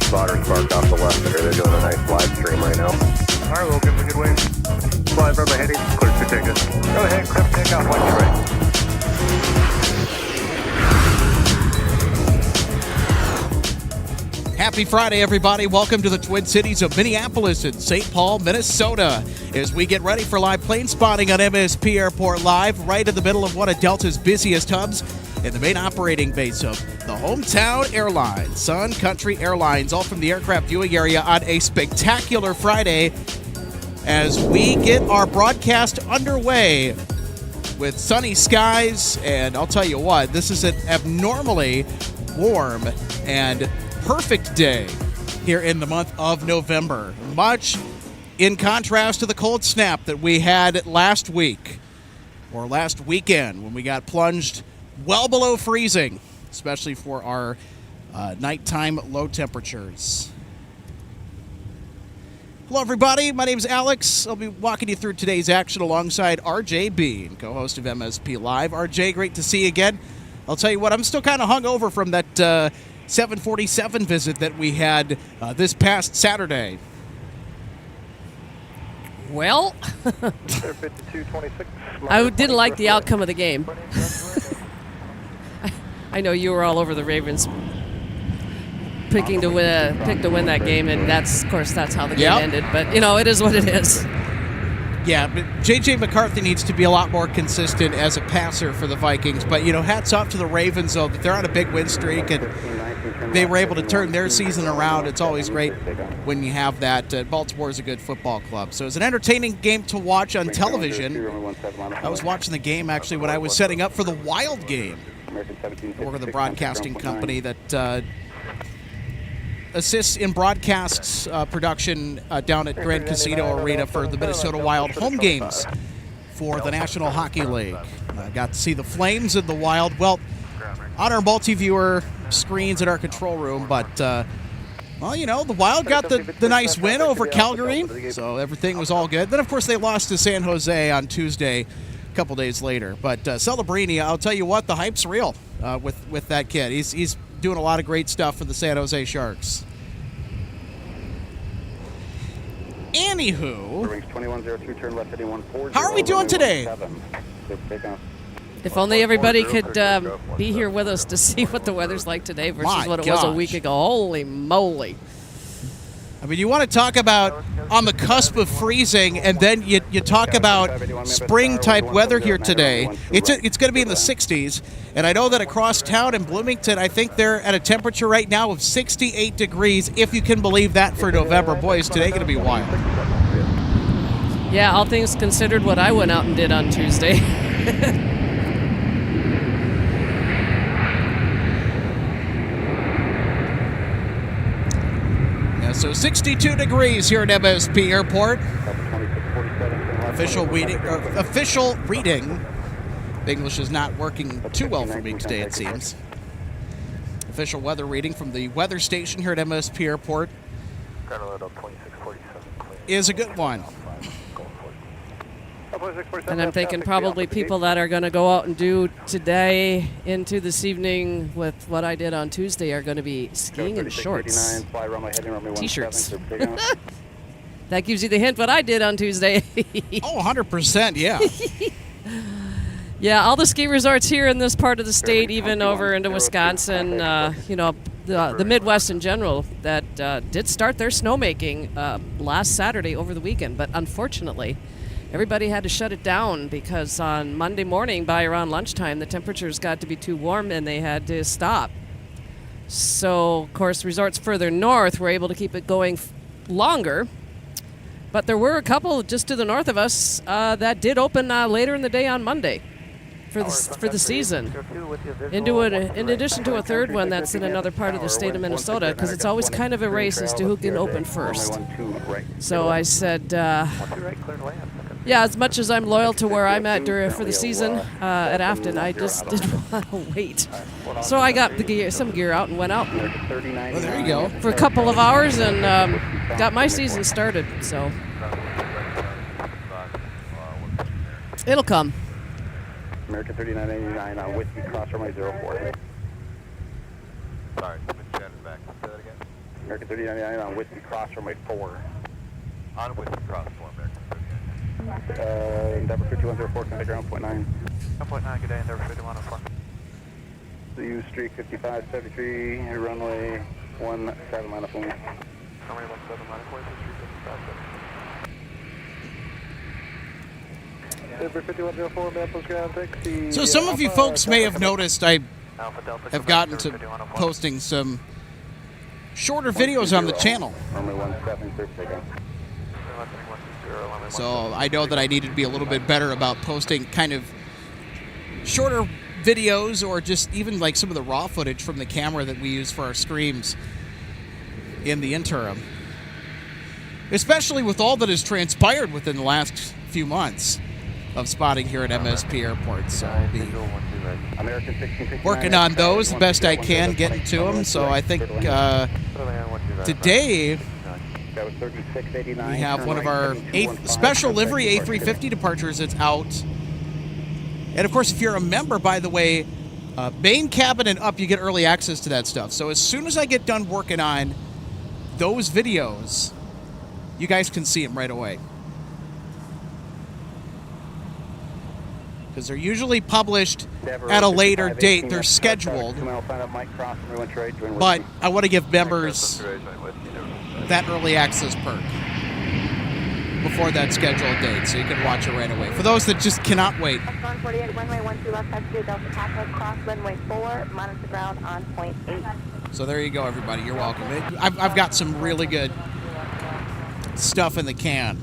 Spotters parked off the left there. They're doing a nice live stream right now. All right, we'll give them a good wave. Fly from heading, clear for tickets. Go ahead, clear for takeoff when you're ready. Happy Friday, everybody. Welcome to the Twin Cities of Minneapolis and St. Paul, Minnesota, as we get ready for live plane spotting on MSP Airport Live, right in the middle of one of Delta's busiest hubs and the main operating base of the hometown airline, Sun Country Airlines, all from the aircraft viewing area on a spectacular Friday as we get our broadcast underway with sunny skies. And I'll tell you what, this is an abnormally warm and perfect day here in the month of November, much in contrast to the cold snap that we had last week or last weekend when we got plunged well below freezing, especially for our nighttime low temperatures. Hello, everybody. My name is Alex. I'll be walking you through today's action alongside RJ Bean, co-host of MSP Live. RJ, great to see you again. I'll tell you what, I'm still kind of hungover from that 747 visit that we had this past Saturday. Well, I didn't like the outcome of the game. I know you were all over the Ravens pick to win that game, and that's how the game ended. But, you know, it is what it is. Yeah, but J.J. McCarthy needs to be a lot more consistent as a passer for the Vikings. But, you know, hats off to the Ravens, though, that they're on a big win streak, and they were able to turn their season around. It's always great when you have that. Baltimore is a good football club. So it's an entertaining game to watch on television. I was watching the game, actually, when I was setting up for the Wild game. I work with a broadcasting company that assists in broadcasts production down at Grand Casino Arena for the Minnesota Wild home games for the National Hockey League. I got to see the Flames and the Wild, well, on our multi-viewer screens in our control room, but, well, you know, the Wild got the nice win over Calgary, so everything was all good. Then, of course, they lost to San Jose on Tuesday, a couple days later. But Celebrini, I'll tell you what, the hype's real with that kid. He's doing a lot of great stuff for the San Jose Sharks. Anywho, how are we doing today? If only everybody could be here with us to see what the weather's like today versus what it was a week ago. Holy moly. I mean, you want to talk about on the cusp of freezing, and then you talk about spring-type weather here today. It's going to be in the 60s, and I know that across town in Bloomington, I think they're at a temperature right now of 68 degrees, if you can believe that for November. Boy, is today going to be wild. Yeah, all things considered, what I went out and did on Tuesday. So 62 degrees here at MSP Airport. Official reading. English is not working too well for me today, it seems. Official weather reading from the weather station here at MSP Airport is a good one. And I'm thinking probably people that are going to go out and do today into this evening with what I did on Tuesday are going to be skiing in shorts, T-shirts. That gives you the hint what I did on Tuesday. Oh, 100%, yeah. Yeah, all the ski resorts here in this part of the state, even over into Wisconsin, you know, the Midwest in general, that did start their snowmaking last Saturday over the weekend. But unfortunately, everybody had to shut it down because on Monday morning by around lunchtime, the temperatures got to be too warm and they had to stop. So, of course, resorts further north were able to keep it going longer. But there were a couple just to the north of us that did open later in the day on Monday. for the season. In addition to a third one that's in another part of the state of Minnesota, because it's always kind of a race as to who can open first. So I said, yeah, as much as I'm loyal to where I'm at for the season at Afton, I just didn't want to wait. So I got some gear out and went out Well, there you go. for a couple of hours and got my season started. So it'll come. American 3989 on Whiskey Cross runway 04. Sorry, back. Say that again. American 3989 on Whiskey Cross runway 4. On Whiskey Cross 4, American 39. Endeavor 5104, contact ground 0.9. 1.9, good day, Endeavor 5104. CU Street 5573, runway 17 line up only. Runway 17 line up only, Street 5573. So some of you folks may have noticed I have gotten to posting some shorter videos on the channel. So I know that I need to be a little bit better about posting kind of shorter videos, or just even like some of the raw footage from the camera that we use for our streams in the interim. Especially with all that has transpired within the last few months of spotting here at MSP Airport. So I'll be working on those the best I can, getting to them. So I think today we have one of our special livery A350 departures that's out. And of course, if you're a member, by the way, main cabin and up, you get early access to that stuff. So as soon as I get done working on those videos, you guys can see them right away. Because they're usually published at a later date. They're scheduled. But I want to give members that early access perk before that scheduled date, so you can watch it right away. For those that just cannot wait. X148, runway 12 left, taxi Delta Papa, cross runway 4, monitor ground on point 8. So there you go, everybody. You're welcome. I've got some really good stuff in the can.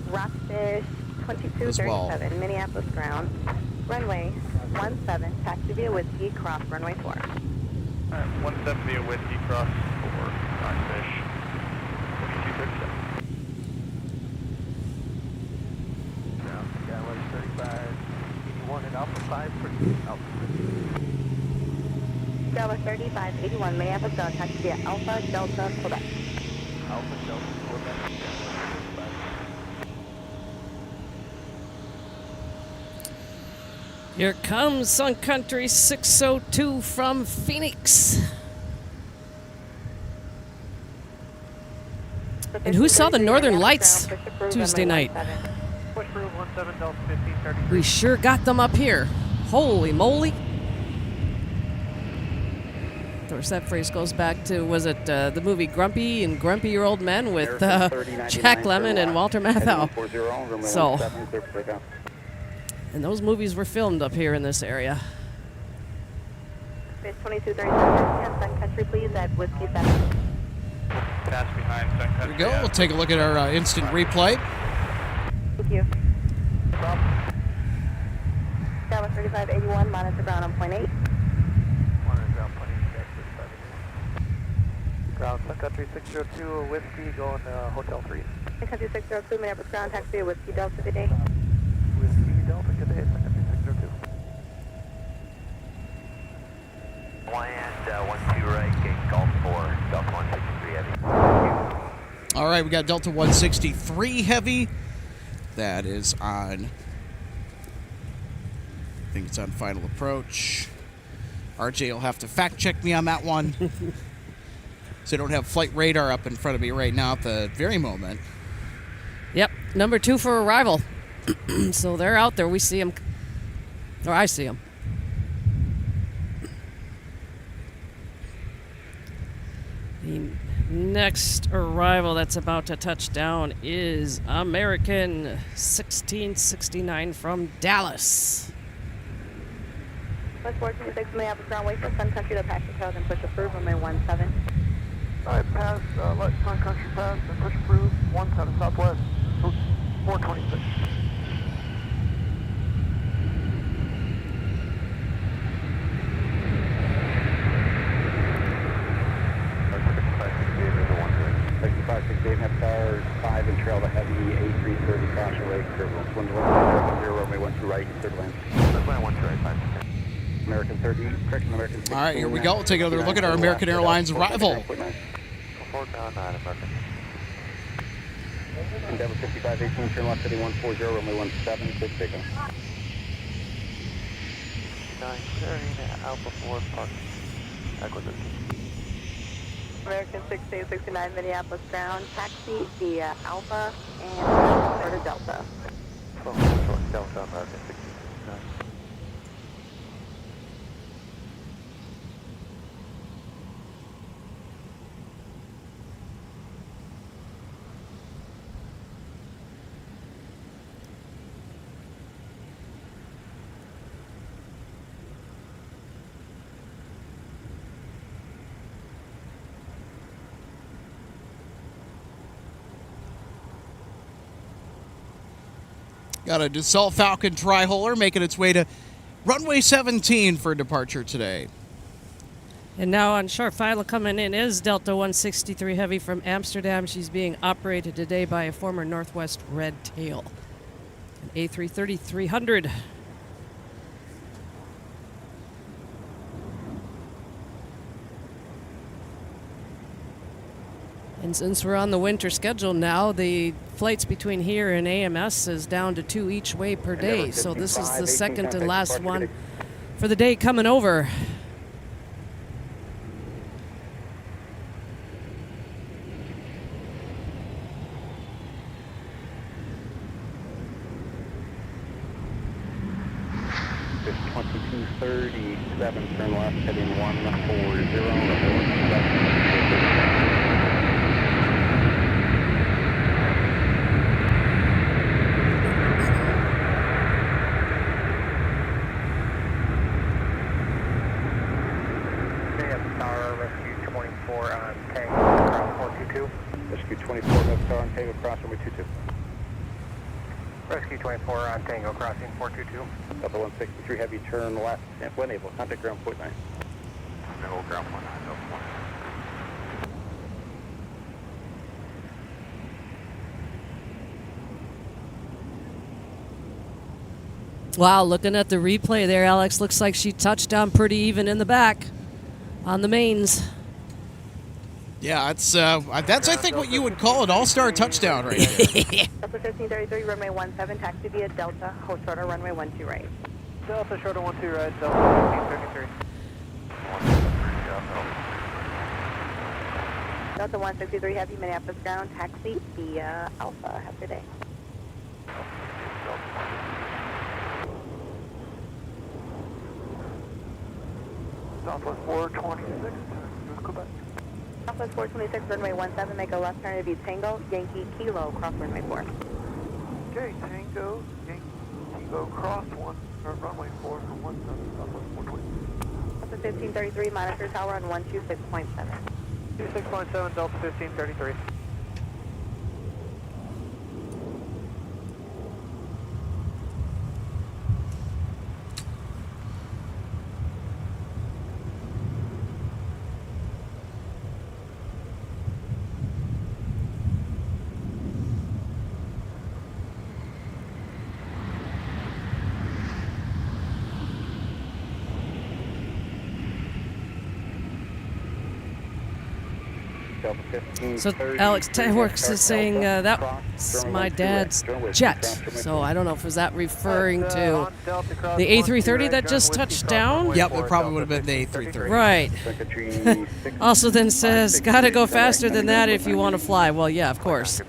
Rockfish 2237, Minneapolis ground, runway 17, taxi via Whiskey, cross runway 4. Alright, 17 via Whiskey, cross 4, Rockfish 2237. Gallon 3581 and Alpha 5 for Alpha. Delta 3581, Minneapolis ground, taxi via Alpha Delta Quebec. Alpha Delta Quebec. Here comes Sun Country 602 from Phoenix. And who saw the Northern Lights Tuesday night? We sure got them up here. Holy moly. Of course, that phrase goes back to, was it the movie Grumpy and Grumpy Old Men with Jack Lemmon and Walter Matthau. So, and those movies were filmed up here in this area. Fish 2237, Sun Country, please, at Whiskey 7. Pass behind Sun Country. Here we go. We'll take a look at our instant replay. Thank you. Delta 3581, monitor ground on point 8. Monitor ground point 8, ground Sun Country 602, Whiskey, going Hotel 3. Sun Country 602, Minneapolis ground, taxi via Whiskey Delta, good day. Whiskey Delta, good day, Sun Country 602. Land 12 right, gate Golf 4, Delta 163 heavy. All right, we got Delta 163 Heavy. That is on, I think it's on final approach. RJ will have to fact check me on that one. So I don't have flight radar up in front of me right now at the very moment. Yep, number 2 for arrival. So they're out there. We see them. Or I see them. The next arrival that's about to touch down is American 1669 from Dallas. West 426, Minneapolis ground, wait for Sun Country to pass the tails and push approved, runway 17. Alright, pass, let Sun Country pass and push approved, 17 southwest, 426. caution rate, turbulence, 110, runway 12 right, turbulence. Runway 12 right, 5. American 30, correction, American 16. All right, here we go. We'll take another look at our American Airlines arrival. 499 American. Endeavor 5518, turn left heading 140, runway 17, good takeoff. 930, Alpha 4, park. Acquisition. American 6869 Minneapolis ground, taxi via Alpha and Florida Delta. Delta, American 6869. Got a Dassault Falcon tri-holer making its way to runway 17 for departure today. And now on short final coming in is Delta 163 Heavy from Amsterdam. She's being operated today by a former Northwest Red Tail, an A330-300. And since we're on the winter schedule now, the flights between here and AMS is down to 2 each way per day. So this is the second and last one for the day coming over. It's 2237, turn left heading 140, Rescue 24, left star on Tango, cross runway 22. Rescue 24 on Tango, crossing 422. Delta 163 Heavy, turn left, when able, contact ground point 9. No, ground point 9, no point. Wow, looking at the replay there, Alex, looks like she touched down pretty even in the back on the mains. Yeah, that's I think what you would call an all-star touchdown right there. Delta 1533, runway 17, taxi via Delta, hold shorter, runway 12 right. Delta shorter 12 right, Delta 1533. Delta 163 Heavy, Minneapolis ground, taxi via Alpha. Have a good day. Southwest 426, Quebec. Southwest 426, runway 17, make a left turn to be Tango, Yankee, Kilo, cross runway 4. Okay, Tango, Yankee, Kilo, cross 1, or runway 4, 17, Southwest 420. Delta 1533, monitor tower on 126.7. 26.7, Delta 1533. So Alex Tyworks is saying that's my dad's jet. So I don't know if was that referring to the A330 that just touched down? Yep, it probably would have been the A330. Right. Also then says, gotta go faster than that if you want to fly. Well, yeah, of course.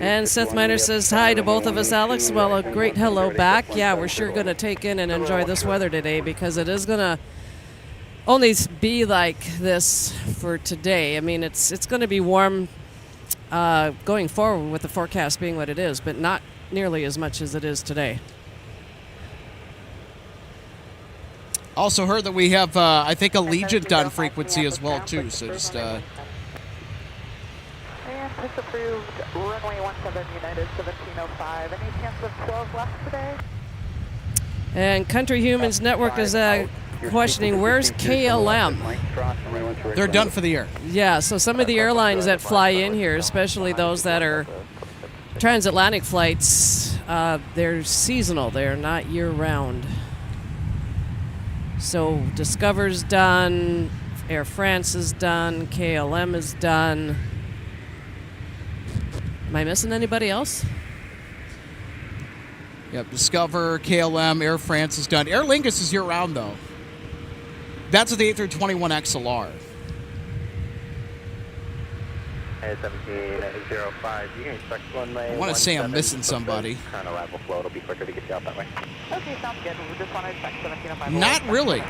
And Seth Miner says hi to both of us, Alex. Well, a great hello back. Yeah, we're sure going to take in and enjoy this weather today because it is going to only be like this for today. I mean, it's going to be warm going forward with the forecast being what it is, but not nearly as much as it is today. Also heard that we have, I think, Allegiant on frequency as well, too. So just... It's approved, runway 17 United 1705. Any chance of 12 left today? And Country Humans Network is questioning, where's KLM? They're done for the year. Yeah, so some of the airlines that fly in here, especially those that are transatlantic flights, they're seasonal. They're not year-round. So Discover's done, Air France is done, KLM is done. Am I missing anybody else? Yep, Discover, KLM, Air France is done. Aer Lingus is year-round, though. That's the A321 XLR. 1705, you can expect runway. I want to say I'm missing somebody. Current arrival flow, it'll be quicker to get you out that way. Okay, sounds good. We just want to check 1705. Not really.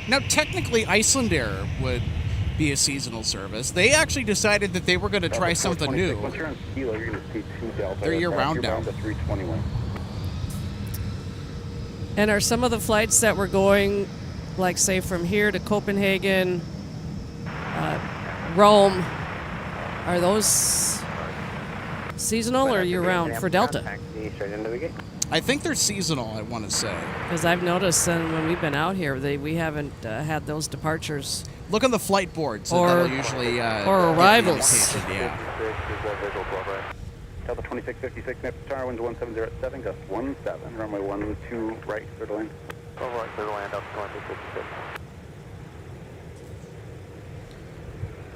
Now, technically, Icelandair would be a seasonal service. They actually decided that they were going to try something new. Once you're on Kilo, you're going to see 2 Delta. They're year-round now. To 321. And are some of the flights that were going, like, say, from here to Copenhagen, Rome, are those seasonal or year-round for Delta? I think they're seasonal, I want to say. Because I've noticed when we've been out here, we haven't had those departures. Look on the flight boards. Or usually or arrivals. Yeah. Delta 2656, next tower, winds 1707, gust 17, runway 12 right, clear to land. Over right, clear to land, Delta 2656.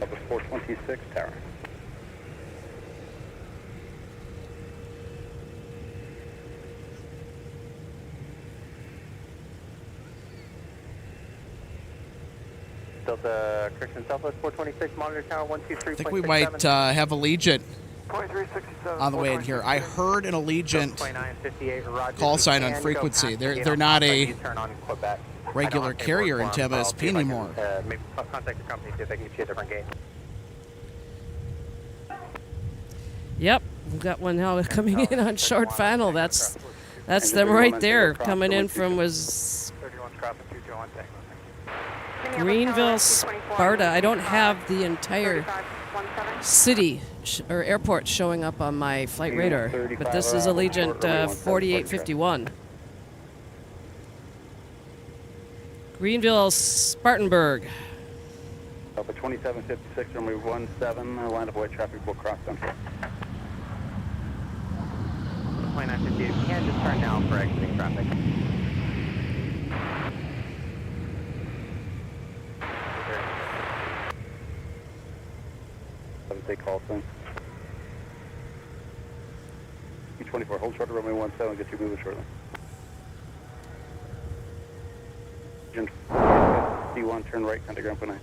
Delta 426, tower. Delta correction Southwest 426, monitor tower 123.67. I think we might have Allegiant 2367 on the way in here. I heard an Allegiant call sign on frequency. They're not a regular carrier into MSP anymore. Maybe contact the company, see if they can get you a different gate. Yep, we've got one now coming in on short final. That's them right there, coming in from was Greenville, Sparta. I don't have the entire city or airport showing up on my flight radar, but this is Allegiant 4851. Greenville, Spartanburg. Delta 2756, runway 17, line of white traffic will cross central. 2958, you can just turn now for exiting traffic. Take call sign. E24, hold short to runway 17, get you moving shortly. D1, turn right, contact ground 9.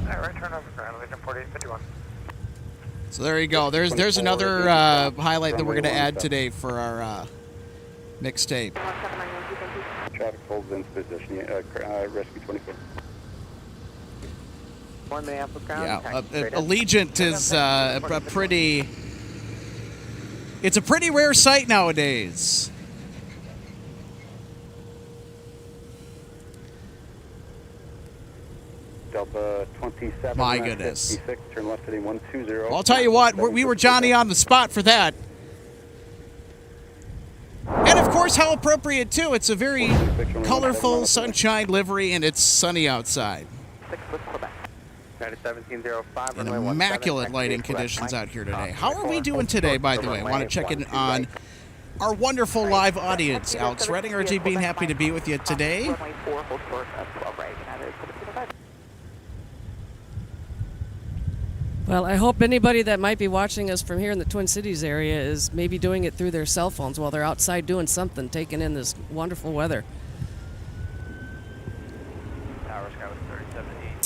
Alright, right, turn over ground, Legion 4851. So there you go. There's another highlight that we're going to add today for our mixtape. Traffic holds in position, rescue 24. One Minneapolis ground. Yeah, Allegiant is a pretty. It's a pretty rare sight nowadays. Delta 27. My goodness. 56, turn left heading 120. Well, I'll tell you what, we were Johnny on the spot for that. And of course, how appropriate too. It's a very colorful sunshine livery, and it's sunny outside. 6 with Quebec. 1705, And immaculate lighting conditions out here today. How are we doing today, by the way? I want to check in on our wonderful live audience. Alex Redding, RJ Bean, happy to be with you today. Well, I hope anybody that might be watching us from here in the Twin Cities area is maybe doing it through their cell phones while they're outside doing something, taking in this wonderful weather.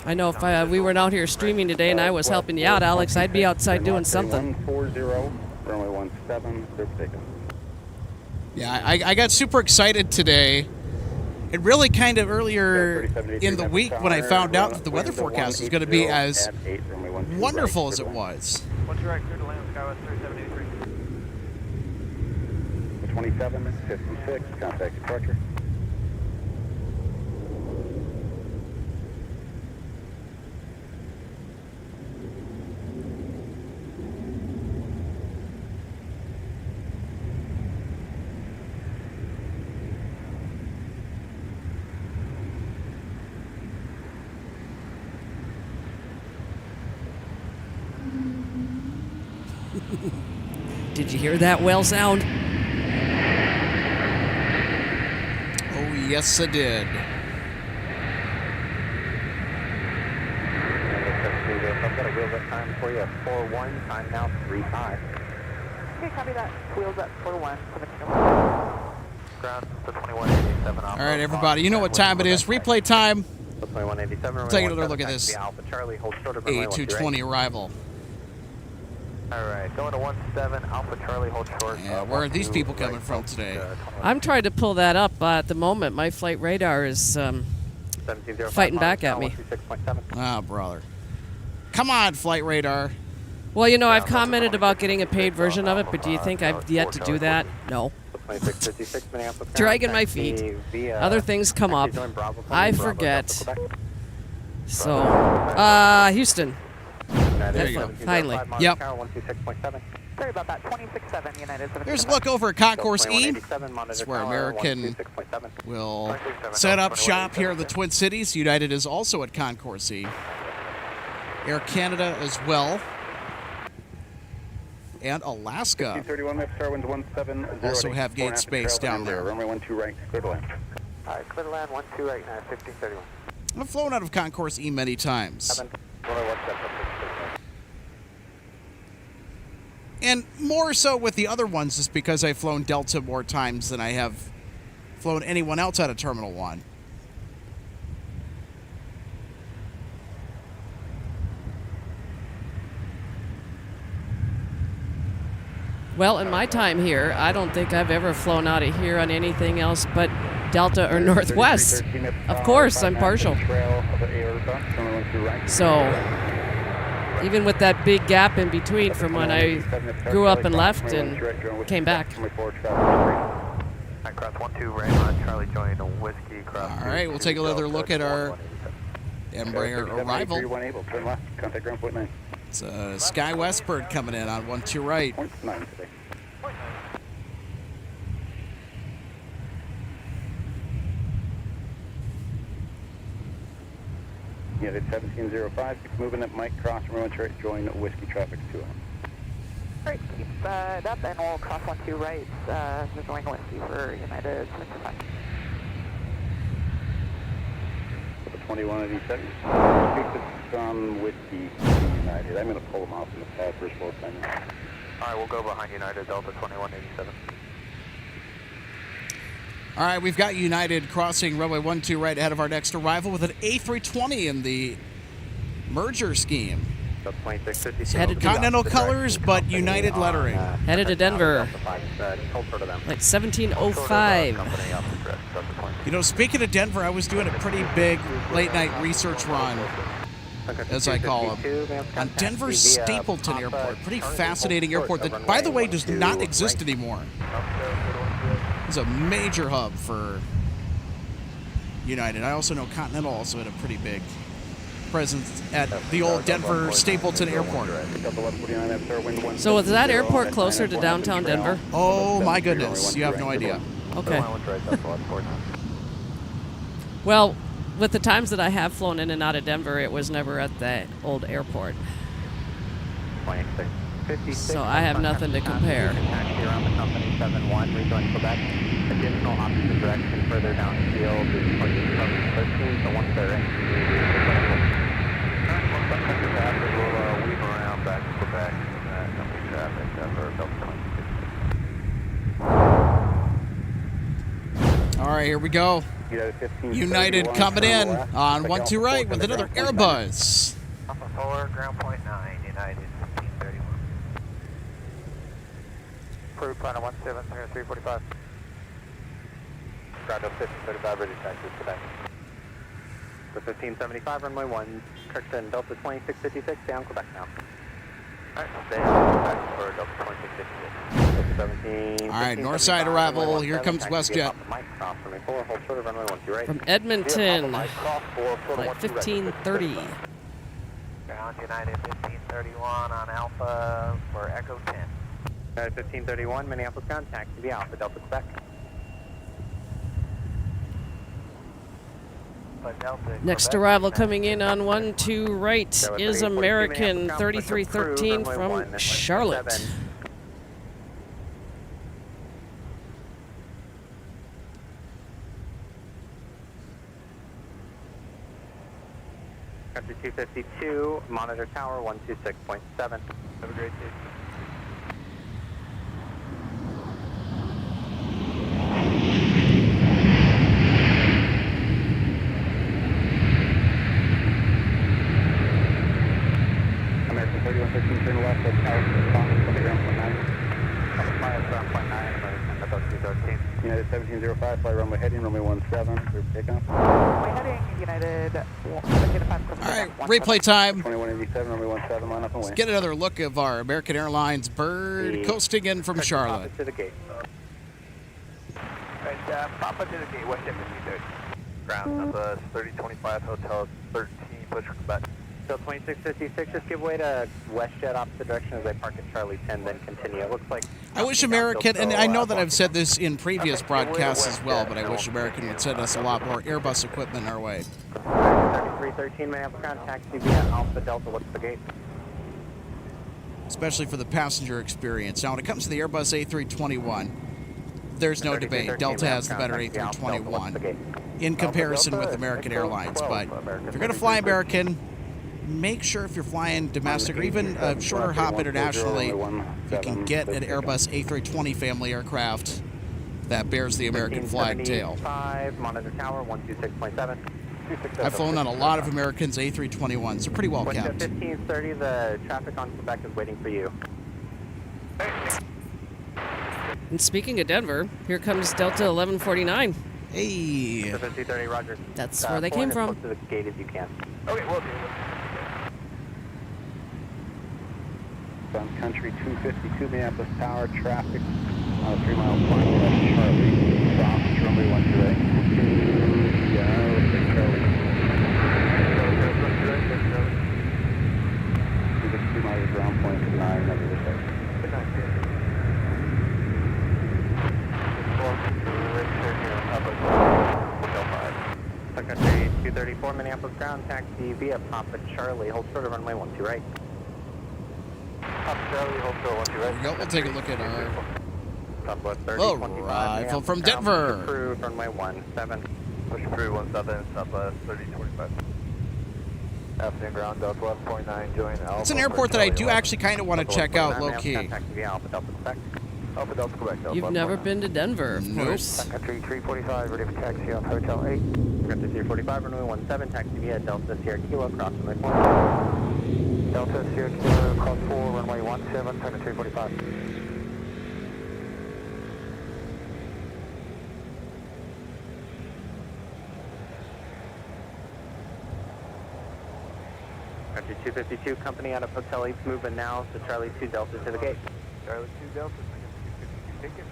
I know if we were out here streaming today and I was helping you out, Alex, I'd be outside doing something. 140, runway 17, clear for takeoff. Yeah, I got super excited today. It really kind of earlier in the week when I found out that the weather forecast was going to be as wonderful as it was. What's your right, clear to land, Skywest 3783. 2756, contact departure. Did you hear that whale sound? Oh, yes, I did. I've got a wheels up time for you. 4-1, time now 3-5. Okay, copy that. Wheels up 4-1 for the Ground to 2187. All right, everybody, you know what time it is. Replay time. 2187. Take another look at this Alpha Charlie, hold short of runway 220 arrival. All right, going to 17 Alpha Charlie, hold short. Yeah, where are these people coming from today? I'm trying to pull that up at the moment. My flight radar is fighting back at me. Ah, brother. Come on, flight radar. Well, you know, I've commented about getting a paid version of it, but do you think I've yet to do that? No. Dragging my feet. Other things come up. I forget. So, Houston. There you go. Finally. Yep. Sorry about that. 26-7 United. Here's a look over at Concourse E. That's where American will set up shop here in the Twin Cities. United is also at Concourse E. Air Canada as well. And Alaska also have gate space down there. Runway 12 right, clear to land. All right, clear to land, 12 right now, 1531. I've flown out of Concourse E many times. And more so with the other ones just because I've flown Delta more times than I have flown anyone else out of Terminal 1. Well, in my time here, I don't think I've ever flown out of here on anything else but Delta or Northwest. Of course, I'm partial. So, even with that big gap in between from when I grew up and left and came back. Cross 12 right, Charlie joined a whiskey cross. All right, we'll take another look at our Embraer arrival. It's Sky Westbird coming in on 12 right. United 1705, keep moving at Mike, cross from right, join whiskey traffic 2 on. Alright, keep that up and we'll cross 12 right, join whiskey for United 75. 2187. It's on whiskey United. I'm going to pull them off in the pad for slow time. Alright, we'll go behind United, Delta 2187. All right, we've got United crossing runway 12 right ahead of our next arrival with an A320 in the merger scheme. Headed Continental colors, but United lettering. Headed to Denver. Like 1705. You know, speaking of Denver, I was doing a pretty big late-night research run, as I call them, on Denver Stapleton Airport. Pretty fascinating airport that, by the way, does not exist anymore. It's a major hub for United. I also know Continental also had a pretty big presence at the old Denver Stapleton Airport. So is that airport closer to downtown Denver? Oh my goodness, you have no idea. Okay. Well, with the times that I have flown in and out of Denver, it was never at that old airport. So I have nothing to compare. Around the company 71, rejoin Quebec. Additional opposite direction further downfield is 13, so once they're in, we'll weave around back to Quebec and company traffic for Delta 26. All right, here we go. United coming in on 12 right with another Airbus. Alpha 4, ground point 9, United 1531. Approved, plan 17, 345. Ground up 1535, ready to taxi, Quebec. The 1575, runway 1, Kirkton, Delta 2656, down Quebec now. Alright, stay on Quebec for Delta 2656. Delta 17. Alright, north side arrival, here comes WestJet. From Edmonton, like 1530. Ground United 1531 on Alpha for Echo 10. 1531, Minneapolis ground, taxi via Alpha, Delta Quebec. Next arrival coming in on 12 right is American 3313 from Charlotte. Country 252, monitor tower 126.7. Have a great day. American 3113, turn left, that's Alice, on the ground 0.9. Ground 0.9, American, about 213. United 1705, fly runway heading, runway 17, group takeoff. Runway heading, United 1705. All right, replay time. 2187, runway 17, line up and Let's wing. get another look of our American Airlines bird coasting in from Charlotte. To the gate. Right, Papa to the gate, West Jet 53. Ground number 3025, Hotel 13, push back. So 2656, just give way to WestJet opposite direction as they park at Charlie 10, then continue. It looks like... I wish American, and I know that I've said this in previous broadcasts as well, but I wish American would send us a lot more Airbus equipment our way. 3313, Minneapolis ground, taxi via Alpha Delta, what's the gate? Especially for the passenger experience. Now, when it comes to the Airbus A321, there's no debate. Delta has the better A321 in comparison with American Airlines. But if you're going to fly American, make sure if you're flying domestic or even a shorter hop internationally, if you can get an Airbus A320 family aircraft that bears the American flag tail. Monitor tower 126.7. I've flown on a lot of Americans A321s. They're pretty well kept. 1530, the traffic on Quebec is waiting for you. And speaking of Denver, here comes Delta 1149. Hey. 1530, Roger. That's where they came from. As close to the gate as you can. Okay, we'll do it. Sun Country 252, Minneapolis Tower, traffic on a 3 mile flight west Charlie. Soft, runway 1 today. Yeah, looks like Charlie. We just 2 miles ground point to 9 over the side. Good night, Sun Country 234, Minneapolis ground, taxi via Papa Charlie, hold short of runway 12 right. Charlie, hold short 12 right. There we go. We'll take a look at our Southwest 3025. arrival from Denver. Approved, runway 17. Push approved 17, Southwest 3025. Afternoon ground, Delta 11.9, join Alpha. It's an airport that I do actually kind of want to check out low-key. Taxi via Alpha Delta Quebec. Alpha Delta Quebec. Delta You've never been to Denver, of course. Sun Country 345, ready for taxi off Hotel 8. Country 345, runway 17, taxi via Delta Sierra Kilo, cross runway 4. Delta Sierra Kilo, cross 4, runway 17, Sun Country 345. Country 252, company out of Hotel 8's moving now, so Charlie 2 Delta to the gate. Charlie 2 Delta, 252 ticket.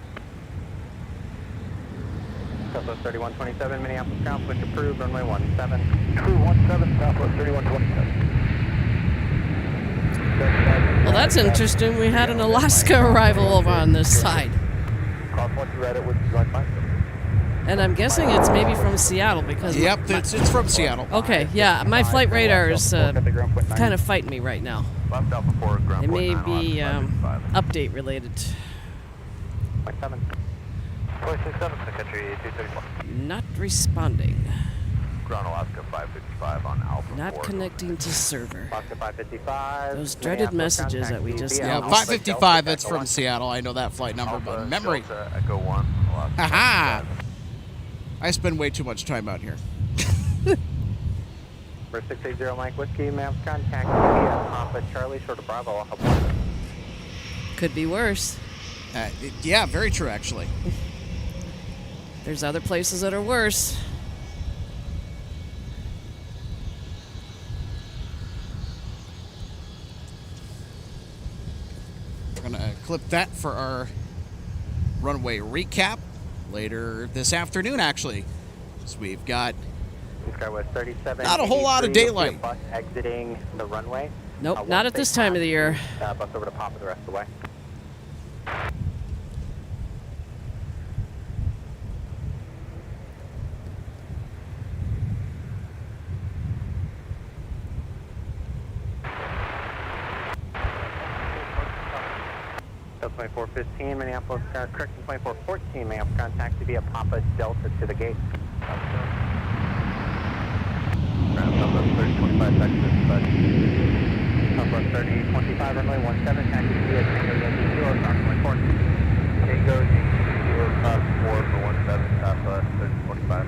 Southwest 3127, Minneapolis ground, push approved, runway 17. True 17, Southwest 3127. Well, that's interesting. We had an Alaska arrival over on this side. Cross once you read it with joint flight. And I'm guessing it's maybe from Seattle because... Yep, it's from Seattle. Okay, yeah, my flight radar is kind of fighting me right now. It may be update related. 467, Country 234. Not responding. Ground Alaska 555 on Alpha. Not connecting to server. Alaska 555. Those dreaded messages that we just Yeah, got. 555, that's from Seattle. I know that flight number, but memory. Echo 1. Haha! I spend way too much time out here. Number 680 Mike Whiskey, maps contact via Papa Charlie, short of Bravo, Alpha 1. Could be worse. Yeah, very true, actually. There's other places that are worse. We're going to clip that for our runway recap later this afternoon, actually. So we've got Skywest 37. not a whole lot of daylight. Bus exiting the runway. Nope, not at this time of the year. Bus over to Papa the rest of the way. 2415 Minneapolis, correction 2414 Minneapolis ground, taxi via Papa Delta to the gate. Ground Southwest 3025, taxi to dispatch. Southwest 3025, runway 17, taxi via Tango Yankee Kilo, approximately 4. Tango Yankee Kilo, cross 4 for 17, Southwest 3025.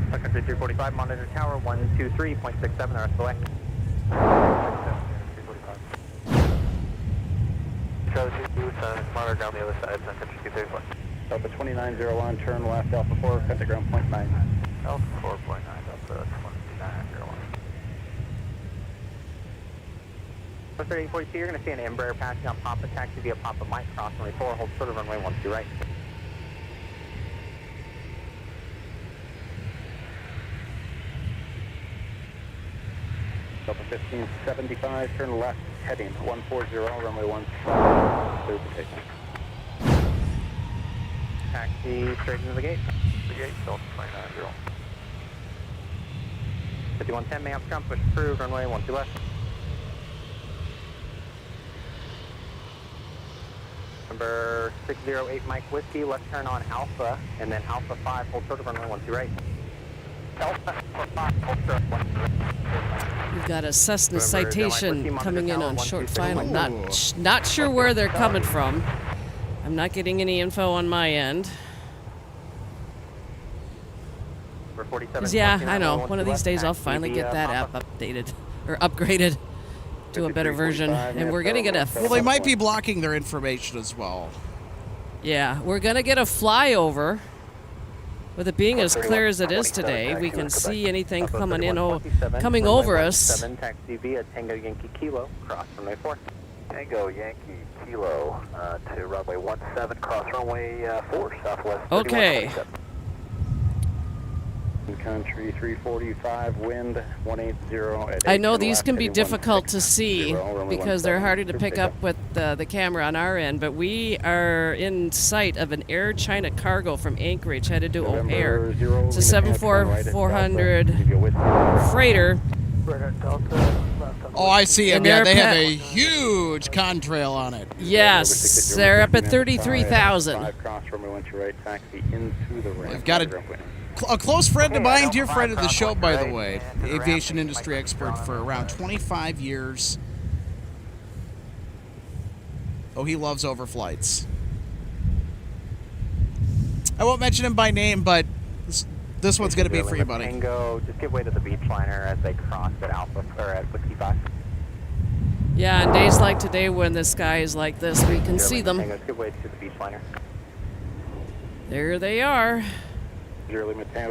Sun Country 345, monitor tower 123.67, the rest of the way. Monitor down the other side, Sun Country 234. Delta 2901, turn left, Alpha 4, pentagram 0.9. Alpha 4.9, Delta 2901. 3842, you're going to see an Embraer passing on Papa, taxi via Papa Mike, cross runway 4, hold short of runway 12 right. Delta 1575, turn left, heading 140, runway 15, clear for takeoff. Taxi straight into the gate. The gate, Delta 290. 5110, may ground, push approved, runway 12 left. Number 608 Mike Whiskey, left turn on Alpha, and then Alpha 5, hold short of runway 12 right. Alpha 5, hold short of 12 right. We've got a Cessna citation coming in on short final. Not sure where they're coming from. I'm not getting any info on my end. 'Cause, yeah, I know. One of these days I'll finally get that app updated or upgraded to a better version, and we're gonna get a. Well, they might be blocking their information as well. Yeah, we're gonna get a flyover. With it being as clear as it is today, we can see anything coming in, coming over us. Taxi via Tango Yankee Kilo, cross runway 4. Tango Yankee Kilo to runway 17, cross runway 4, southwest. Okay. Sun Country 345, wind 180. I know these can be difficult to see because they're harder to pick up with the camera on our end, but we are in sight of an Air China cargo from Anchorage headed to O'Hare. It's a 74400 freighter. Oh, I see them. Yeah, they have a huge contrail on it. Yes, they're up at 33,000. I've got a close friend of mine, dear friend of the show, by the way, the aviation industry expert for around 25 years. Oh, he loves overflights. I won't mention him by name, but this one's going to be for you, buddy. Tango, just give way to the beach liner as they cross at Alpha or at Whiskey 5. Yeah, on days like today when the sky is like this, we can see them. Tango, give way to the beach liner. There they are.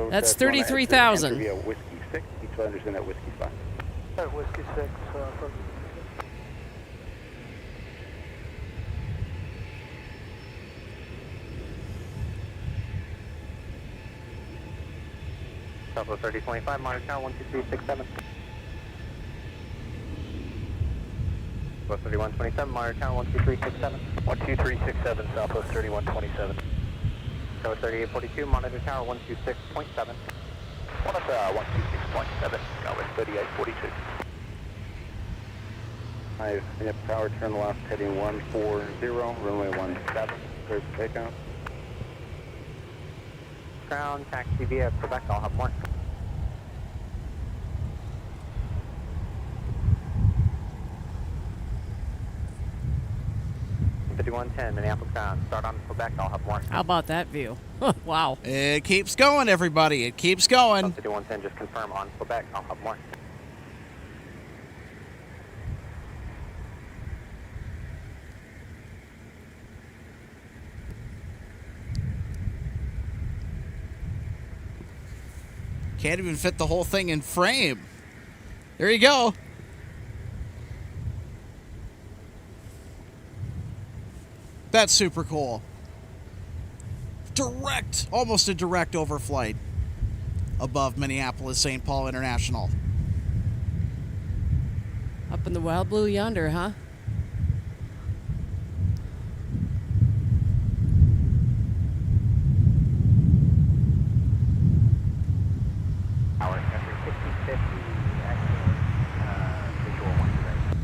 That's 33,000. Whiskey 6, each lander's in at Whiskey 5. At Whiskey 6, Southwest 3025, monitor tower 12367. Southwest 3127, monitor tower 12367. 12367, Southwest 3127. Southwest 3842, monitor tower 126.7. 126.7, Southwest 3842. 5 minute power, turn left, heading 140, runway 17, clear for takeoff. Ground, taxi via Quebec, I'll have more. Minneapolis ground, start on Quebec, I'll have more. How about that view? Wow. It keeps going, everybody. It keeps going. 5110, just confirm on Quebec, I'll have more. Can't even fit the whole thing in frame. There you go. That's super cool. Almost a direct overflight above Minneapolis, St. Paul International. Up in the wild blue yonder, huh?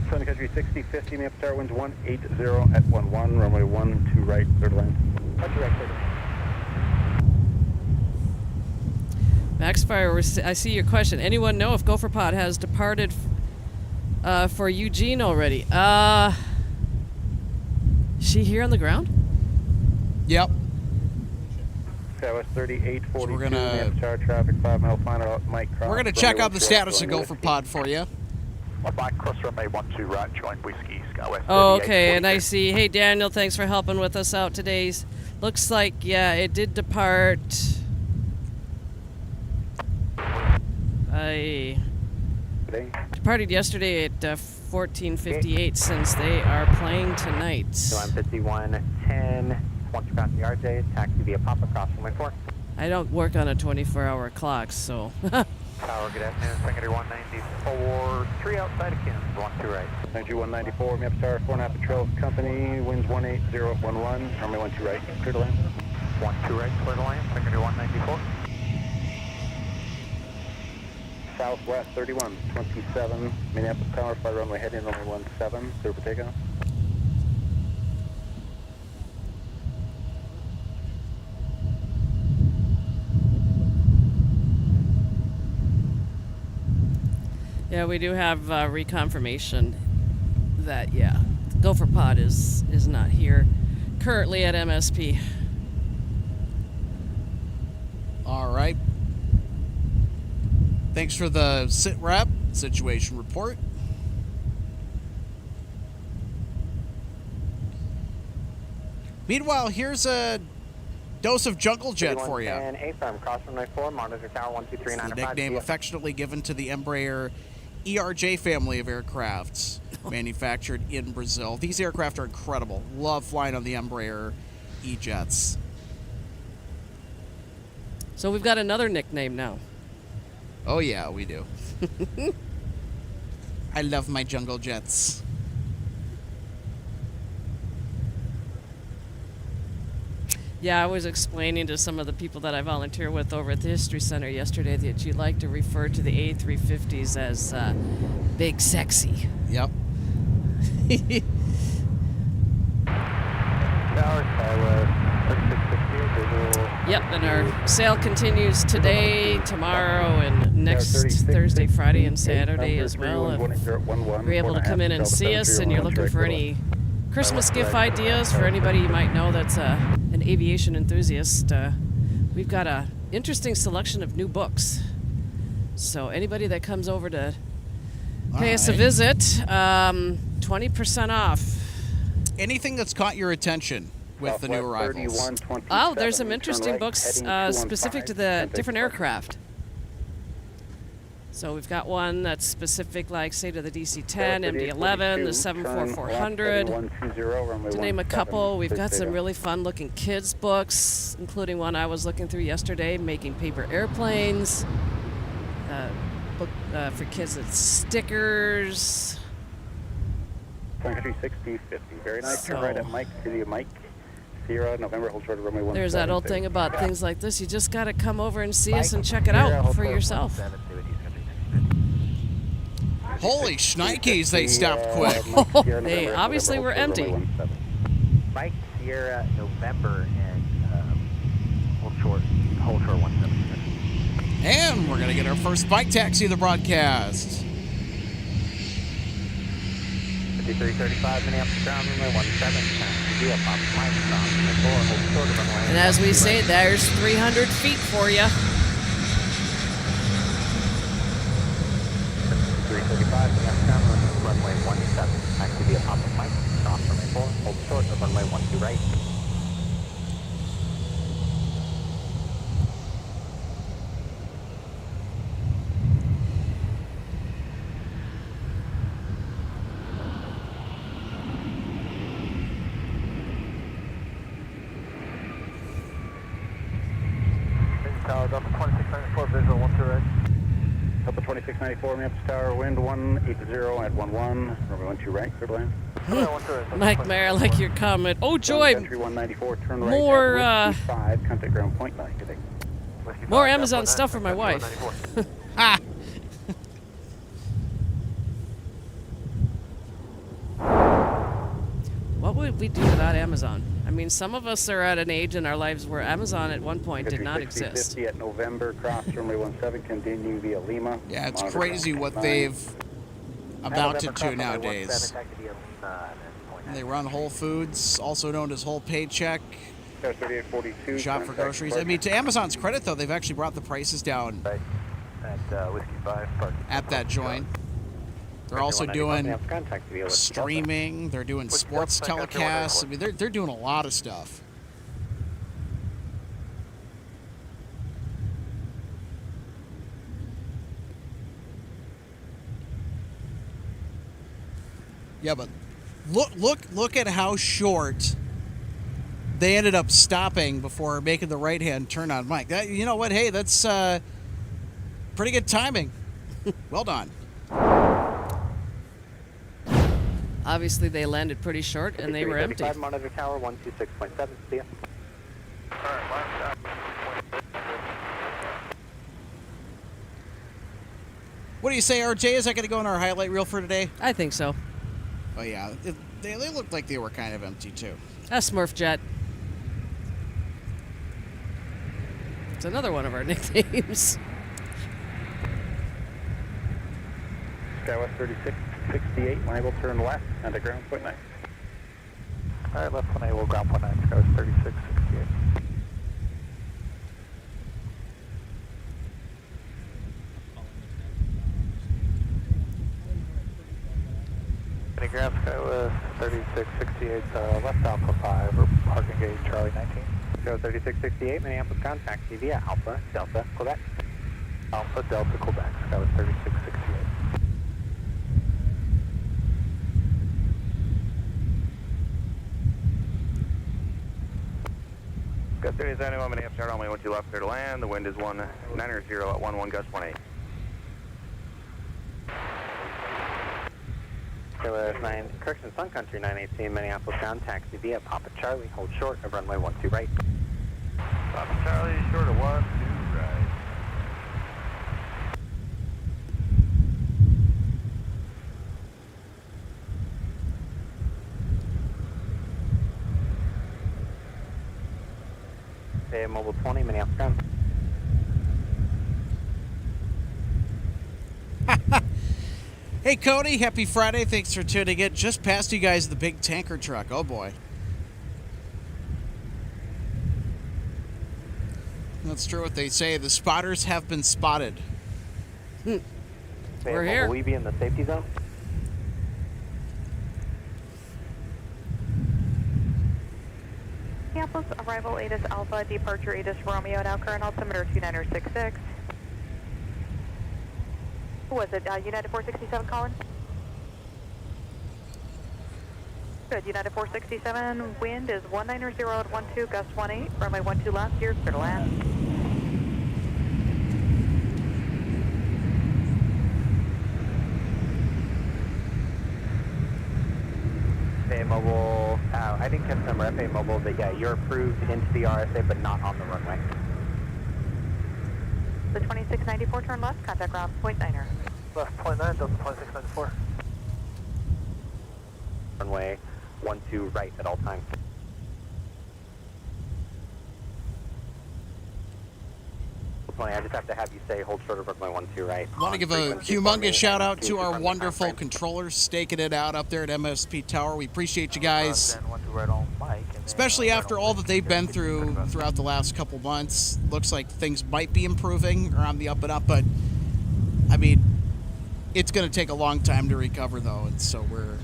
Sun Country 60, 50, Minneapolis Tower, winds 180 at 11, runway 12 right, clear to land. Country right, clear to land. Maxfire, I see your question. Anyone know if Gopher Pod has departed for Eugene already? Is she here on the ground? Yep. Southwest 3842, So we're gonna- Minneapolis Tower, traffic 5 mile final, Mike Cross. We're going to check out the status of Gopher Pod for you. Mike Cross, runway 12 right, join Whiskey, Skywest. Oh, okay, and I see. Hey, Daniel, thanks for helping with us out today. Looks like, yeah, it did depart. I departed yesterday at 14:58 since they are playing tonight. So I'm 5110, once across the RJ, taxi via Papa Cross runway 4. I don't work on a 24-hour clock, so. Tower, good afternoon, Secondary 194, 3 outside of Kim, 12 right. Country 194, Minneapolis Tower, 4.5 Patrol Company, winds 180 at 11, runway 12 right, clear to land. 12 right, clear to land, Secondary 194. Southwest 3127, Minneapolis Tower, flight runway heading, runway 17, clear for takeoff. Yeah, we do have reconfirmation that, yeah, Gopher Pod is not here currently at MSP. All right. Thanks for the sit rep situation report. Meanwhile, here's a dose of Jungle Jet for you. And A-firm, cross runway 4, monitor tower It's the 12395. nickname affectionately given to the Embraer ERJ family of aircrafts manufactured in Brazil. These aircraft are incredible. Love flying on the Embraer E-Jets. So we've got another nickname now. Oh yeah, we do. I love my Jungle Jets. Yeah, I was explaining to some of the people that I volunteer with over at the History Center yesterday that you like to refer to the A350s as big sexy. Yep. Tower, Skywest 3660, visual. Yep, and our sale continues today, tomorrow, and next Thursday, Friday, and Saturday as well. If you're able to come in and see us and you're looking for any Christmas gift ideas for anybody you might know that's an aviation enthusiast, we've got a interesting selection of new books. So anybody that comes over to pay us a visit, 20% off. Anything that's caught your attention with the new arrivals? Oh, there's some interesting books specific to the different aircraft. So we've got one that's specific, like, say, to the DC-10, MD-11, the 74400. To name a couple, we've got some really fun-looking kids' books, including one I was looking through yesterday, Making Paper Airplanes. Book for kids with stickers. Sun Country 60, 50. Very nice. Turn right at Mike, City of Mike. Sierra, November, hold short of runway 17. There's that old thing about things like this. You just got to come over and see us and check it out for yourself. Holy shnikes, they stopped quick. They obviously were empty. Mike, Sierra, November, and hold short 17. And we're going to get our first bike taxi of the broadcast. 5335, Minneapolis ground runway 17, via Papa Mike Cross runway 4, hold short of runway. And as we say, there's 300 feet for you. 5335, Minneapolis ground runway 17, taxi via Papa Mike Cross runway 4, hold short of runway 12 right. Tower, Delta 2694, visual 12 right. Delta 2694, Minneapolis Tower, wind 180 at 11, runway 12 right, clear to land. Mike Mayer, I like your comment. Oh, joy! Country 194, turn right More, at Whiskey 5, contact ground point 9, good day. More Amazon stuff for my wife. would we do without Amazon? I mean, some of us are at an age in our lives where Amazon at one point did not exist. 50 at November, cross runway 17, continue via Lima. Yeah, it's Monitor crazy ground what 9. they've amounted November, to cross runway nowadays. 17, taxi via Lima, and then They run Whole Foods, also known as Whole Paycheck, 3842. shop for groceries. I mean, to Amazon's credit, though, they've actually brought the prices down right at Whiskey 5, parking. at that joint. They're also doing Contact via Whiskey Delta. streaming. They're doing sports Sun Country telecasts. I Airport. mean, they're doing a lot of stuff. Yeah, but look at how short they ended up stopping before making the right-hand turn on Mike. That, you know what? Hey, that's pretty good timing. Well done. Obviously, they landed pretty short and they were empty. 55, monitor tower 126.7. See ya. What do you say, RJ? Is that going to go in our highlight reel for today? I think so. Oh, yeah. They looked like they were kind of empty, too. A Smurf jet. It's another one of our nicknames. Skywest 3668, liable turn left, and to ground point 9. Alright, left 1A, will ground point 9, Skywest 3668. Ground Skywest 3668, left Alpha 5, or parking gate Charlie 19. Skywest 3668, Minneapolis contact via Alpha, Delta, Quebec. Alpha Delta Quebec, Skywest 3668. Gust 3071, Minneapolis, Charlie, only 12 left, clear to land. The wind is 19 at 11, gust 18. Skywest 9, correction, Sun Country 918, Minneapolis ground, taxi via Papa Charlie, hold short of runway 12 right. Papa Charlie, short of 12 right. Bay Mobile 20, Minneapolis ground. Hey, Cody. Happy Friday. Thanks for tuning in. Just passed you guys the big tanker truck. Oh, boy. That's true what they say. The spotters have been spotted. Bay We're here. Will we be in the safety zone? Minneapolis, arrival ATIS Alpha, departure ATIS Romeo, now current altimeter 2966. Who was it? United 467 Colin? Good, United 467, wind is 190 at 12, gust 18, runway 12 left, here, clear to land. FAA Mobile, I didn't catch the number, FAA Mobile, but yeah, you're approved into the RSA, but not on the runway. The 2694, turn left, contact ground, point 9er. Left point 9, Delta 2694. Runway 12 right at all times. I just have to have you say hold short of runway 12 right. I want to give a humongous shout out to our wonderful controllers staking it out up there at MSP Tower. We appreciate you guys, especially after all that they've been through throughout the last couple months. Looks like things might be improving or on the up and up, but I mean, it's going to take a long time to recover, though, and so we're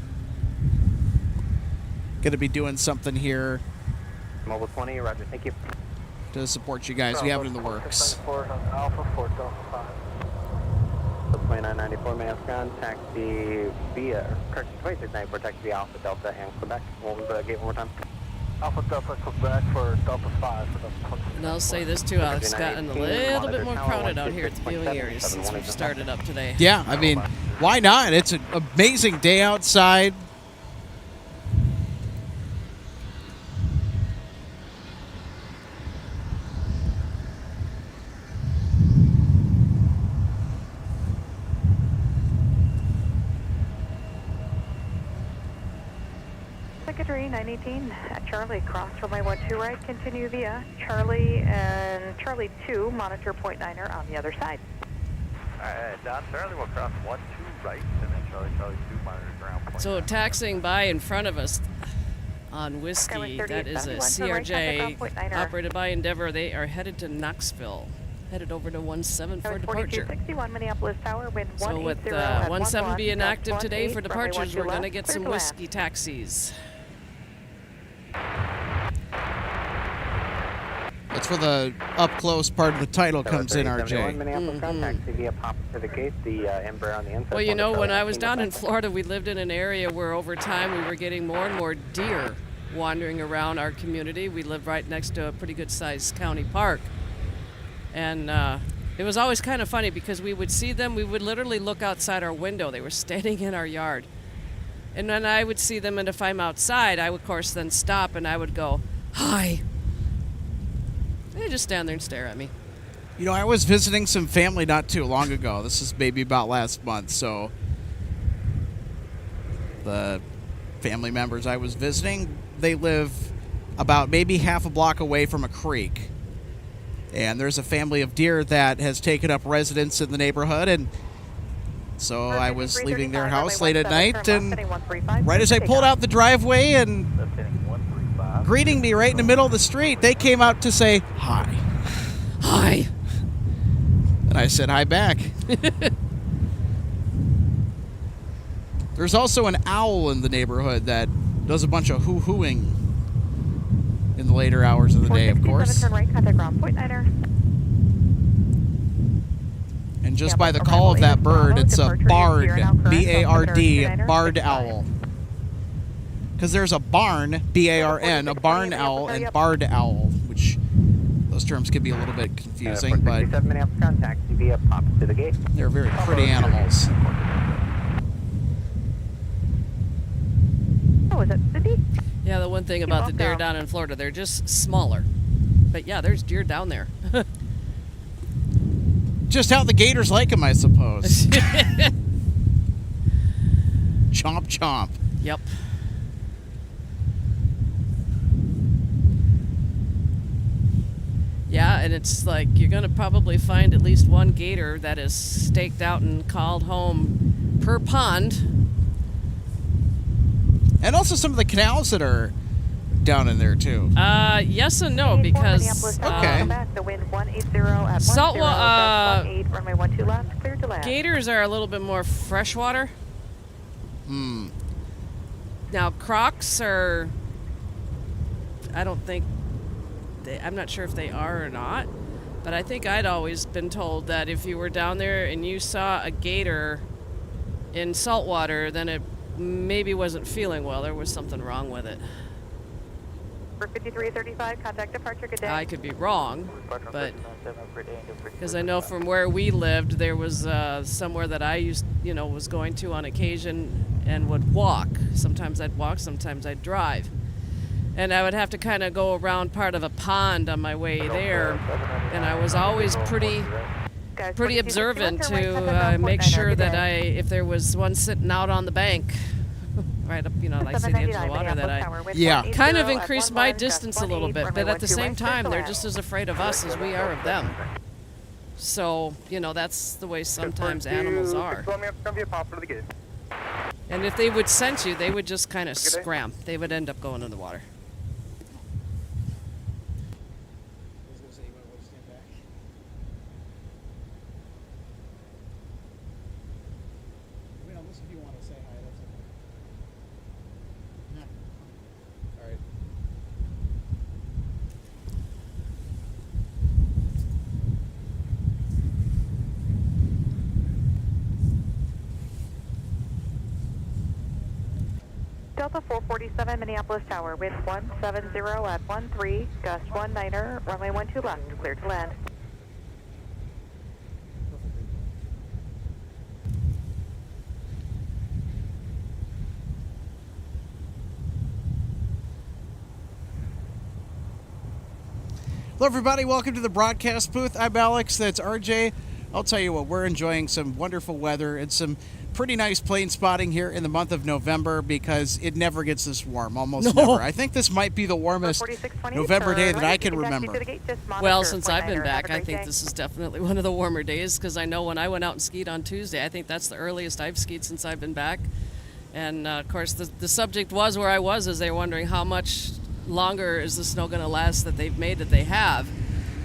going to be doing something here Mobile 20, roger, thank you. to support you guys. We have it in the works. Alpha 4, Delta 5. 2994, Minneapolis ground, taxi via, correction, 2694, taxi via Alpha, Delta, and Quebec. What was the gate one more time? Alpha, Delta, Quebec for Delta 5 for Delta 26. And I'll say this too, Alex, gotten a little bit more crowded out here at the viewing areas since we've started up today. Yeah, I mean, why not? It's an amazing day outside. Mercury 918 at Charlie, cross runway 12 right, continue via Charlie and Charlie 2, monitor point 9er on the other side. Alright, Don Charlie will cross 12 right, and then Charlie 2, monitor ground point. So taxiing by in front of us on Whiskey, that is a CRJ operated by Endeavor. They are headed to Knoxville, headed over to 17 for departure. 4261 Minneapolis Tower, wind So with 17 being active today for departures, we're going to get some Whiskey taxis. That's where the up-close part of the title comes in, RJ. Minneapolis ground taxi via pop to the gate, the Embraer on the inside. Well, you know, when I was down in Florida, we lived in an area where over time we were getting more and more deer wandering around our community. We lived right next to a pretty good-sized county park. And it was always kind of funny because we would see them. We would literally look outside our window. They were standing in our yard. And then I would see them, and if I'm outside, I would, of course, then stop, and I would go, "Hi." They just stand there and stare at me. You know, I was visiting some family not too long ago. This is maybe about last month, so the family members I was visiting, they live about maybe half a block away from a creek. And there's a family of deer that has taken up residence in the neighborhood, and so I was leaving their house late at night, and right as I pulled out the driveway and greeting me right in the middle of the street, they came out to say hi. Hi. And I said hi back. There's also an owl in the neighborhood that does a bunch of hoo-hooing in the later hours of the day, of course. Turn right, contact ground point 9er. And just by the call of that bird, it's a barred, B-A-R-D, barred owl. Because there's a barn, B-A-R-N, a barn owl, and barred owl, which those terms can be a little bit confusing, but they're very pretty animals. Oh, is that Cindy? Yeah, the one thing about the deer down in Florida, they're just smaller. But yeah, there's deer down there. Just how the gators like them, I suppose. Chomp, chomp. Yep. Yeah, and it's like you're going to probably find at least one gator that is staked out and called home per pond. And also some of the canals that are down in there, too. Yes and no, because gators are a little bit more freshwater. Now, crocs are, I don't think, I'm not sure if they are or not, but I think I'd always been told that if you were down there and you saw a gator in saltwater, then it maybe wasn't feeling well. There was something wrong with it. For 5335, contact departure, good day. I could be wrong, but because I know from where we lived, there was somewhere that I was going to on occasion and would walk. Sometimes I'd walk, sometimes I'd drive. And I would have to kind of go around part of a pond on my way there, and I was always pretty observant to make sure that if there was one sitting out on the bank, right up, like say the edge of the water, that I kind of increased my distance a little bit. But at the same time, they're just as afraid of us as we are of them. So, that's the way sometimes animals are. And if they would sense you, they would just kind of scram. They would end up going in the water. Delta 447, Minneapolis Tower, wind 170 at 13, gust 19er, runway 12 left, clear to land. Hello, everybody. Welcome to the broadcast booth. I'm Alex. That's RJ. I'll tell you what, we're enjoying some wonderful weather and some pretty nice plane spotting here in the month of November because it never gets this warm, almost No. never. I think this might be the warmest November day that I can remember. Well, since I've been back, I think this is definitely one of the warmer days because I know when I went out and skied on Tuesday, I think that's the earliest I've skied since I've been back. And, of course, the subject was where I was, as they were wondering how much longer is the snow going to last that they've made that they have.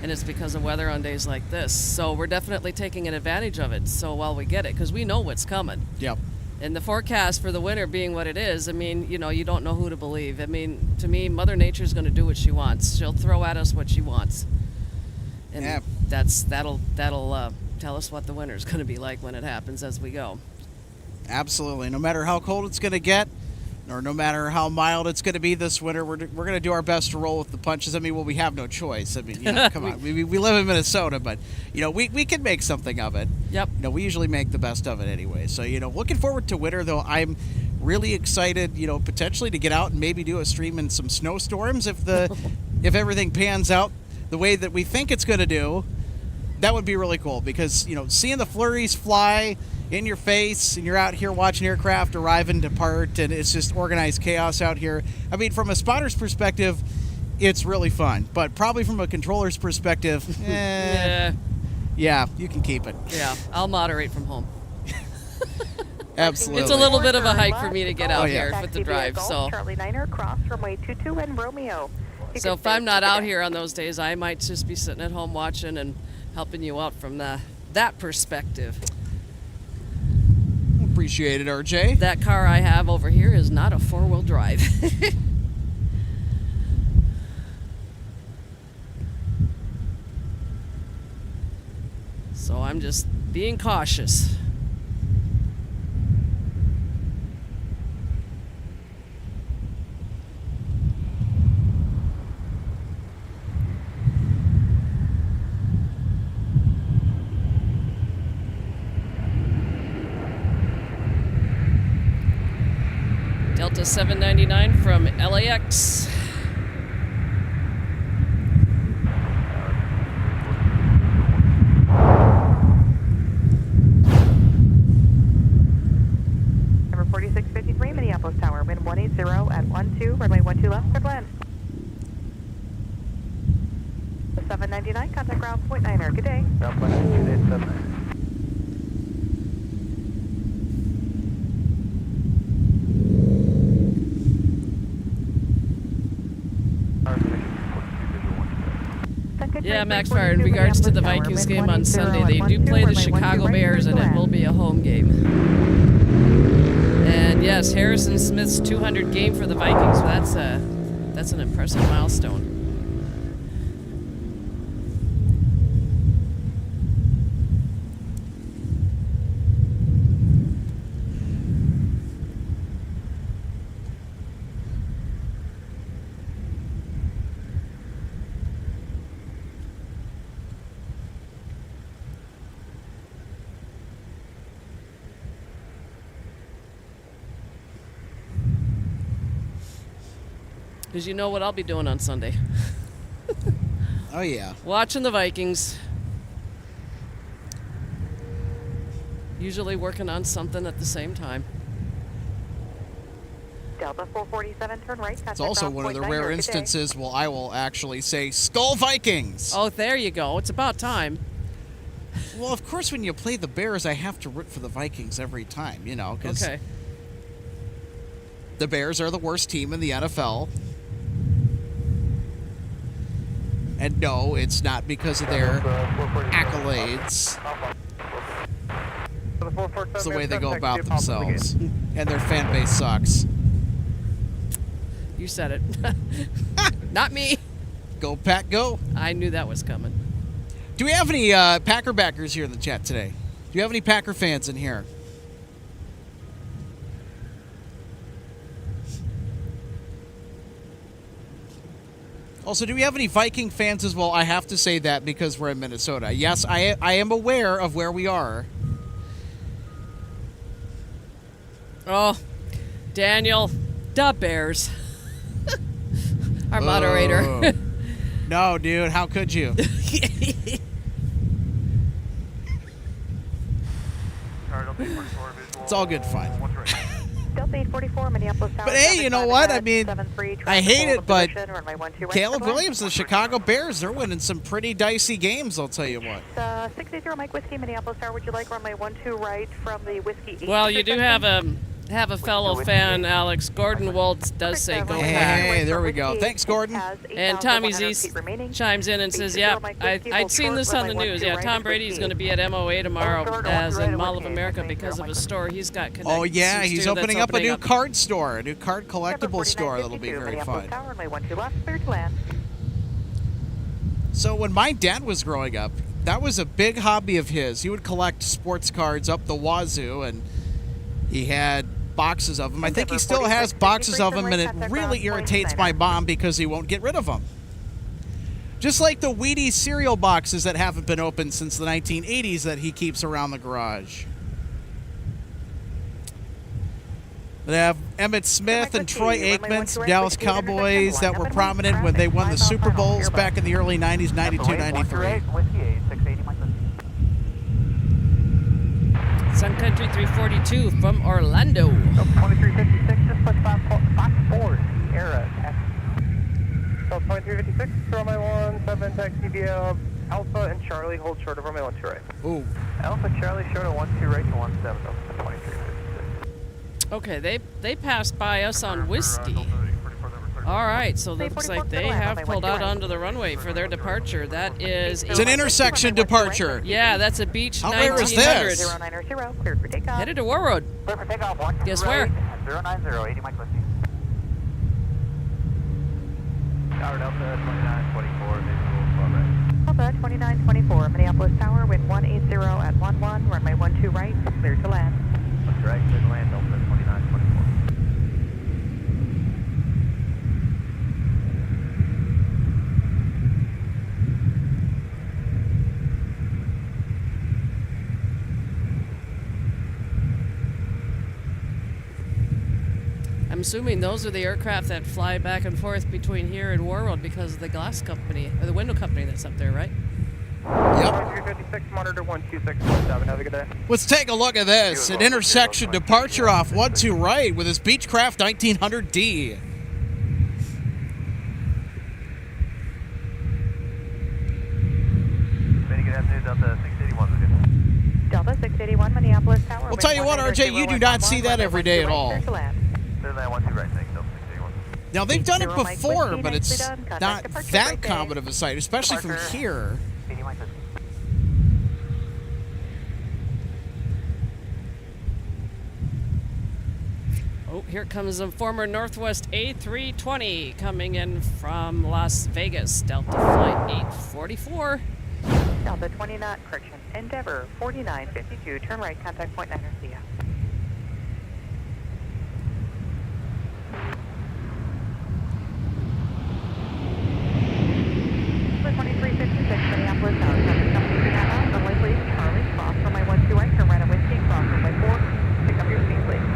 And it's because of weather on days like this. So we're definitely taking an advantage of it so while we get it, because we know what's coming. Yep. And the forecast for the winter being what it is, I mean, you know, you don't know who to believe. I mean, to me, Mother Nature's going to do what she wants. She'll throw at us what she wants. And Yeah. that'll tell us what the winter's going to be like when it happens as we go. Absolutely. No matter how cold it's going to get, or no matter how mild it's going to be this winter, we're going to do our best to roll with the punches. I mean, well, we have no choice. I mean, you know, come on. We live in Minnesota, but, you know, we can make something of it. Yep. You know, we usually make the best of it anyway. So, you know, looking forward to winter, though. I'm really excited, you know, potentially to get out and maybe do a stream in some snowstorms if everything pans out the way that we think it's going to do. That would be really cool because, you know, seeing the flurries fly in your face and you're out here watching aircraft arrive and depart and it's just organized chaos out here. I mean, from a spotter's perspective, it's really fun, but probably from a controller's perspective, yeah, you can keep it. Yeah, I'll moderate from home. Absolutely. It's a little bit of a hike for me to get out here with the drive, so. Charlie Niner, cross runway 22 and Romeo. So if I'm not out here on those days, I might just be sitting at home watching and helping you out from that perspective. Appreciate it, RJ. That car I have over here is not a four-wheel drive. So I'm just being cautious. Delta 799 from LAX. Number 4653, Minneapolis Tower, wind 180 at 12, runway 12 left, clear land. 799, contact ground, point 9er, good day. Ground point 9, good day, 79. Yeah, Max Fire, in regards to the Vikings game on Sunday, they do play the Chicago Bears, and it will be a home game. And yes, Harrison Smith's 200 game for the Vikings, that's an impressive milestone. Because you know what I'll be doing on Sunday. Oh, yeah. Watching the Vikings. Usually working on something at the same time. Delta 447, turn right. It's also one of the rare instances where I will actually say, Skull Vikings! Oh, there you go. It's about time. Well, of course, when you play the Bears, I have to root for the Vikings every time, you know, because Okay. the Bears are the worst team in the NFL. And no, it's not because of their accolades. It's the way they go about themselves. And their fan base sucks. You said it. Not me. Go, Pack, go. I knew that was coming. Do we have any Packer backers here in the chat today? Do you have any Packer fans in here? Also, do we have any Viking fans as well? I have to say that because we're in Minnesota. Yes, I am aware of where we are. Oh, Daniel, the Bears. Our moderator. No, dude, how could you? It's all good fun. Delta 844, Minneapolis Tower. But hey, you know what? I mean, 73, I hate it, but runway 12 right Caleb for Williams and the Chicago Bears, they're winning some pretty dicey games, I'll tell you what. 680 Mike Whiskey, Minneapolis Tower. Would you like runway 12 right from the Whiskey 8? Well, you do have a fellow fan, Alex. Gordon Waltz does say go Pack. Hey, there we go. Thanks, Gordon. And Tommy Z chimes in and says, yeah, I'd seen this on the news. Yeah, Tom Brady's going to be at MOA tomorrow as in Mall of America because of a store he's got connected. Oh, yeah, he's to opening up a new card store, a new card collectible store that'll be very fun. So when my dad was growing up, that was a big hobby of his. He would collect sports cards up the wazoo, and he had boxes of them. I think he still has boxes of them, and it really irritates my mom because he won't get rid of them. Just like the Wheaties cereal boxes that haven't been opened since the 1980s that he keeps around the garage. They have Emmitt Smith and Troy Aikman, some Dallas Cowboys that were prominent when they won the Super Bowls back in the early 90s, 92, 93. Sun Country 342 from Orlando. 2356, just put Fox 4, era. So 2356, runway 17, taxi via Alpha and Charlie, hold short of runway 12 right. Ooh. Alpha Charlie short of 12 right to 17, 2356. Okay, they passed by us on Whiskey. All right, so it looks like they have pulled out onto the runway for their departure. That is It's an intersection departure. Yeah, that's a Beach How rare is 1900. this? 090, cleared for takeoff. Headed to War Road. Clear for takeoff, 1 Guess where? 090, 80 Mike Whiskey. Tower Delta 2924, visual 12 right. Delta 2924, Minneapolis Tower, wind 180 at 11, runway 12 right, clear to land. Left right, clear to land, Delta 2924. I'm assuming those are the aircraft that fly back and forth between here and War Road because of the glass company, or the window company that's up there, right? Yep. 356, monitor 12617, have a good day. Let's take a look at this. An intersection departure off 12 right with his Beechcraft 1900D. Very good afternoon, Delta 681 with you. Delta 681, Minneapolis Tower. We'll tell you what, RJ, you do not see that every day at all. Clear to land, 12 right, thanks, Delta 681. Now, they've done it before, but it's not that common of a sight, especially from here. 80 Mike Whiskey. Oh, here comes a former Northwest A320 coming in from Las Vegas. Delta Flight 844. Delta 29, correction, Endeavor 4952, turn right, contact point 9 see ya. Delta 2356, Minneapolis Tower, traffic company to that out, runway please, Charlie, cross runway 12 right, turn right at Whiskey, cross runway 4, pick up your speed please.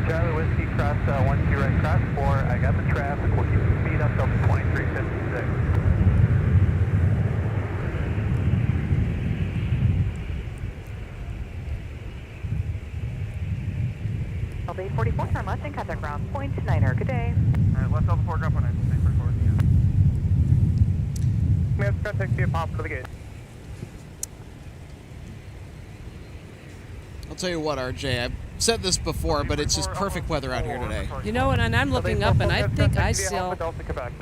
Charlie Whiskey, cross 12 right, cross 4. I got the traffic. We'll keep the speed up till 2356. Delta 844, turn left and contact ground point 9er. Good day. Alright, left Delta 4, drop 19, stay for 4. We have contact via pop for the gate. I'll tell you what, RJ, I've said this before, but it's just perfect weather out here today. You know, and I'm looking up, and I think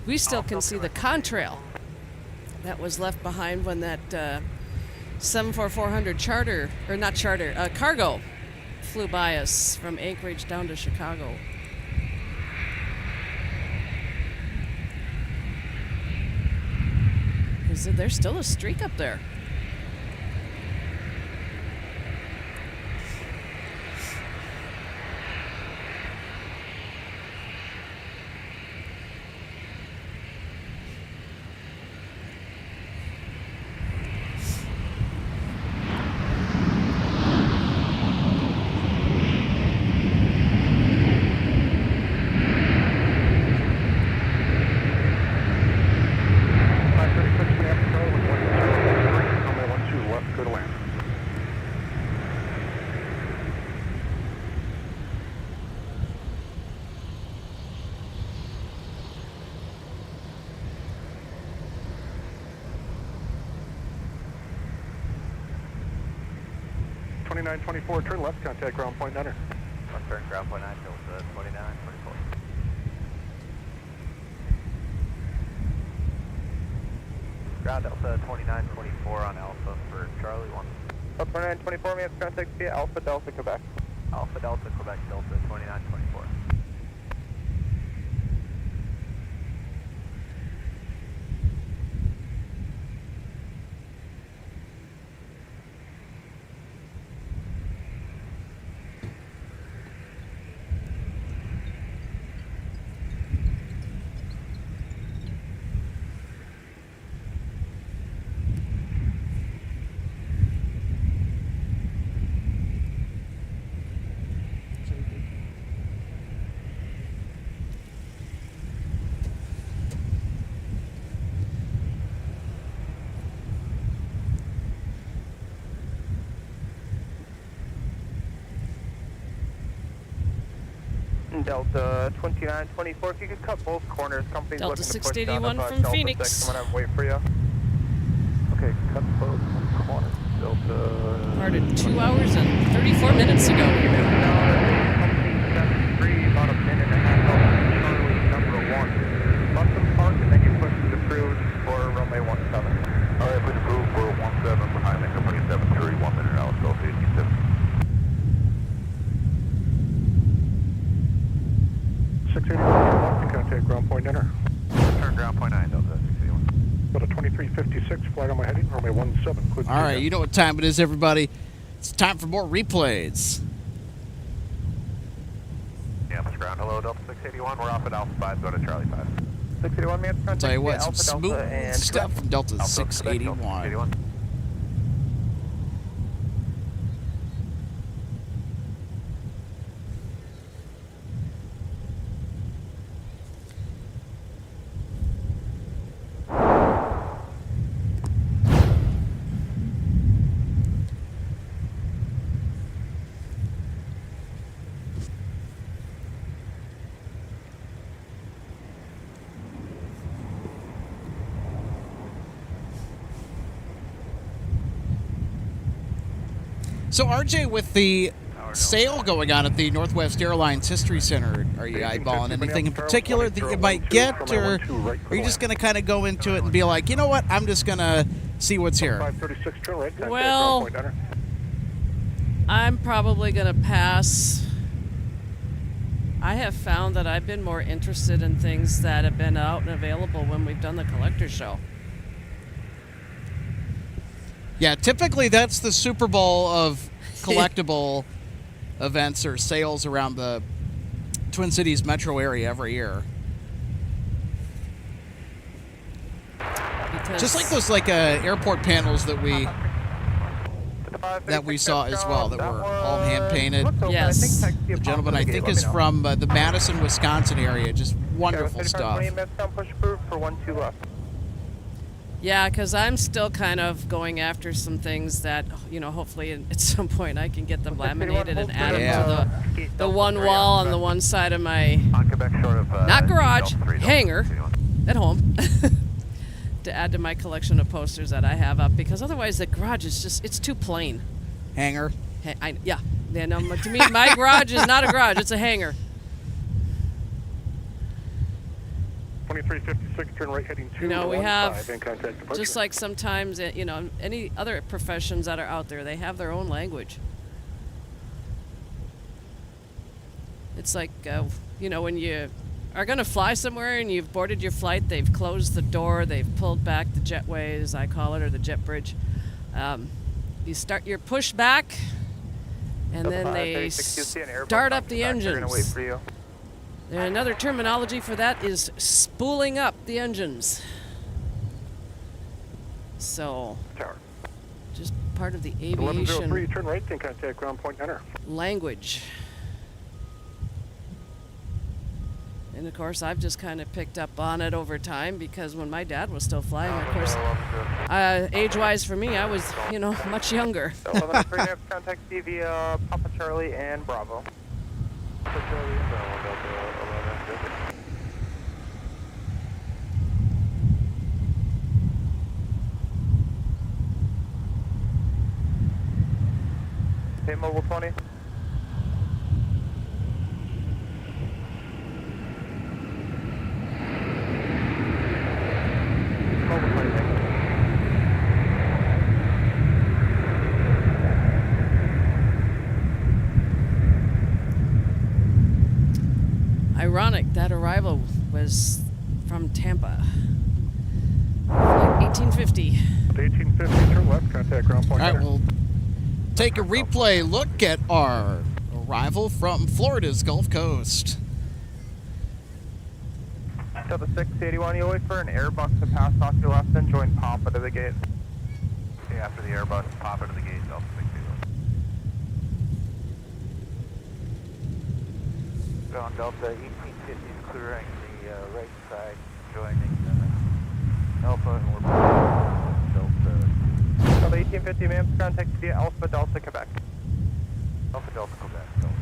we still can see the contrail that was left behind when that 74400 charter, or not charter, cargo flew by us from Anchorage down to Chicago. There's still a streak up there. 2924, turn left, contact ground point niner. Left turn, ground point 9, Delta 2924. Ground Delta 2924 on Alpha for Charlie 1. Delta 2924, may have contact via Alpha Delta Quebec. Alpha Delta Quebec Delta 2924. Delta 2924, if you could cut both corners, companies Delta looking to push 681 down from Delta Phoenix. 6, I'm gonna wait for you. Okay, cut both corners, Delta... Started 2 hours and 34 minutes ago. Company 73, about a minute and a half out, Charlie number 1. Bustling Park, and then you push to approved for runway 17. Alright, please approve for 17 behind the company 73, 1 minute out, Delta 87. 681, contact ground point niner. Turn ground point 9, Delta 681. Got a 2356, flight on my heading, runway 17. All right, you know what time it is, everybody. It's time for more replays. Yeah, Mr. Ground, hello, Delta 681, we're off at Alpha 5, go to Charlie 5. 681, may have contact Tell you what, via some Alpha Delta smooth and stuff Quebec. from Delta Alpha Quebec, 681. 681. So, RJ, with the sale going on at the Northwest Airlines History Center, are you eyeballing anything in particular that you might get, or are you just going to kind of go into it and be like, you know what, I'm just going to see what's here? 536, turn right, contact Well, ground point niner. I'm probably going to pass. I have found that I've been more interested in things that have been out and available when we've done the collector show. Yeah, typically that's the Super Bowl of collectible events or sales around the Twin Cities metro area every year. Because Just like those airport panels that we saw as well, that were all hand painted. Yes. The gentleman I think is from the Madison, Wisconsin area. Just wonderful stuff. Push approved for 12 left. Yeah, because I'm still kind of going after some things that, hopefully at some point I can get them laminated and add them to the one wall on the one side of my, On Quebec, short of, not garage, Delta 3, Delta hangar 681. at home to add to my collection of posters that I have up, because otherwise the garage is just, it's too plain. Hangar. Yeah, no, to me, my garage is not a garage, it's a hangar. 2356, turn right, heading 215, We have, and contact departure. just like sometimes, any other professions that are out there, they have their own language. It's like, when you are going to fly somewhere and you've boarded your flight, they've closed the door, they've pulled back the jetway, as I call it, or the jet bridge. You start your push back, and then they start up the engines. And another terminology for that is spooling up the engines. So, just part of the 1103, aviation turn right, and contact ground point niner. language. And of course, I've just kind of picked up on it over time, because when my dad was still flying, of course, age-wise for me, I was, much younger. 1103, contact via Papa Charlie and Bravo. Papa Charlie, Delta 1150. Okay, Mobile 20. Mobile 20, thank you. Ironic, that arrival was from Tampa. Like 1850. 1850, turn left, contact ground point. All right, we'll take a replay look at our arrival from Florida's Gulf Coast. Delta 681, you'll wait for an Airbus to pass off your left and join Papa to the gate. Okay, after the Airbus, Papa to the gate, Delta 681. Ground Delta 1850 is clearing the right side, joining Alpha, and we're Delta. Delta 1850, ma'am, contact via Alpha Delta, Quebec. Alpha Delta, Quebec, Delta.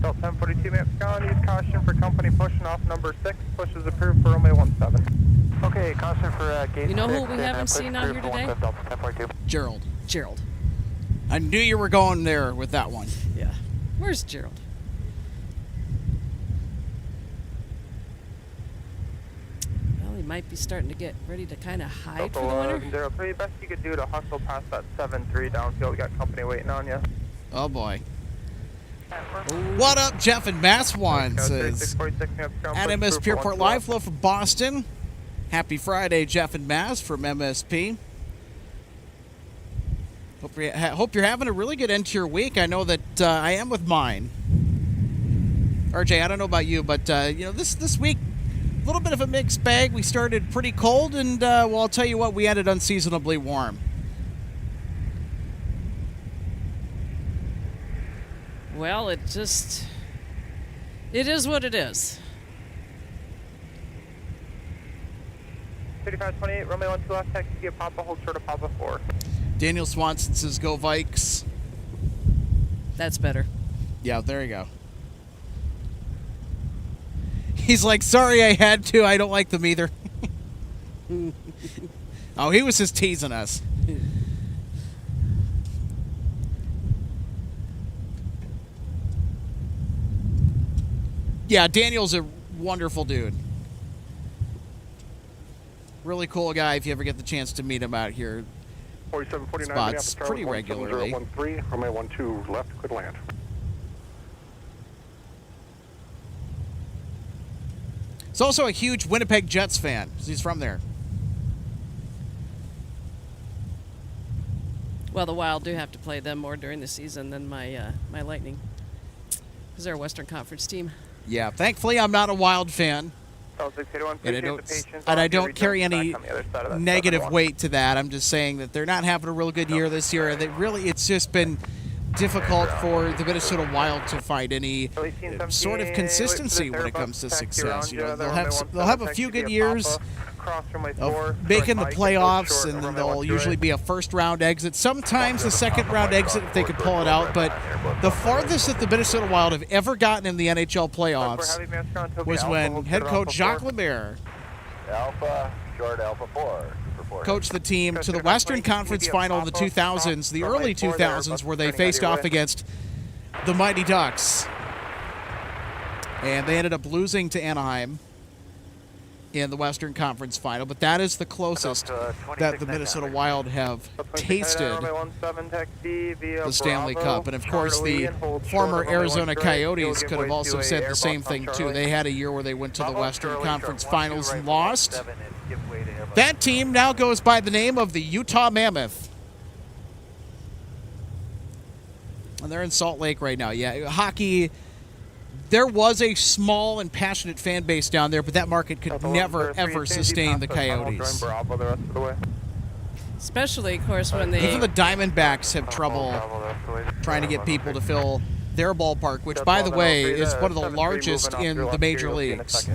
Delta 1042, ma'am, gone. Use caution for company pushing off number 6. Push is approved for runway 17. Okay, caution for gate 6. You know who we haven't seen out here today? Delta 1042. Gerald. Gerald. I knew you were going there with that one. Yeah. Where's Gerald? Well, he might be starting to get ready to kind of hide for the winter. 03, best you could do to hustle past that 7-3 downfield. We got company waiting on you. Oh boy. What up, Jeff and Mass Ones? At MSP Airport Live Flow from Boston. Happy Friday, Jeff and Mass from MSP. Hope you're having a really good end to your week. I know that I am with mine. RJ, I don't know about you, but this week, a little bit of a mixed bag. We started pretty cold, and well, I'll tell you what, we ended unseasonably warm. Well, it is what it is. 3528, runway 12 left, taxi via Papa, hold short of Papa 4. Daniel Swanson says, go Vikes. That's better. Yeah, there you go. He's like, sorry I had to. I don't like them either. Oh, he was just teasing us. Yeah, Daniel's a wonderful dude. Really cool guy if you ever get the chance to meet him out here. 4749 Spots pretty regularly. 13, runway 12 left, could land. He's also a huge Winnipeg Jets fan. He's from there. Well, the Wild do have to play them more during the season than my Lightning, because they're a Western Conference team. Yeah, thankfully I'm not a Wild fan. And I don't carry any negative weight to that. I'm just saying that they're not having a real good year this year. It's just been difficult for the Minnesota Wild to find any sort of consistency when it comes to success. You know, they'll have a few good years of making the playoffs, and then they'll usually be a first-round exit. Sometimes a second-round exit if they could pull it out. But the farthest that the Minnesota Wild have ever gotten in the NHL playoffs was when head coach Jacques Lemaire Alpha, short Alpha 4. coached the team to the Western Conference Final in the 2000s, the early 2000s, where they faced off against the Mighty Ducks. And they ended up losing to Anaheim in the Western Conference Final, but that is the closest that the Minnesota Wild have tasted the Stanley Cup. And of course, the former Arizona Coyotes could have also said the same thing too. They had a year where they went to the Western Conference Finals and lost. That team now goes by the name of the Utah Mammoth. And they're in Salt Lake right now. Yeah, hockey, there was a small and passionate fan base down there, but that market could never, ever sustain the Coyotes. Especially, of course, when they... Even the Diamondbacks have trouble trying to get people to fill their ballpark, which, by the way, is one of the largest in the major leagues.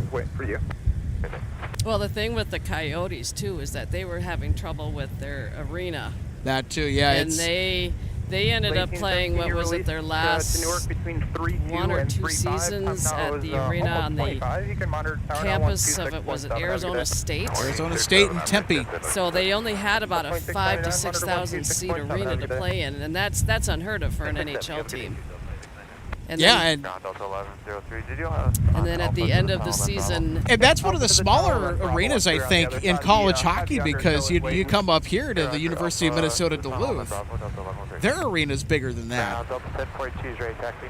Well, the thing with the Coyotes, too, is that they were having trouble with their arena. That, too, yeah. And they They ended up Late playing, what senior was it, release their to last Newark between 3-2 1 or and 2 3-5. seasons Time now at is, the arena almost on the 25. You can monitor tower now, campus of 126.7. was it Have a good Arizona day. State? Arizona State and Tempe. So they only had about a 1.699, 5,000 to 6,000 monitor seat 126.7. arena Have a to good day. play in, and that's unheard of for an NHL team. And Yeah, then, and Ground Delta 1103. Did you have and then at the end of the season, that's one of the smaller arenas, I think, in college hockey, because you come up here to the University of Minnesota Duluth, their arena's bigger than that. Delta 1042 is ready, taxi.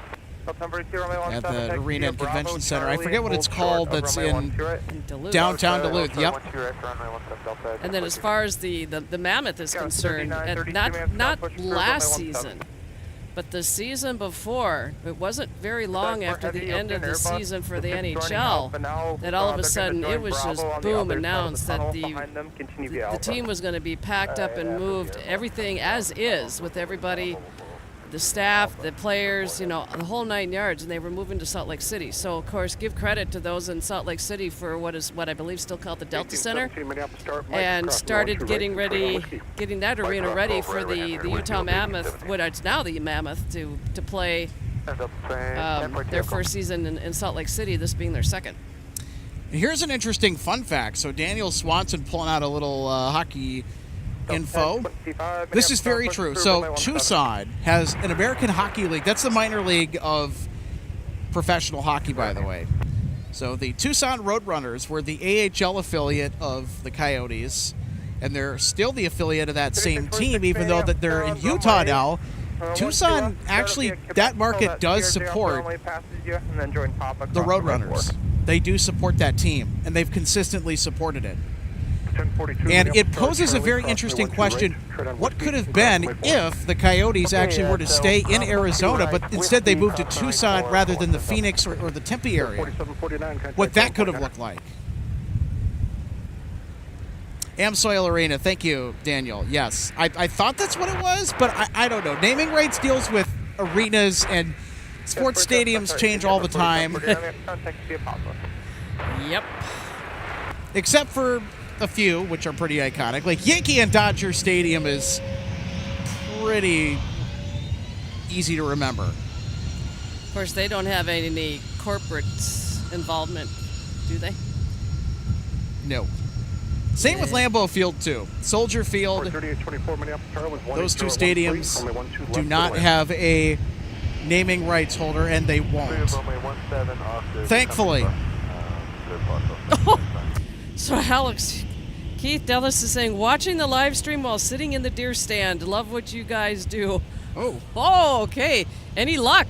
At the Arena and Convention Center. I forget what it's called, that's in in Duluth. downtown Duluth. Yep. And then as far as the Mammoth is concerned, and not last season, but the season before, it wasn't very long after the end of the season for the NHL that all of a sudden it was just boom announced that the team was going to be packed up and moved, everything as is, with everybody, the staff, the players, the whole 9 yards, and they were moving to Salt Lake City. So, of course, give credit to those in Salt Lake City for what I believe still called the Delta Center, and started getting that arena ready for the Utah Mammoth, what it's now the Mammoth, to play their first season in Salt Lake City, this being their second. Here's an interesting fun fact. So Daniel Swanson pulling out a little hockey info. This is very true. So Tucson has an American Hockey League. That's the minor league of professional hockey, by the way. So the Tucson Roadrunners were the AHL affiliate of the Coyotes, and they're still the affiliate of that same team, even though that they're in Utah now. Tucson, actually, that market does support the Roadrunners. They do support that team, and they've consistently supported it. And it poses a very interesting question. What could have been if the Coyotes actually were to stay in Arizona, but instead they moved to Tucson rather than the Phoenix or the Tempe area? What that could have looked like. Amsoil Arena, thank you, Daniel. Yes, I thought that's what it was, but I don't know. Naming rights deals with arenas, and sports stadiums change all the time. Yep. Except for a few, which are pretty iconic. Like Yankee and Dodger Stadium is pretty easy to remember. Of course, they don't have any corporate involvement, do they? No. Same with Lambeau Field, too. Soldier Field, those two stadiums do not have a naming rights holder, and they won't. Thankfully. So, Alex, Keith Dallas is saying, watching the live stream while sitting in the deer stand. Love what you guys do. Oh, okay. Any luck?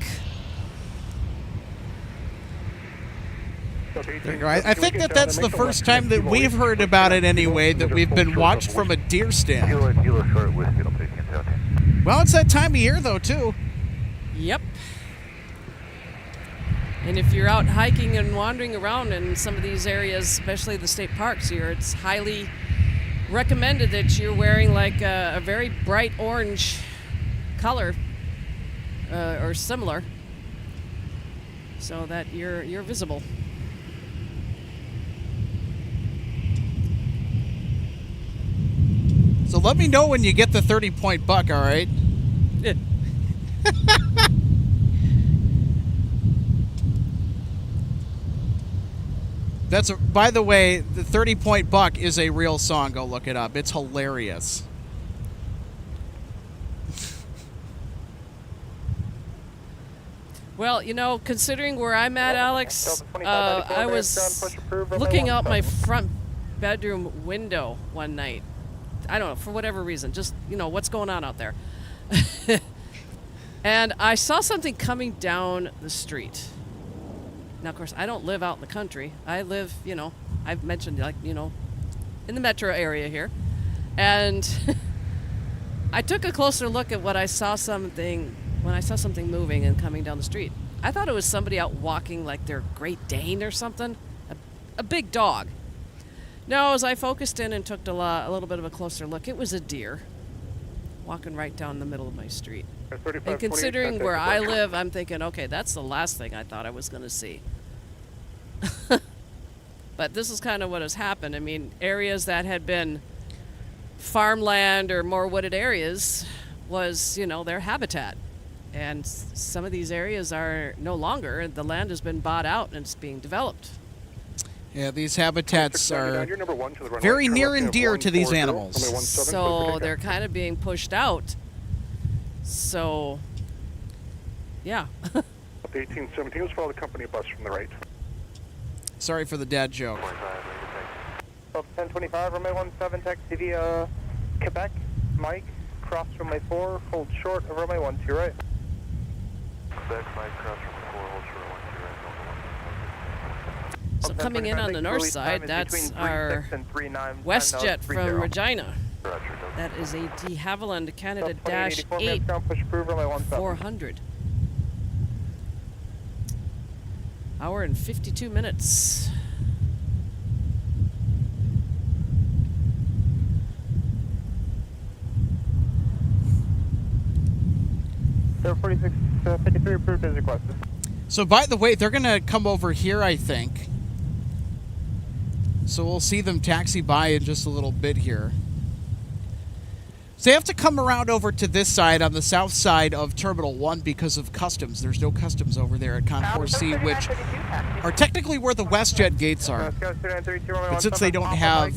There you go. I think that's the first time that we've heard about it anyway, that we've been watched from a deer stand. Well, it's that time of year, though, too. Yep. And if you're out hiking and wandering around in some of these areas, especially the state parks here, it's highly recommended that you're wearing like a very bright orange color or similar, so that you're visible. So let me know when you get the 30-point buck, all right? Yeah. By the way, the 30-point buck is a real song. Go look it up. It's hilarious. Well, considering where I'm at, Alex, I was looking out my front bedroom window one night. I don't know, for whatever reason, just, what's going on out there. And I saw something coming down the street. Now, of course, I don't live out in the country. I live, I've mentioned, in the metro area here. And I took a closer look at when I saw something moving and coming down the street. I thought it was somebody out walking like their Great Dane or something, a big dog. No, as I focused in and took a little bit of a closer look, it was a deer walking right down the middle of my street. And considering where I live, I'm thinking, okay, that's the last thing I thought I was going to see. But this is kind of what has happened. I mean, areas that had been farmland or more wooded areas, was, their habitat. And some of these areas are no longer. The land has been bought out and it's being developed. Yeah, these habitats are You're number 1 to the runway. very Turn near left and at dear to these 140, animals. runway 17, So clear they're kind of being pushed out. So, yeah. 1817, let's follow the company bus from the right. Sorry for the dad joke. 1025, runway 17, taxi via Quebec, Mike, cross runway 4, hold short of runway 12 right. Quebec, Mike, cross runway 4, hold short, 12 right. So coming in on the north side, that's our WestJet from Regina. That is a de Havilland Canada Dash 8 400. Hour and 52 minutes. There 46, 53 approved as requested. So, by the way, they're going to come over here, I think. So we'll see them taxi by in just a little bit here. So they have to come around over to this side on the south side of Terminal 1 because of customs. There's no customs over there at Concourse C, which are technically where the WestJet gates are. But since they don't have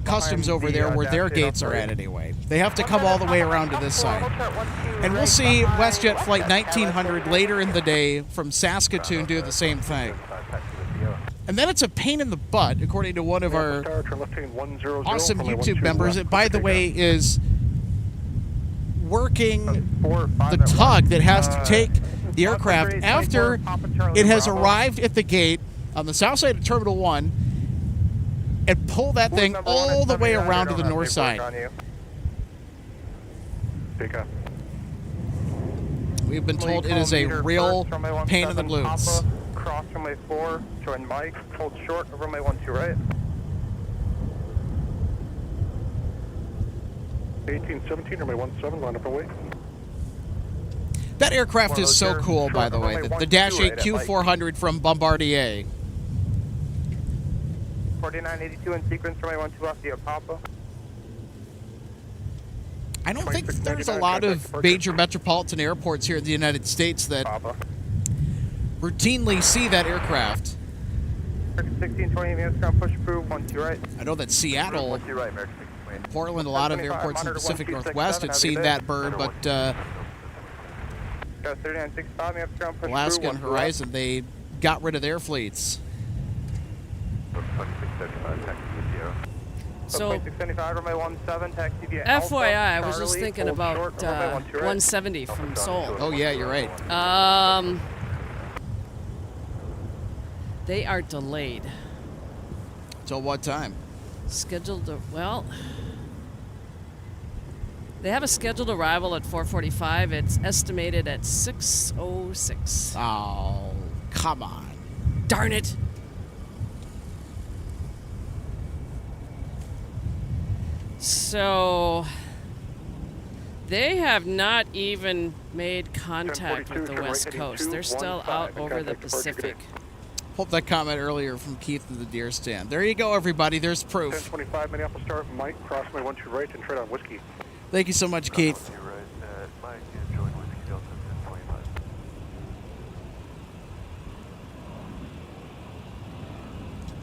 customs over there where their gates are at anyway, they have to come all the way around to this side. And we'll see WestJet Flight 1900 later in the day from Saskatoon do the same thing. And then it's a pain in the butt, according to one of our awesome YouTube members. It, by the way, is working the tug that has to take the aircraft after it has arrived at the gate on the south side of Terminal 1 and pull that thing all the way around to the north side. We've been told it is a real pain in the blues. Cross runway 4, join Mike, hold short of runway 12 right. 1817, runway 17, line up and wait. That aircraft is so cool, by the way. The Dash 8 Q400 from Bombardier. 4982 in sequence, runway 12 off via Papa. I don't think there's a lot of major metropolitan airports here in the United States that routinely see that aircraft. 1620 minutes, ground push approved, 12 right. I know that Seattle, Portland, a lot of airports in the Pacific Northwest had seen that bird, but Alaska and Horizon, they got rid of their fleets. So, FYI, I was just thinking about 170 from Seoul. Oh yeah, you're right. They are delayed. Till what time? Scheduled to, well, they have a scheduled arrival at 4:45. It's estimated at 6:06. Oh, come on. Darn it. So, they have not even made contact with the West Coast. They're still out over the Pacific. Hope that comment earlier from Keith in the deer stand. There you go, everybody. There's proof. 1025, Minneapolis start, Mike, cross my 12 right and trade on whiskey. Thank you so much, Keith.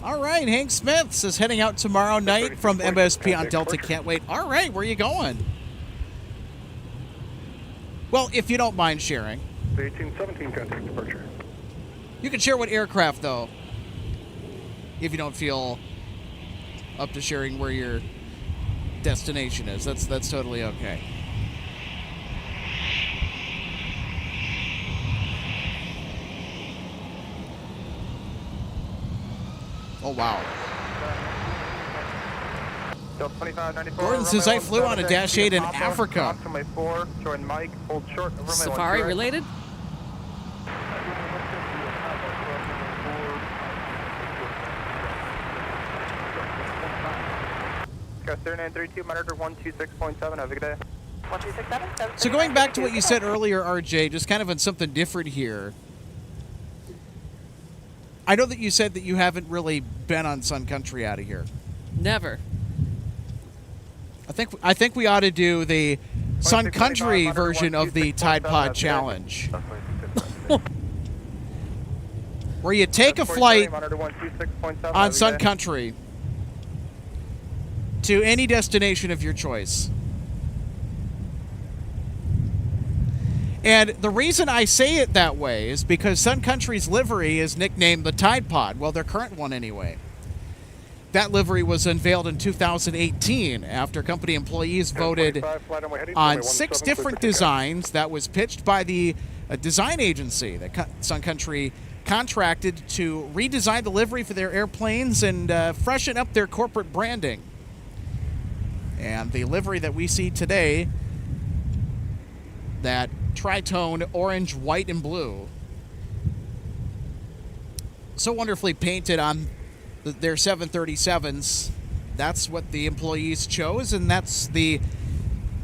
All right, Hank Smith says heading out tomorrow night from MSP on Delta. Can't wait. All right, where are you going? Well, if you don't mind sharing. 1817, contact departure. You can share what aircraft, though, if you don't feel up to sharing where your destination is. That's totally okay. Oh, wow. Gordon says, I flew on a Dash 8 in Africa. Safari related? Sir 932, monitor 126.7, have a good day. 1267. So going back to what you said earlier, RJ, just kind of on something different here. I know that you said that you haven't really been on Sun Country out of here. Never. I think we ought to do the Sun Country version of the Tide Pod Challenge, where you take a flight on Sun Country to any destination of your choice. And the reason I say it that way is because Sun Country's livery is nicknamed the Tide Pod. Well, their current one anyway. That livery was unveiled in 2018 after company employees voted on 6 different designs that was pitched by the design agency that Sun Country contracted to redesign the livery for their airplanes and freshen up their corporate branding. And the livery that we see today, that tritone orange, white, and blue, so wonderfully painted on their 737s. That's what the employees chose, and that's the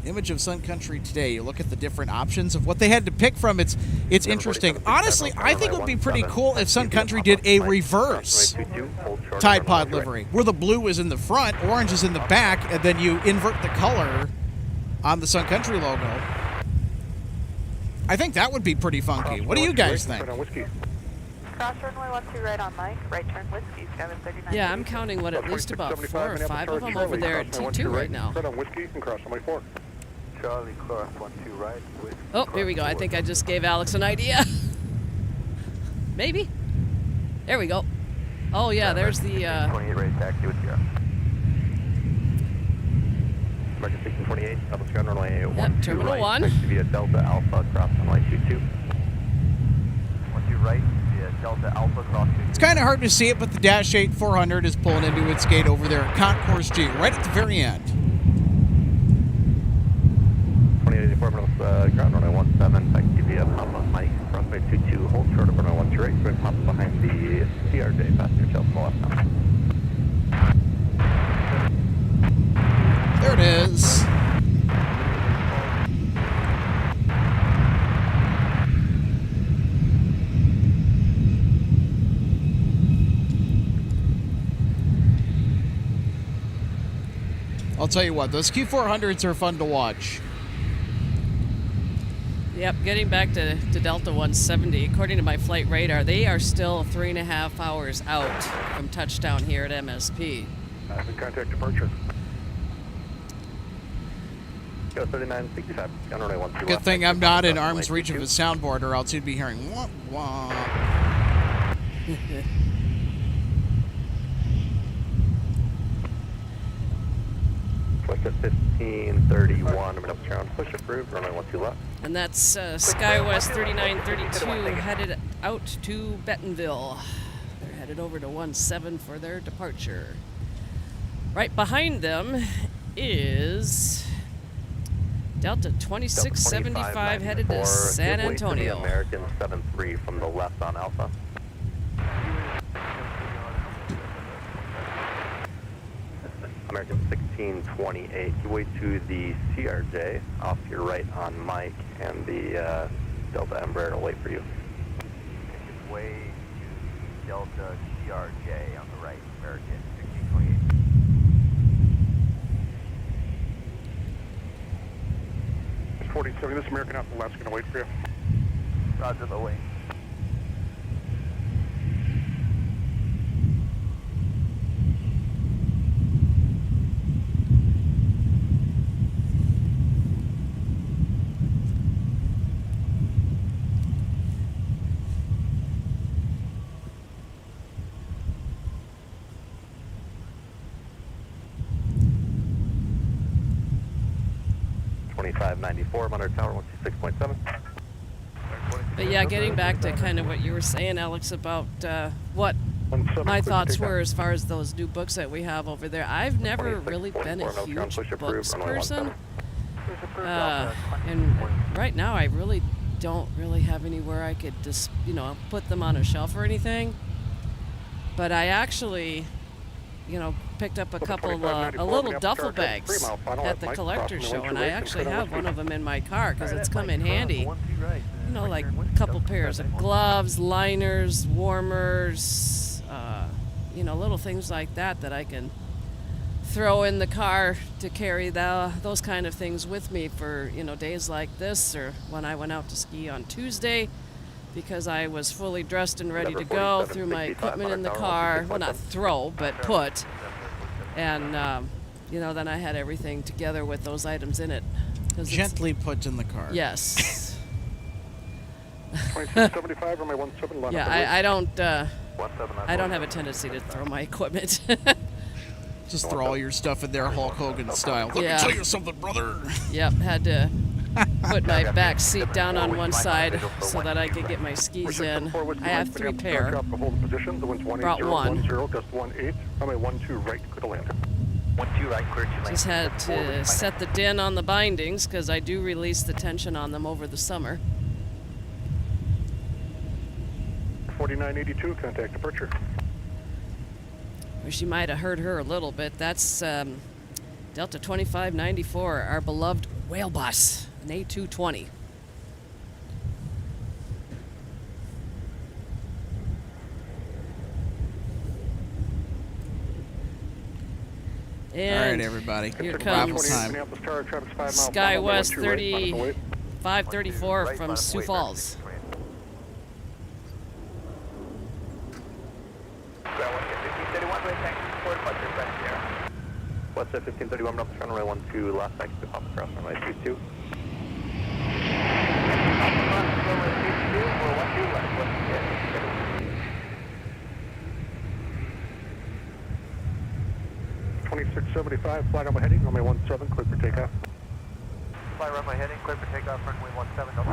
image of Sun Country today. You look at the different options of what they had to pick from. It's interesting. Honestly, I think it would be pretty cool if Sun Country did a reverse Tide Pod livery, where the blue is in the front, orange is in the back, and then you invert the color on the Sun Country logo. I think that would be pretty funky. What do you guys think? Cross runway 12 right on Mike, right turn whiskey, 739. Yeah, I'm counting what, at least about 4 or 5 of them over there at T2 right now. Right on whiskey and cross runway 4. Charlie, cross 12 right. Oh, here we go. I think I just gave Alex an idea. Maybe. There we go. Oh yeah, there's the 28 right taxi with you. American 1628, double sky runway 12 Yep, Terminal right. 1. Taxi via Delta Alpha, cross runway 22. 12 right via Delta Alpha, cross 22. It's kind of hard to see it, but the Dash 8 400 is pulling into its gate over there at Concourse G, right at the very end. 2884 minutes, ground runway 17, taxi via Papa Mike, cross runway 22, hold short of runway 12 right, going pop behind the CRJ, passenger tail small left now. There it is. I'll tell you what, those Q400s are fun to watch. Yep, getting back to Delta 170, according to my flight radar, they are still 3.5 hours out from touchdown here at MSP. Contact departure. 3965, runway 12 Good thing I'm not in arm's reach of a soundboard, or else you'd be hearing wah wah. Push at 1531, I'm up ground. Push approved, runway 12 left. And that's SkyWest 3932 headed out to Bentonville. They're headed over to 17 for their departure. Right behind them is Delta 2675 headed to San Antonio. American 73 from the left on Alpha. American 1628, you wait to the CRJ off your right on Mike, and the Delta Embraer will wait for you. Way to Delta CRJ on the right, American 1628. It's 47, this American Alpha left's going to wait for you. Roger, the wait. I'm under tower 126.7. But yeah, getting back to kind of what you were saying, Alex, about what my thoughts were as far as those new books that we have over there. I've never really been a huge books person. And right now I really don't really have anywhere I could just, put them on a shelf or anything. But I actually, picked up a couple, a little duffel bags at the collector show, and I actually have one of them in my car because it's come in handy. Like a couple pairs of gloves, liners, warmers, little things like that I can throw in the car to carry those kind of things with me for, days like this, or when I went out to ski on Tuesday, because I was fully dressed and ready to go, threw my equipment in the car. Well, not throw, but put. And, then I had everything together with those items in it. Gently put in the car. Yes. 2675 on my 17 line. Yeah, I don't have a tendency to throw my equipment. Just throw all your stuff in there, Hulk Hogan style. Let me tell you something, brother. Yep, had to put my back seat down on one side so that I could get my skis in. I have 3 pair. Brought one. Just had to set the din on the bindings because I do release the tension on them over the summer. 4982, contact departure. Wish you might have heard her a little bit. That's Delta 2594, our beloved whale bus, an A220. And all right, everybody. Here comes time. SkyWest 3534 from Sioux Falls. West 1531 up runway 12, last taxi to pop across runway 22. Fly runway heading, runway 17, clear for takeoff. Fly runway heading, clear for takeoff, runway 17.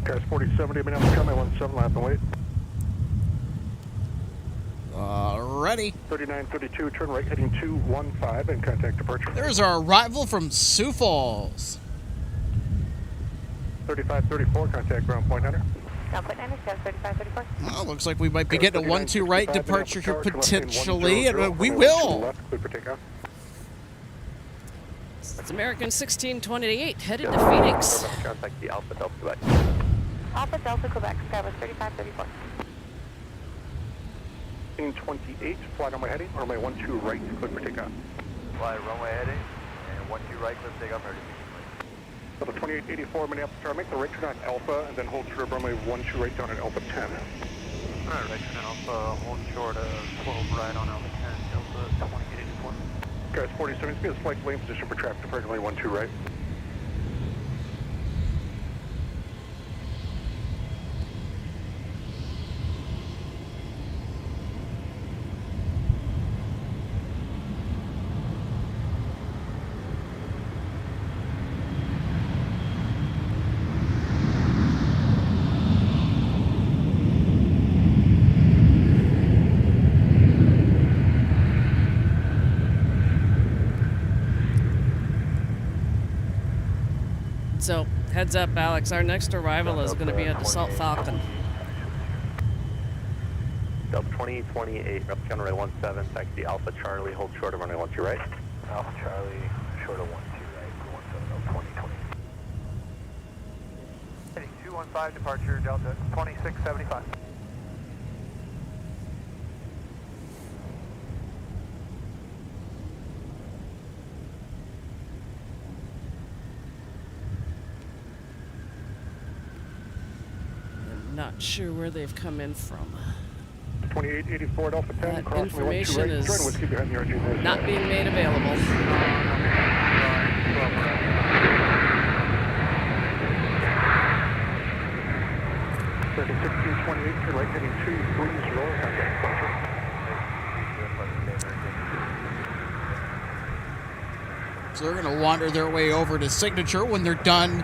Cars 4070, Minneapolis, runway 17, lap and wait. Ready. 3932, turn right heading 215 and contact departure. There's our arrival from Sioux Falls. 3534, contact ground point hunter. Ground point hunter, 3534. Well, looks like we might be getting a 1-2 right departure here potentially, and we will. It's American 1628, headed to Phoenix. Contact the Alpha Delta Quebec. Alpha Delta Quebec, SkyWest 3534. 1528, fly runway heading, runway 12 right, clear for takeoff. Fly runway heading, and 12 right, clear for takeoff, ready. Level 2884, Minneapolis Tower, make the right turn on Alpha, and then hold short runway 12 right down at Alpha 10. Alright, right turn on Alpha, hold short of 12 right on Alpha 10, Delta 2884. Guys, 47, be a slight lane position for traffic departure, runway 12 right. So, heads up, Alex, our next arrival is going to be a Dassault Falcon. Delta 2028, representative runway 17, taxi Alpha Charlie, hold short of runway 12 right. Alpha Charlie, short of 12 right, 17, 2020. Heading 215, departure, Delta 2675. Not sure where they've come in from. 2884 Delta 10, That cross information right, is not being made available. 1628, turn right heading 230, contact departure. So they're going to wander their way over to Signature when they're done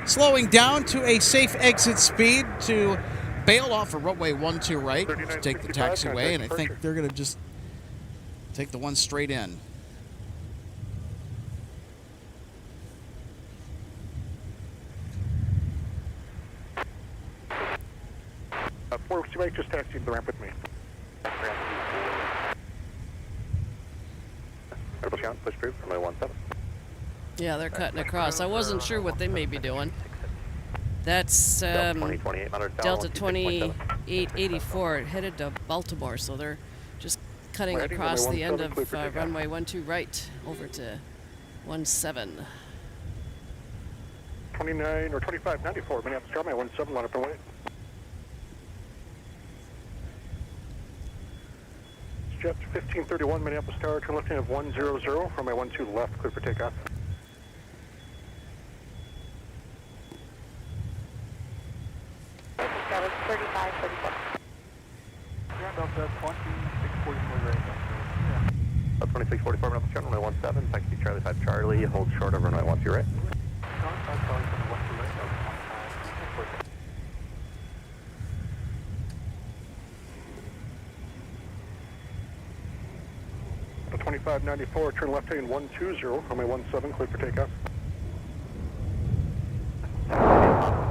slowing down to a safe exit speed to bail off of runway 12 right to take the taxiway, and I think they're going to just take the one straight in. Just taxiing the ramp with me. Push through from my 17. Yeah, they're cutting across. I wasn't sure what they may be doing. That's Delta 2884 headed to Baltimore, so they're just cutting Ready, across runway the end 17, of clear for takeoff. runway 12 right over to 17. 29 or 2594, Minneapolis, runway 17, line up and wait. Jet 1531, Minneapolis Tower, turn left hand of 100, runway 12 left, clear for takeoff. That was 3534. Ground Delta 2644 right. Yeah. 2644, Minneapolis, runway 17, taxi Charlie 5 Charlie, hold short of runway 12 right. The 2594, turn left hand 120, runway 17, clear for takeoff.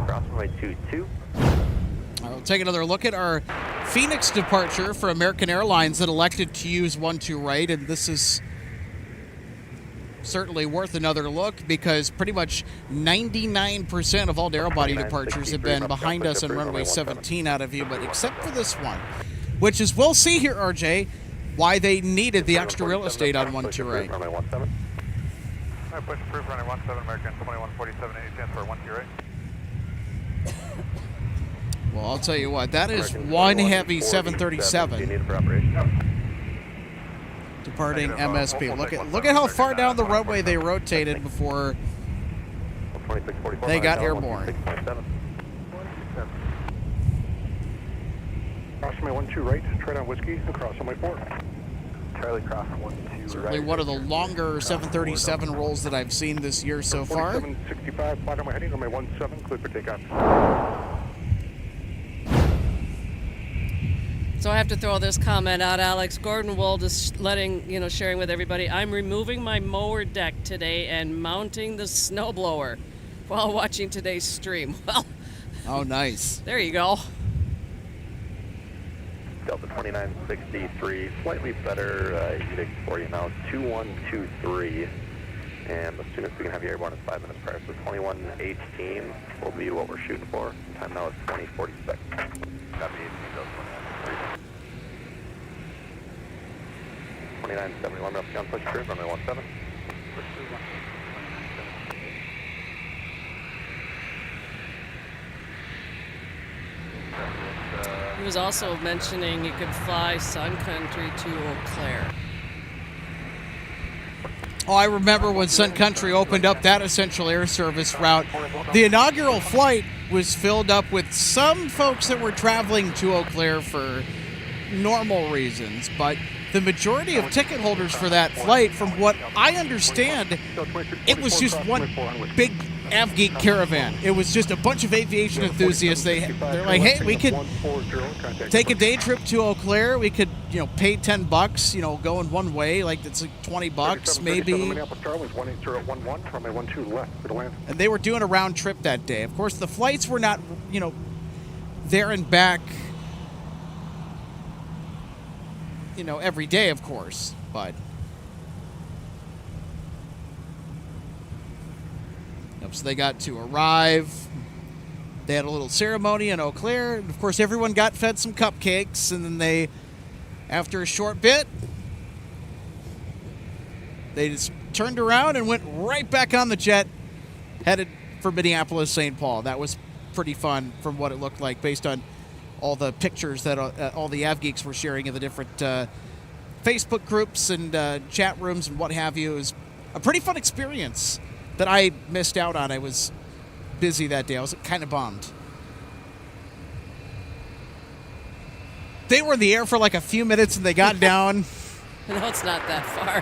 Cross runway 22. We'll take another look at our Phoenix departure for American Airlines that elected to use 12 right, and this is certainly worth another look because pretty much 99% of all narrow-body departures have been behind us on runway 17 out of view, but except for this one, which is, we'll see here, RJ, why they needed the extra real estate on 12 right. Runway 17. I push approved runway 17, American 2147, any chance for 12 right? Well, I'll tell you what, that is one heavy 737 You need it for operation. departing MSP. Look at how far down the runway they rotated before they got airborne. Cross runway 12 right, tread on whiskey, and cross runway 4. Charlie cross 12 Certainly right. one of the longer 737 rolls that I've seen this year so far. 4765, flight on my heading, runway 17, clear for takeoff. So I have to throw this comment out, Alex. Gordon Wold is sharing with everybody, I'm removing my mower deck today and mounting the snowblower while watching today's stream. Well, Oh, nice. there you go. Delta 2963, slightly better edict for you now, 2123. And the soonest we can have you airborne is 5 minutes prior, so 2118 will be what we're shooting for. Time now is 2046. Copy, 18 goes 2971, up down, push through, runway 17. He was also mentioning you could fly Sun Country to Eau Claire. Oh, I remember when Sun Country opened up that essential air service route. The inaugural flight was filled up with some folks that were traveling to Eau Claire for normal reasons, but the majority of ticket holders for that flight, from what I understand, it was just one big AvGeek caravan. It was just a bunch of aviation enthusiasts. They're like, hey, we could take a day trip to Eau Claire. We could, pay $10, going one way. Like, it's like $20 maybe. And they were doing a round trip that day. Of course, the flights were not, there and back, every day, of course, but so they got to arrive. They had a little ceremony in Eau Claire. And of course, everyone got fed some cupcakes, and then after a short bit, they just turned around and went right back on the jet, headed for Minneapolis, St. Paul. That was pretty fun from what it looked like based on all the pictures that all the AvGeeks were sharing in the different Facebook groups and chat rooms and what have you. It was a pretty fun experience that I missed out on. I was busy that day. I was kind of bummed. They were in the air for like a few minutes and they got down. No, it's not that far.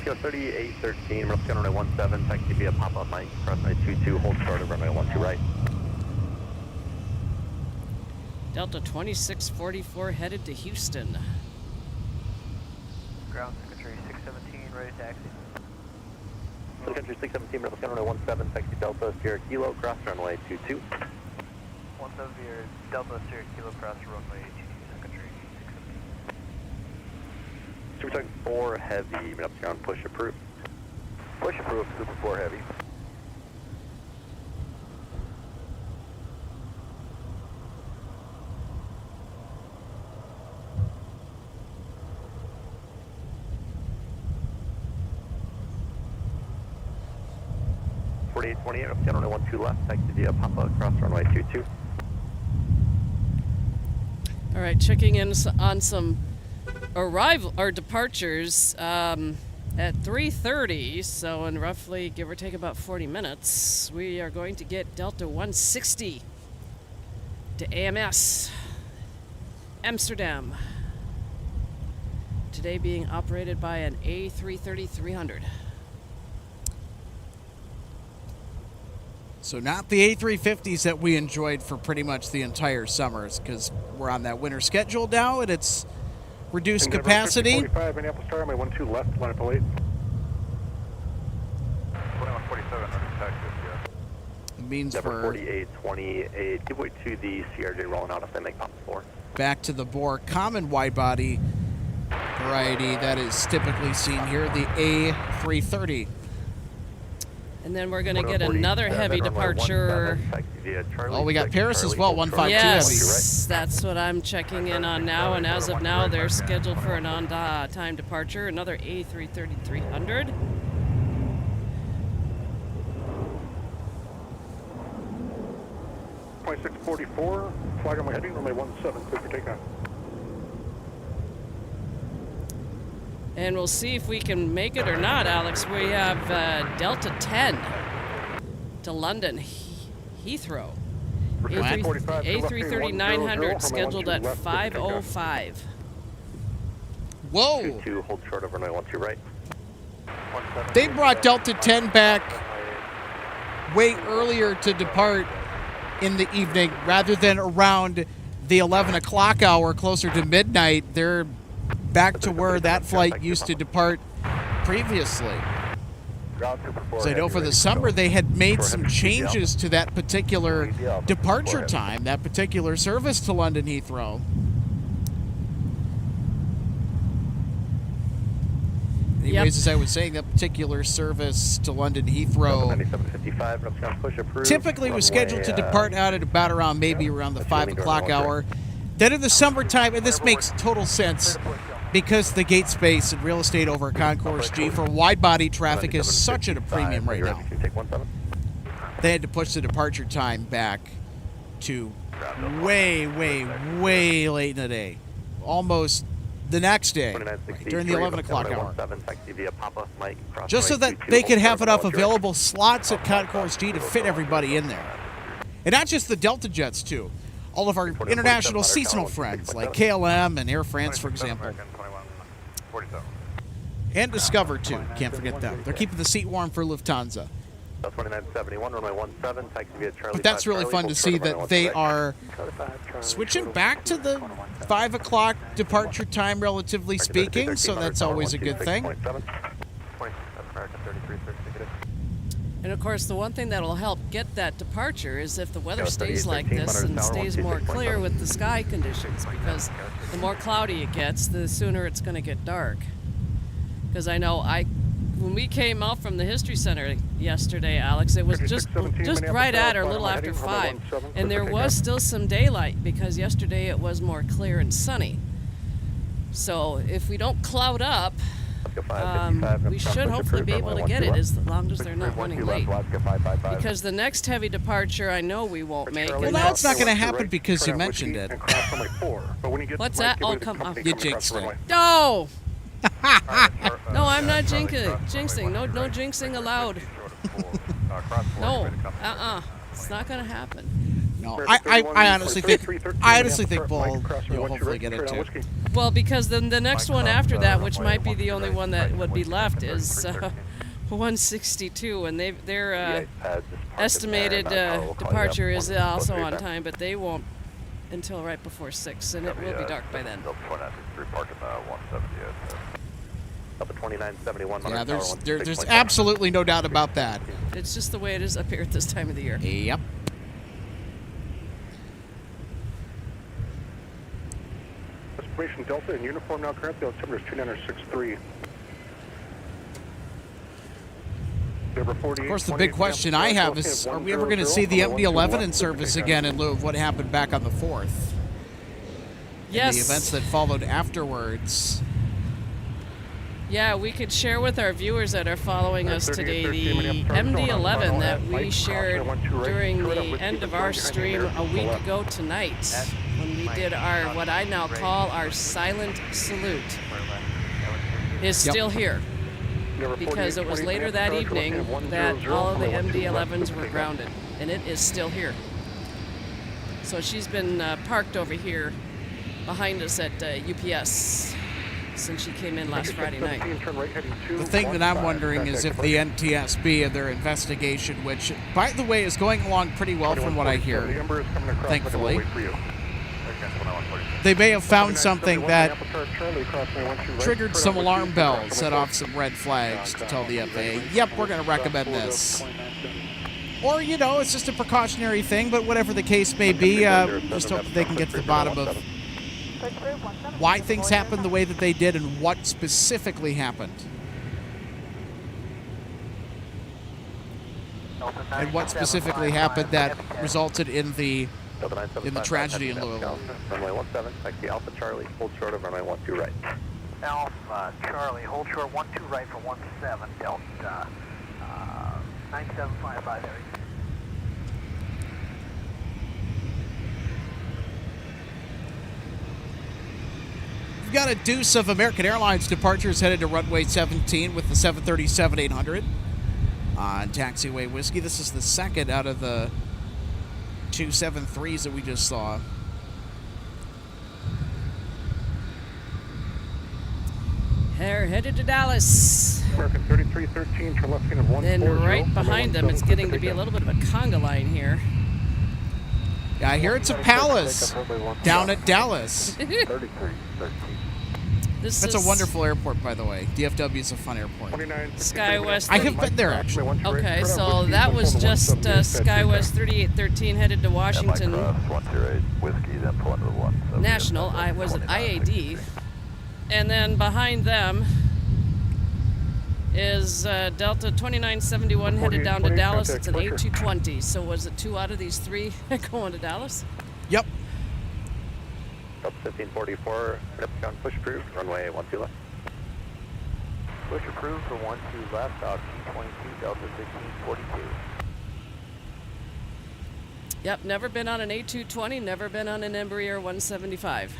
Go 3813, runway 17, taxi via pop-up mic, cross runway 22, hold short of runway 12 right. Delta 2644 headed to Houston. Ground Secretary 617, ready to taxi. Sun Country 617, runway 17, taxi Delta, Sierra Kilo, cross runway 22. 17 via Delta, Sierra Kilo, cross runway 22, Sun Country 617. Super Tuck 4 heavy, up ground, push approved. Push approved, Super 4 heavy. 4828, up down runway 12 left, taxi via Papa, cross runway 22. All right, checking in on some arrival or departures at 3:30. So in roughly, give or take, about 40 minutes, we are going to get Delta 160 to AMS Amsterdam. Today being operated by an A330-300. So not the A350s that we enjoyed for pretty much the entire summers, because we're on that winter schedule now and it's reduced capacity. 45, Minneapolis Star, my 12 left, line up 8. 2147, Texas, yeah. It means Number for 4828, give way to the CRJ rolling out if they make pop 4. back to the more common wide-body variety that is typically seen here, the A330. And then we're going to get another heavy departure. Oh, we got Paris as well, 152 Yes, that's what I'm checking in on now. And as of now, they're scheduled for an on-time departure, another A330-300. Heavy. 2644, flag on my heading, runway 17, clear for takeoff. And we'll see if we can make it or not, Alex. We have Delta 10 to London Heathrow. A330-900 scheduled at 5:05. Whoa! 22, hold short over runway 12 right. They brought Delta 10 back way earlier to depart in the evening rather than around the 11 o'clock hour, closer to midnight. They're back to where that flight used to depart previously. So I know for the summer they had made some changes to that particular departure time, that particular service to London Heathrow. Anyways, as I was saying, that particular service to London Heathrow typically was scheduled to depart out at about around maybe around the 5 o'clock hour. Then in the summertime, and this makes total sense because the gate space and real estate over at Concourse G for wide-body traffic is such at a premium right now. They had to push the departure time back to way, way, way late in the day. Almost the next day, during the 11 o'clock hour. Just so that they could have enough available slots at Concourse G to fit everybody in there. And not just the Delta jets, too. All of our international seasonal friends, like KLM and Air France, for example. And Discover, too. Can't forget them. They're keeping the seat warm for Lufthansa. But that's really fun to see that they are switching back to the 5 o'clock departure time, relatively speaking, so that's always a good thing. And of course, the one thing that will help get that departure is if the weather stays like this and stays more clear with the sky conditions, because the more cloudy it gets, the sooner it's going to get dark. Because I know when we came out from the History Center yesterday, Alex, it was just right at or a little after 5, and there was still some daylight because yesterday it was more clear and sunny. So if we don't cloud up, we should hopefully be able to get it as long as they're not running late. Because the next heavy departure I know we won't make. Well, now it's not going to happen because you mentioned it. What's that? Oh, come on. You jinxed it. No! No, I'm not jinxing. No jinxing allowed. No. It's not going to happen. No, I honestly think we'll hopefully get it too. Well, because then the next one after that, which might be the only one that would be left, is 162, and their estimated departure is also on time, but they won't until right before 6, and it will be dark by then. Yeah, there's absolutely no doubt about that. It's just the way it is up here at this time of the year. Yep. Operation Delta in uniform now, currently altimeter is 2963. Of course, the big question I have is, are we ever going to see the MD-11 in service again in lieu of what happened back on the 4th? Yes. And the events that followed afterwards. Yeah, we could share with our viewers that are following us today the MD-11 that we shared during the end of our stream a week ago tonight when we did our, what I now call our silent salute, is still here. Because it was later that evening that all of the MD-11s were grounded, and it is still here. So she's been parked over here behind us at UPS since she came in last Friday night. The thing that I'm wondering is if the NTSB and their investigation, which, by the way, is going along pretty well from what I hear, thankfully, they may have found something that triggered some alarm bells, set off some red flags to tell the FAA, yep, we're going to recommend this. Or, you know, it's just a precautionary thing, but whatever the case may be, just hope that they can get to the bottom of why things happened the way that they did and what specifically happened. And what specifically happened that resulted in the tragedy in Louisville. Runway 17, taxi Alpha Charlie, hold short of runway 12 right. Alpha Charlie, hold short 12 right for 17, Delta 9755 there. We've got a deuce of American Airlines departures headed to runway 17 with the 737-800 on taxiway Whiskey. This is the second out of the 2 7-3s that we just saw. They're headed to Dallas. American 3313, turn left of 140. Then right behind them, it's getting to be a little bit of a conga line here. Yeah, I hear it's a palace down at Dallas. That's a wonderful airport, by the way. DFW is a fun airport. SkyWest. I have been there, actually. Okay, so that was just SkyWest 3813 headed to Washington National. I was at IAD. And then behind them is Delta 2971 headed down to Dallas. It's an A220. So was it 2 out of these 3 going to Dallas? Yep. Delta 1544, down push approved, runway 12 left. Push approved for 12 left, out T22, Delta 1642. Yep, never been on an A220, never been on an Embraer 175.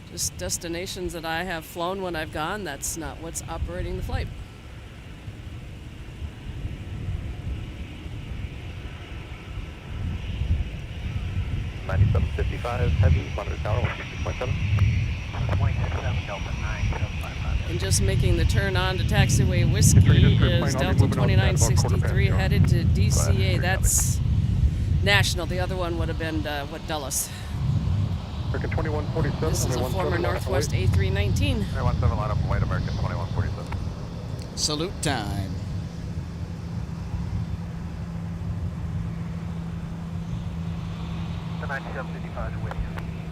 Just destinations that I have flown when I've gone, that's not what's operating the flight. $97.55, heavy, monitor tower, 166.7. And just making the turn on to taxiway Whiskey is Delta 2963 headed to DCA. That's National. The other one would have been, Dulles. American 2147. This is a former Northwest A319. 17 line up and wait, American 2147. Salute time. The 9755 is waiting.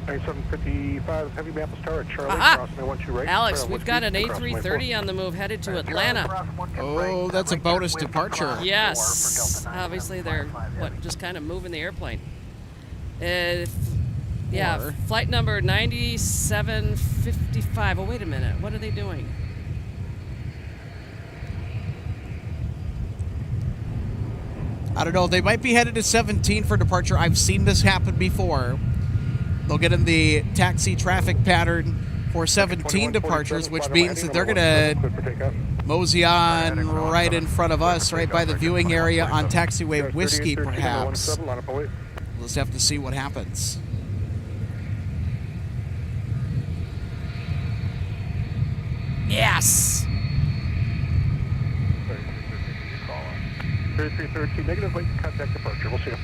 9755, heavy Minneapolis Tower at Charlie, crossing 12 right. Alex, we've got an A330 on the move headed to Atlanta. Oh, that's a bonus departure. Yes. Obviously, they're, just kind of moving the airplane. Yeah, flight number 9755. Oh, wait a minute. What are they doing? I don't know. They might be headed to 17 for departure. I've seen this happen before. They'll get in the taxi traffic pattern for 17 departures, which means that they're going to mosey on right in front of us, right by the viewing area on taxiway Whiskey, perhaps. We'll just have to see what happens. Yes! 3313, negative late contact departure. We'll see you.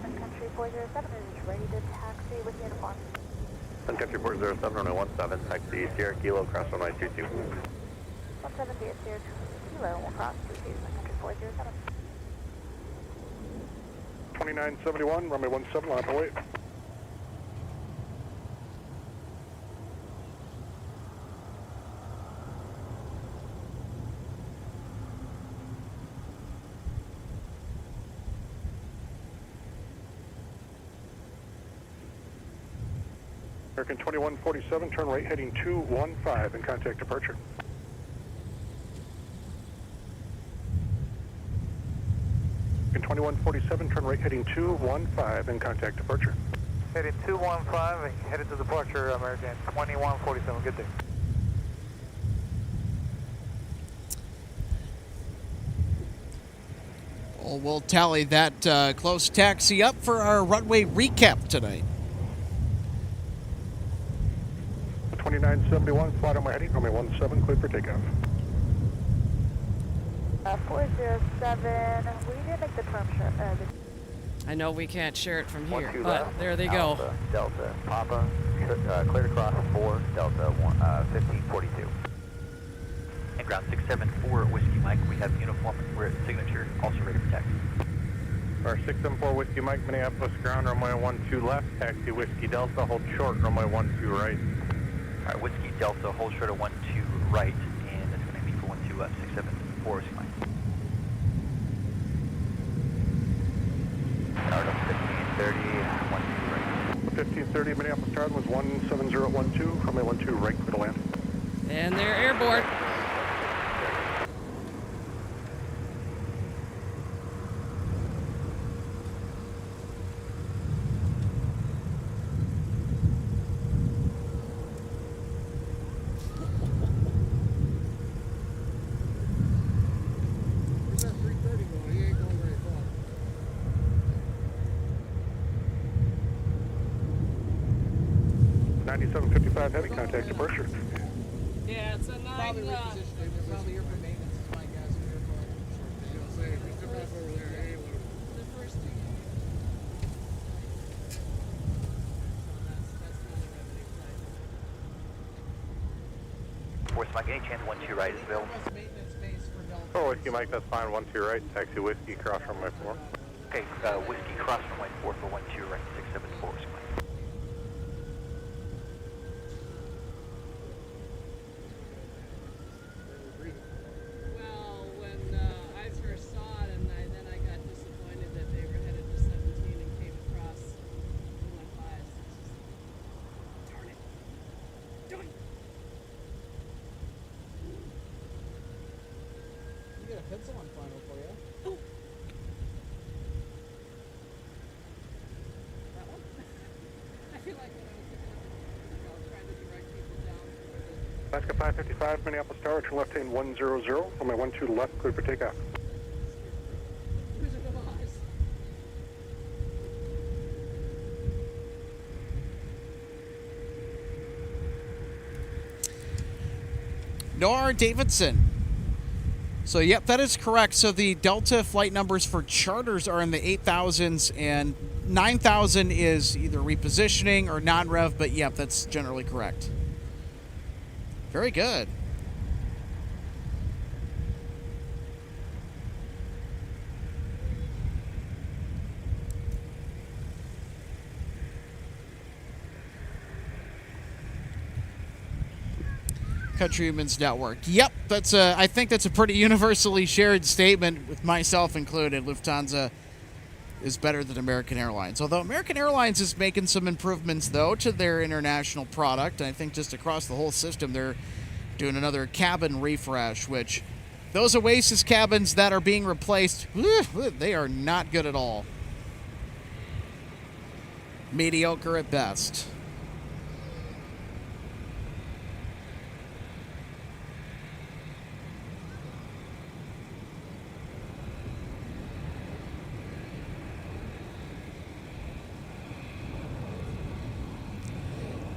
Sun Country 407 is ready to taxi with uniform. Sun Country 407, runway 17, taxi Sierra Kilo, cross runway 22. 170 is Sierra Kilo, we'll cross 22, Sun Country 407. 2971, runway 17, line up and wait. American 2147, turn right heading 215 and contact departure. American 2147, turn right heading 215 and contact departure. Heading 215, headed to departure, American 2147. Good day. Well, we'll tally that close taxi up for our runway recap tonight. 2971, flight on my heading, runway 17, cleared for takeoff. 407, we did make the term share. I know we can't share it from here, 12 but left, there they go. Alpha, Delta, Papa, cleared across 4, Delta, 1542. And ground 674, Whiskey Mike, we have uniform, we're at signature, also ready for taxi. Our 674 Whiskey Mike, Minneapolis ground, runway 12 left, taxi Whiskey Delta, hold short, runway 12 right. Alright, Whiskey Delta, hold short of 12 right, and that's going to be for 12 left, 674, Whiskey Mike. Start up 1530, 12 right. 1530, Minneapolis Tower was 17012, runway 12 right, clear to land. And they're airborne. He's at 330 going, he ain't going very far. $97.55 heavy, contact departure. Yeah, it's a 9. Probably repositioning, they're probably here for maintenance, is my guess. You know, say, if he's coming up over there, hey, what? The first thing. Whiskey Mike, any chance 12 right is available? Oh, Whiskey Mike, that's fine, 12 right, taxi Whiskey, cross runway 4. Okay, Whiskey cross runway 4 for 12 right, 674, Whiskey Mike. Well, when I first saw it, and then I got disappointed that they were headed to 17 and came across and went by us. Darn it. Darn it. You get a pencil on final for you. Oh. That one? I feel like when I was looking at the trying to direct people down to Alaska 555, Minneapolis Tower, turn left heading 100, runway 12 left, clear for takeoff. the Wizard of Oz. Nor Davidson. So, yep, that is correct. So the Delta flight numbers for charters are in the 8,000s, and 9,000 is either repositioning or non-rev, but yep, that's generally correct. Very good. Countrymen's Network. Yep, that's I think that's a pretty universally shared statement, with myself included. Lufthansa is better than American Airlines. Although American Airlines is making some improvements, though, to their international product. I think just across the whole system, they're doing another cabin refresh, which those Oasis cabins that are being replaced, they are not good at all. Mediocre at best.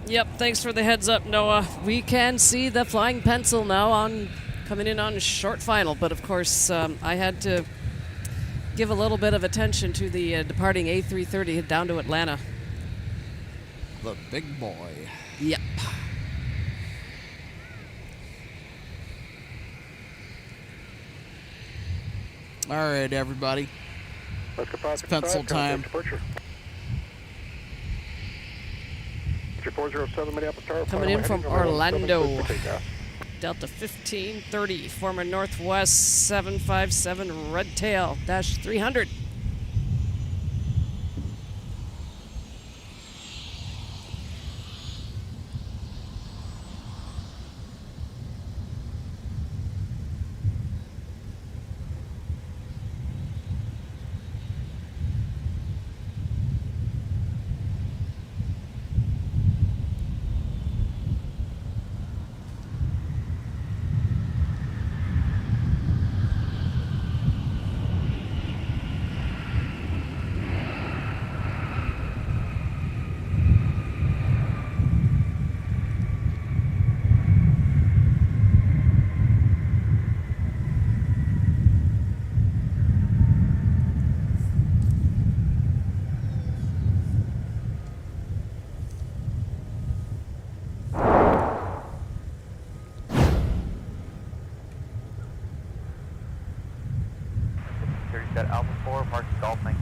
Yep, thanks for the heads up, Noah. We can see the flying pencil now on coming in on short final, but of course I had to give a little bit of attention to the departing A330 down to Atlanta. The big boy. Yep. All right, everybody. It's pencil time. Departure. 407 Minneapolis Tower. Coming in from Orlando. Takeoff. Delta 1530, former Northwest 757 Red Tail -300. Got Alpha 4, mark Golf 19.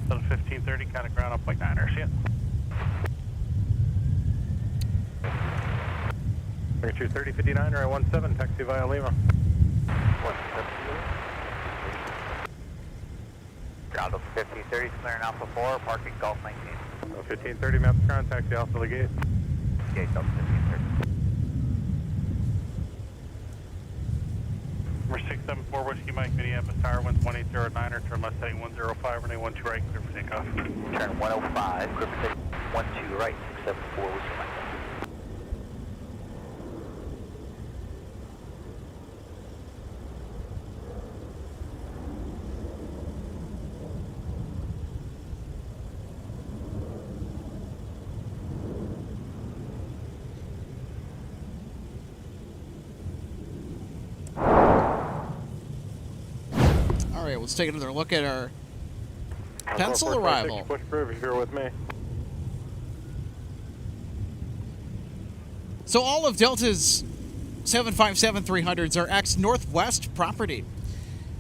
1530, kind of ground up like 9 see it? 23059 or 17, taxi via Lima. Ground up 1530, clearing Alpha 4, parking Golf 19. 1530, maps contact the Alpha the gate. Gate Delta 1530. Number 674 Whiskey Mike, Minneapolis Tower, winds 1809, or turn left heading 105, runway 12 right, clear for takeoff. Turn 105, clear for takeoff. 12 right, 674 Whiskey Mike. All right, let's take another look at our pencil arrival. Push proof if you're with me. So all of Delta's 757-300s are ex-Northwest property.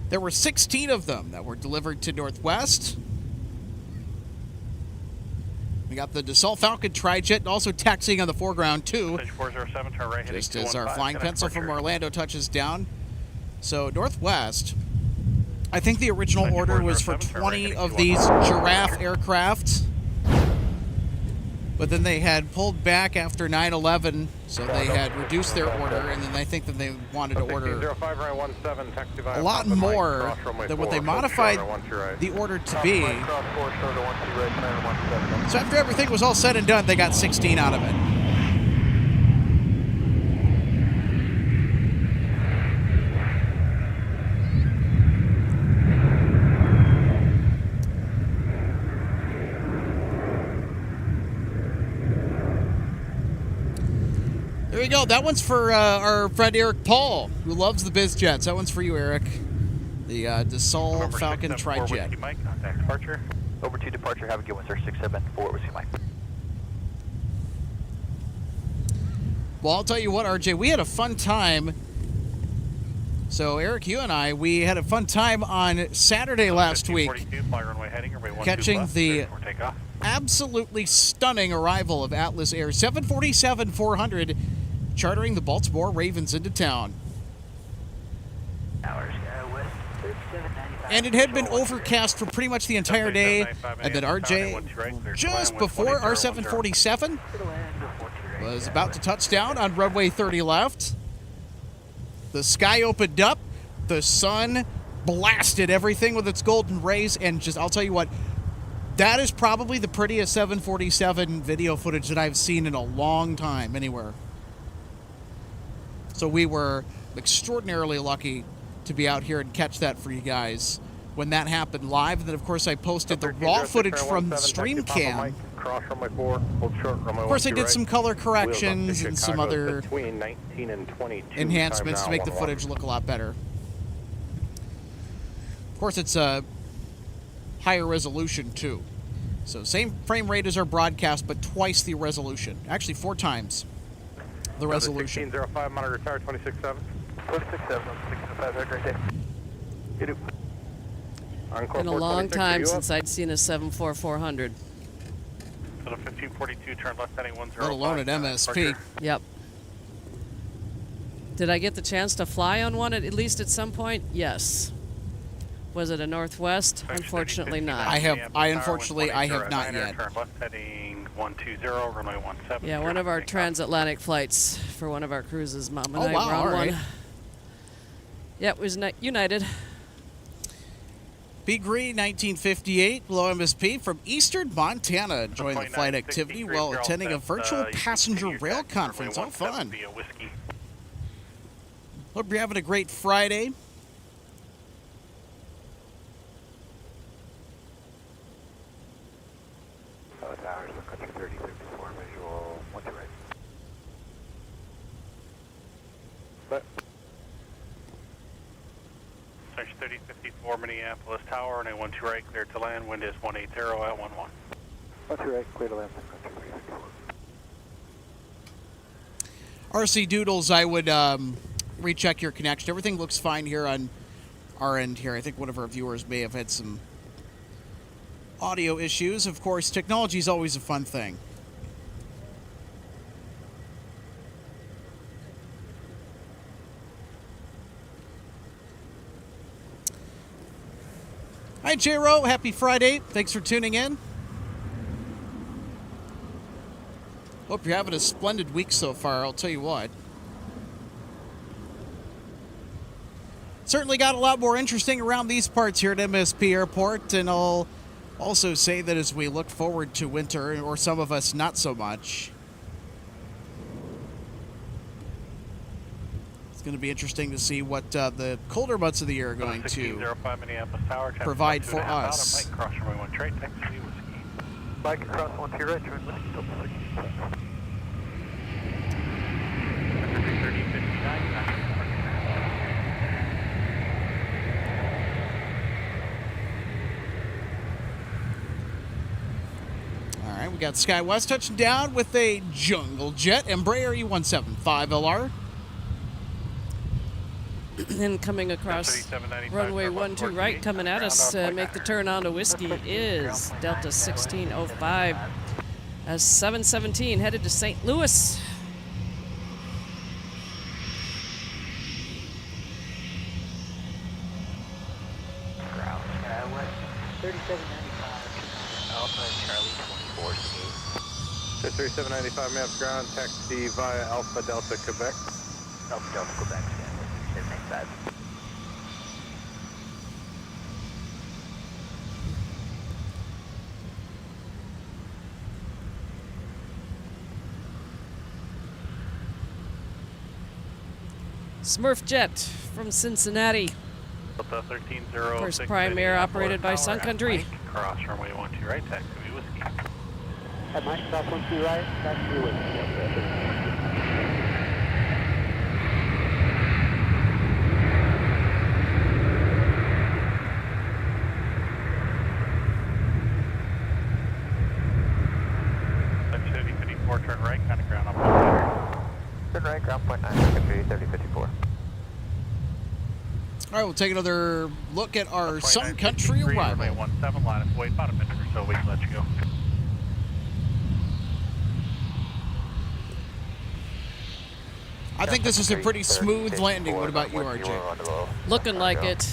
There were 16 of them that were delivered to Northwest. We got the Dassault Falcon Tri-Jet and also taxiing on the foreground too. 407, turn right heading Just as our 215, flying pencil from departure. Orlando touches down. So Northwest, I think the original order was for 20 of these Giraffe aircraft, but then they had pulled back after 9/11, so they had reduced their order, and then I think that they wanted to order 1605, right 17, taxi via a lot Papa Mike, more cross runway than what 4, they hold modified short, 12 right. the order to be. Cross 4, short of 12 right, clear 17. So after everything was all said and done, they got 16 out of it. There you go. That one's for our friend Eric Paul, who loves the biz jets. That one's for you, Eric. The Dassault Number Falcon 674 Tri-Jet. Whiskey Mike, contact departure. Over to departure, have a good one, sir. 674 Whiskey Mike. Well, I'll tell you what, RJ, we had a fun time. So, Eric, you and I, we had a fun time on Saturday last week, 1542, fly runway heading, runway 12 catching left, the clear for takeoff. absolutely stunning arrival of Atlas Air 747-400, chartering the Baltimore Ravens into town. And it had been overcast for pretty much the entire day, and then RJ, just before our 747 was about to touch down on runway 30 left, the sky opened up, the sun blasted everything with its golden rays, and just, I'll tell you what, that is probably the prettiest 747 video footage that I've seen in a long time anywhere. So we were extraordinarily lucky to be out here and catch that for you guys when that happened live. And then, of course, I posted the raw footage from the stream cam. Of course, I did some color corrections and some other enhancements to make the footage look a lot better. Of course, it's a higher resolution too. So same frame rate as our broadcast, but twice the resolution. Actually, 4 times the resolution. 1605, monitor tower 267. 267, 605, have a great day. You do. Been a long time since I'd seen a 74400. So the 1542, turn left heading 105. Let alone at MSP. Yep. Did I get the chance to fly on one at least at some point? Yes. Was it a Northwest? Unfortunately not. I have not yet. Turn left heading 120, runway 17. Yeah, one of our transatlantic flights for one of our cruises. Mom and I were on all right. one. Yeah, it was United. P. Green, 1958, below MSP from Eastern Montana, enjoying the flight activity while attending a virtual passenger rail conference. Oh, fun. Hope you're having a great Friday. Towers, Sun Country 3034, visual 1 to right. But. Search 3054, Minneapolis Tower, and a 1 to right, clear to land. Wind is 180 at 11. 1 to right, clear to land, Sun Country 364. RC Doodles, I would recheck your connection. Everything looks fine here on our end here. I think one of our viewers may have had some audio issues. Of course, technology is always a fun thing. Hi, J-Ro. Happy Friday. Thanks for tuning in. Hope you're having a splendid week so far, I'll tell you what. Certainly got a lot more interesting around these parts here at MSP Airport, and I'll also say that as we look forward to winter, or some of us not so much, it's going to be interesting to see what the colder months of the year are going to provide for us. Mike, cross runway 1 trade, taxi whiskey. Mike, cross 1 to your right, turn left, double 60. 3059, All right, we got SkyWest touching down with a Jungle Jet Embraer E175LR. And coming across runway 12 right, coming at us, make the turn onto Whiskey is Delta 1605 as 717 headed to St. Louis. Ground SkyWest 3795, Alpha Charlie 24 3795 maps ground, taxi via Alpha Delta Quebec. Alpha Delta Quebec, Stanley 3795. Smurf Jet from Cincinnati. Delta 1306. Of course, Prime Air operated by Sun Country. Cross runway 12 right, taxi whiskey. At Mike, cross 1 to right, taxi whiskey. Turn right, kind of ground up. Turn right, ground point 9, country 3054. All right, we'll take another look at our Sun Country arrival. 17 line, wait about a minute or so, we can let you go. I think this is a pretty smooth landing. What about you, RJ? Looking like it.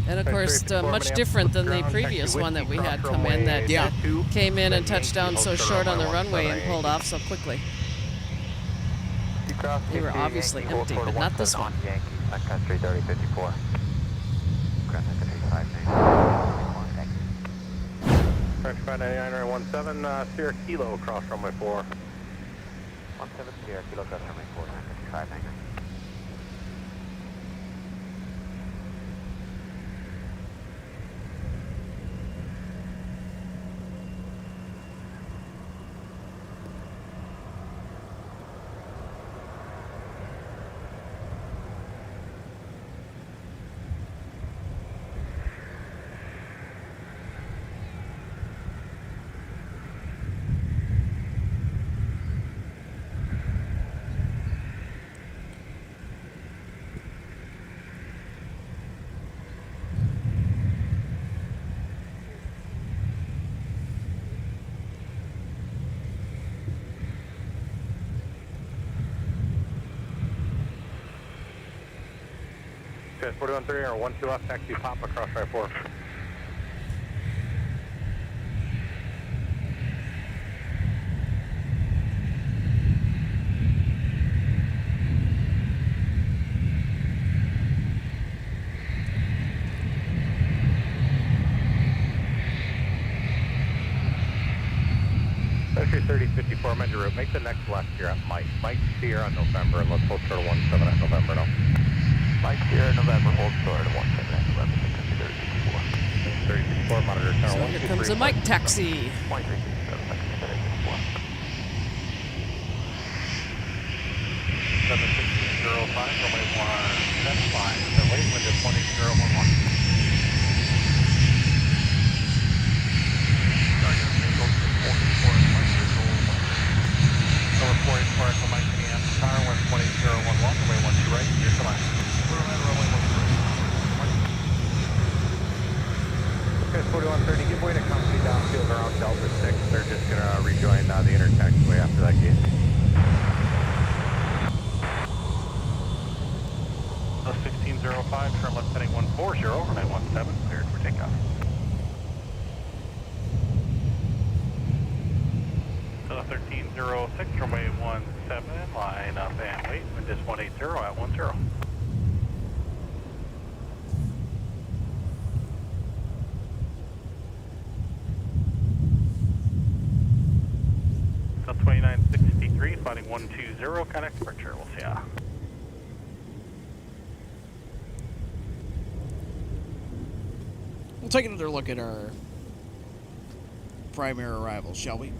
And of course, much different than the previous one that we had come in that came in and touched down so short on the runway and pulled off so quickly. They were obviously empty, but not this one. Yankee, Sun Country 3054. Ground Country 59. French 599 17, Sierra Kilo, cross runway 4. 17 Sierra Kilo, cross runway 4, Sun Country 599. Okay, 4130 or 12 left, taxi pop across right 4. Country 3054, amend your route. Make the next left here at Mike. Mike Sierra on November, and let's hold short of 17 at November now. Mike Sierra, November, hold short of 17 at November, Country 3054. 3054, monitor tower So 1, here 2, comes 3, a Mike taxi. 2367, Country 3054. 71605, runway 175. So wait, wind is 20011. Number 44, Echo Mike Minneapolis, tower 12011, runway 12 right, clear to line. Okay, 4130, give way to company downfield around Delta 6. They're just going to rejoin the inner taxiway after that gate. 1605, turn left heading 140, runway 17, cleared for takeoff. So 1306, runway 17, line up and wait, wind is 180 at 10. So 2963, flighting 120, connect departure, we'll see ya. We'll take another look at our primary arrivals, shall we?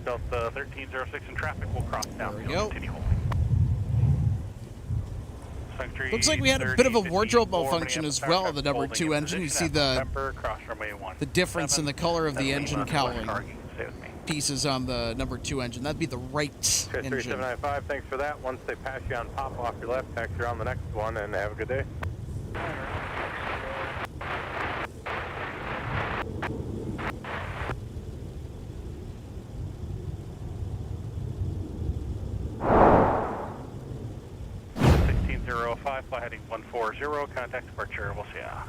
Delta 1306 in traffic will cross down. There we go. Continue holding. Sanctuary Looks like we had a bit of a wardrobe 3054, malfunction as well on the number holding 2 in engine. You position see at the November, cross runway difference in the color of the 17, engine left cowling target. Stay with me. pieces on the number 2 engine. That'd be the right Okay, engine. 3795, thanks for that. Once they pass you on pop off your left, taxi around the next one and have a good day. Fly heading 140, contact departure, we'll see ya.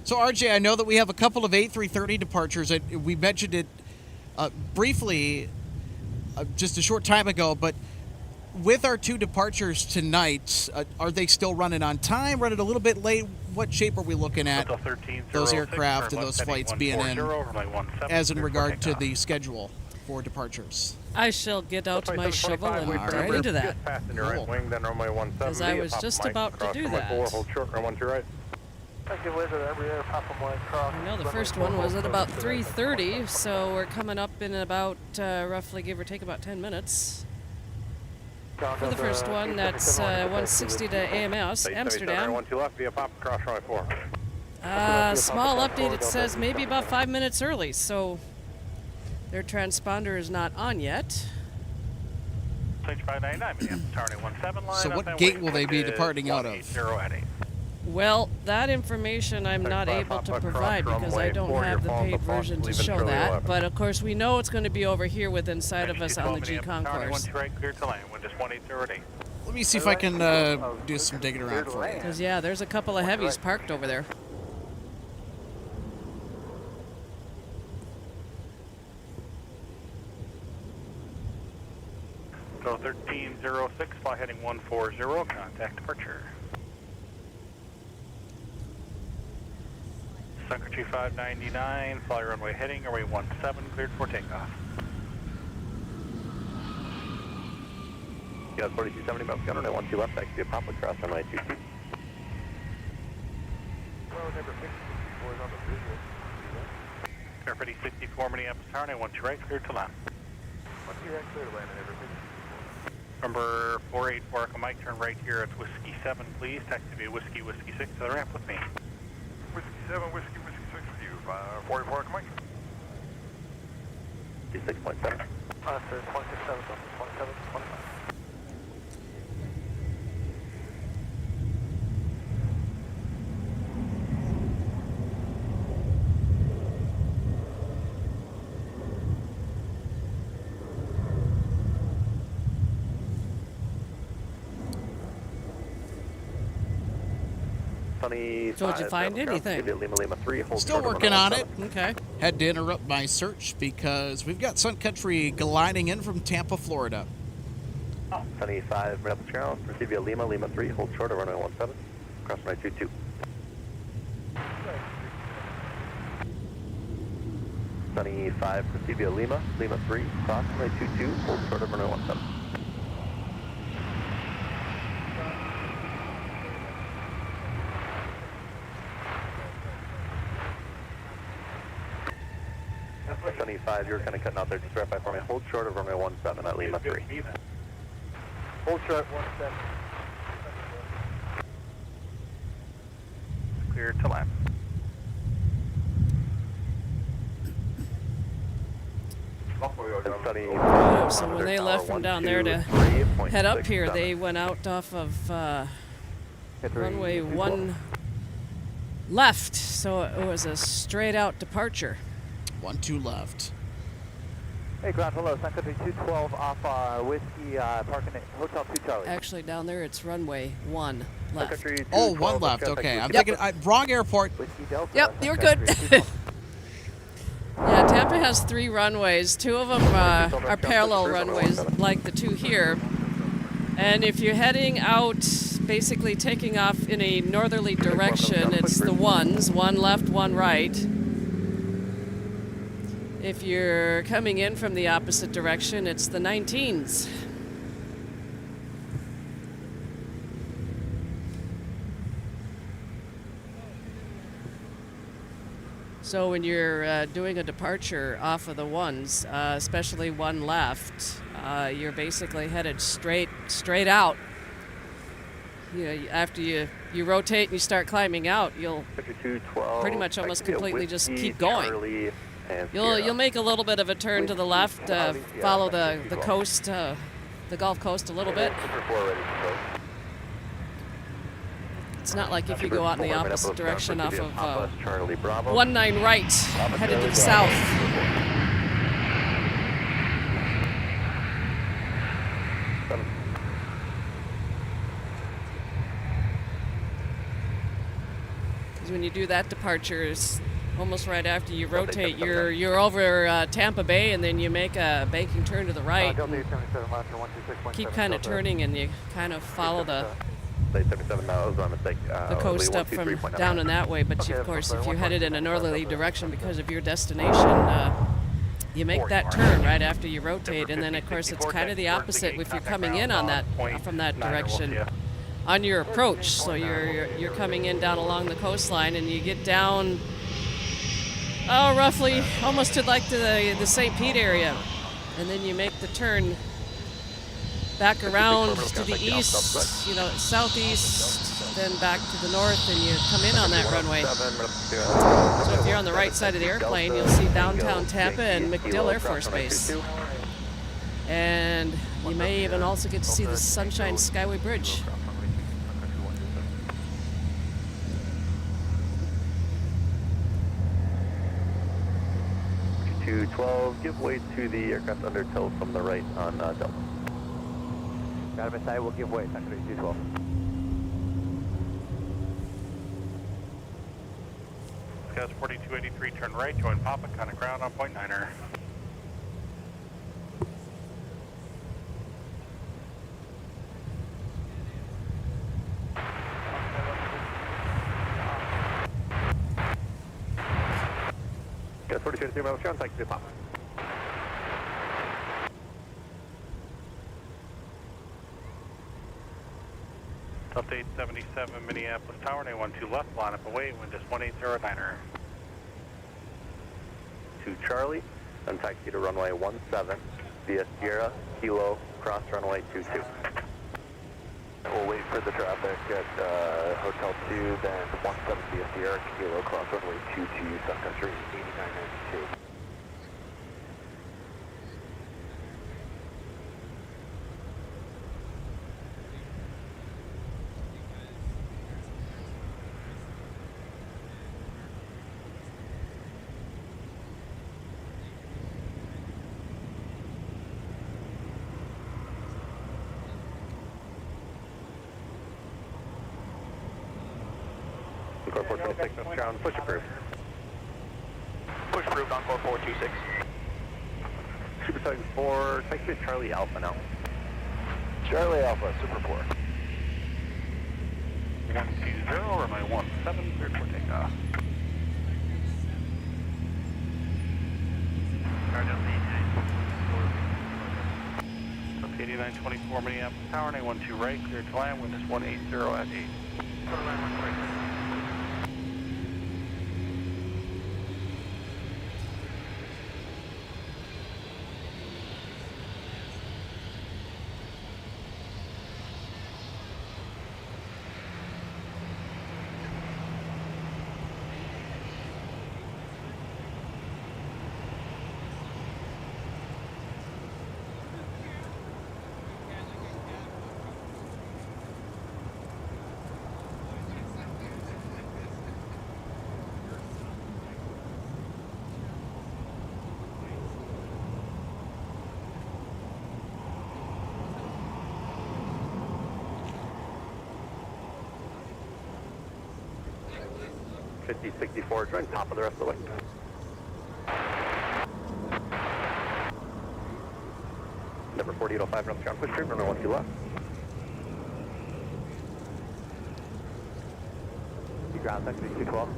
So RJ, I know that we have a couple of A330 departures. We mentioned it briefly just a short time ago, but with our 2 departures tonight, are they still running on time, running a little bit late? What shape are we looking at those aircraft and those flights being in as in regard to the schedule for departures? I shall get out my shovel and dive into that. Because I was just about to do that. Hold short, run 12 right. I know the first one was at about 3:30, so we're coming up in about roughly, give or take, about 10 minutes. For the first one, that's 160 to AMS, Amsterdam. Small update, it says maybe about 5 minutes early, so their transponder is not on yet. So what gate will they be departing out of? Well, that information I'm not able to provide because I don't have the paid version to show that. But of course, we know it's going to be over here with inside of us on the G Concourse. Let me see if I can do some digging around for you. Because yeah, there's a couple of heavies parked over there. So 1306, fly heading 140, contact departure. Sun Country 599, fly runway heading, runway 17, cleared for takeoff. Yeah, 4270, Mountain Gunner, runway 12 left, taxi pop across runway 22. Well, number 64 is on the business. Airfield 64, Minneapolis tower, runway 12 right, cleared to land. 12 right, clear to land, Number 484, Echo Mike, turn right here at Whiskey 7, please. Taxi via Whiskey 6 to the ramp with me. Whiskey 7, Whiskey 6 with you. 484, Echo Mike. 6.7. 0.67, 0.7, 25. Sunny So did you 5, find Lima, anything? Lima, Lima 3, hold Still short of working on it. 117. Okay. Had to interrupt my search because we've got Sun Country gliding in from Tampa, Florida. Sunny 5, Minneapolis Airlines, receive via Lima, Lima 3, hold short of runway 17, cross runway 22. Sunny 5, proceed via Lima, Lima 3, cross runway 22, hold short of runway 17. Sunny 5, you're kind of cutting out there, just verify for me, hold short of runway 17 at Lima 3. Hold short 17. Clear to land. Oh, so when they left from down there to head up here, they went out off of runway 1 left, so it was a straight out departure. 1-2 left. Hey, ground, hello, Sun Country 212 off Whiskey, parking at Hotel 2 Charlie. Actually, down there it's runway 1 left. Oh, 1 left. Okay, I'm thinking wrong airport. Whiskey Delta. Yep, you're good. Yeah, Tampa has 3 runways. 2 of them are parallel runways, like the 2 here. And if you're heading out, basically taking off in a northerly direction, it's the 1s, 1 left, 1 right. If you're coming in from the opposite direction, it's the 19s. So when you're doing a departure off of the 1s, especially 1 left, you're basically headed straight out. You know, after you rotate and you start climbing out, you'll pretty much almost completely just keep going. You'll make a little bit of a turn to the left, follow the coast, the Gulf Coast a little bit. It's not like if you go out in the opposite direction off of 19 right, headed to the south. Because when you do that departure, it's almost right after you rotate, you're over Tampa Bay, and then you make a banking turn to the right. Keep kind of turning, and you kind of follow the coast up from down in that way. But of course, if you're headed in a northerly direction because of your destination, you make that turn right after you rotate, and then of course it's kind of the opposite if you're coming in on that from that direction on your approach. So you're coming in down along the coastline, and you get down roughly almost to like the St. Pete area, and then you make the turn back around to the east, southeast, then back to the north, and you come in on that runway. So if you're on the right side of the airplane, you'll see downtown Tampa and MacDill Air Force Base. And you may even also get to see the Sunshine Skyway Bridge. .212, give way to the aircraft under tail from the right on Delta. Got him inside, we'll give way, Sun Country 212. Scouts 4283, turn right, join Papa, kind of ground on .9er. Scouts 4283, Mile ground, thank you, Papa. Update 77 Minneapolis Tower, 912 left, line up away, wind is 1809er. To Charlie, then taxi to runway 17, via Sierra, Kilo, cross runway 22. We'll wait for the traffic at Hotel 2, then 17 via Sierra, Kilo, cross runway 22, Sun Country 8992. Core 426, North ground, push approved. Push approved on core 426. Super Titan 4, taxi to Charlie Alpha now. Charlie Alpha, Super 4. 120, runway 17, cleared for takeoff. Up 8924 Minneapolis Tower, 912 right, cleared to land, wind is 180 at 8. 5064, join top of the rest of the way. Number 4805, North ground, push approved, runway 12 left. You ground, Sun Country 212.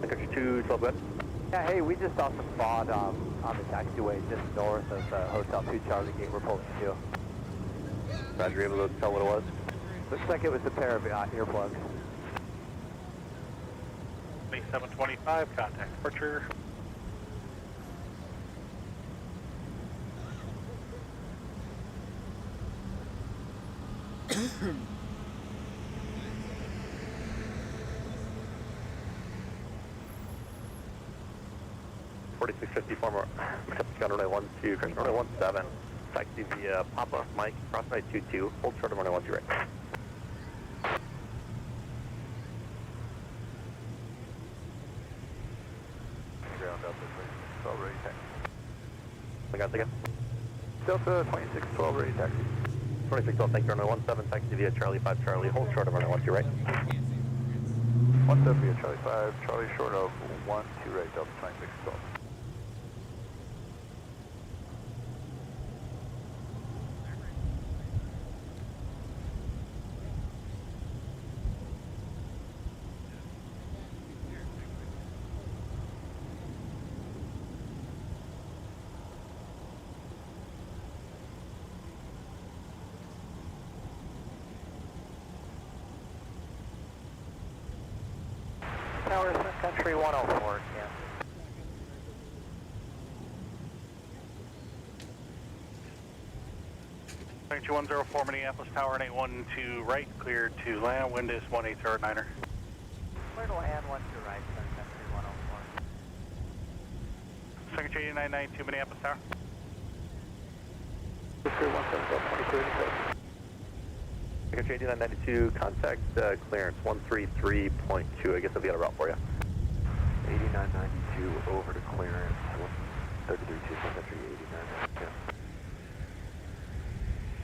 Sun Country 212, go ahead. Yeah, hey, we just saw some fog on the taxiway just north of Hotel 2 Charlie Gate we're pulling to. Roger, you able to tell what it was? Looks like it was a pair of earplugs. 2725, contact departure. Runway 12, correction, runway 17, taxi via Papa, Mike, cross runway 22, hold short of runway 12 right. Ground Delta 2612, ready taxi. Again. Delta 2612, ready taxi. 2612, thank you, runway 17, taxi via Charlie 5 Charlie, hold short of runway 12 right. 17 via Charlie 5, Charlie short of 12 right, Delta 2612. Tower, Sun Country 104, yeah. Country 104 Minneapolis Tower, 812 right, cleared to land, wind is 180 at 9er. Clear to land 12 right, Sun Country 104. Secretary 8992 Minneapolis Tower. Secretary 8992, contact clearance 133.2. I guess I'll be on a route for you. 8992 over to clearance, 133.2, Secretary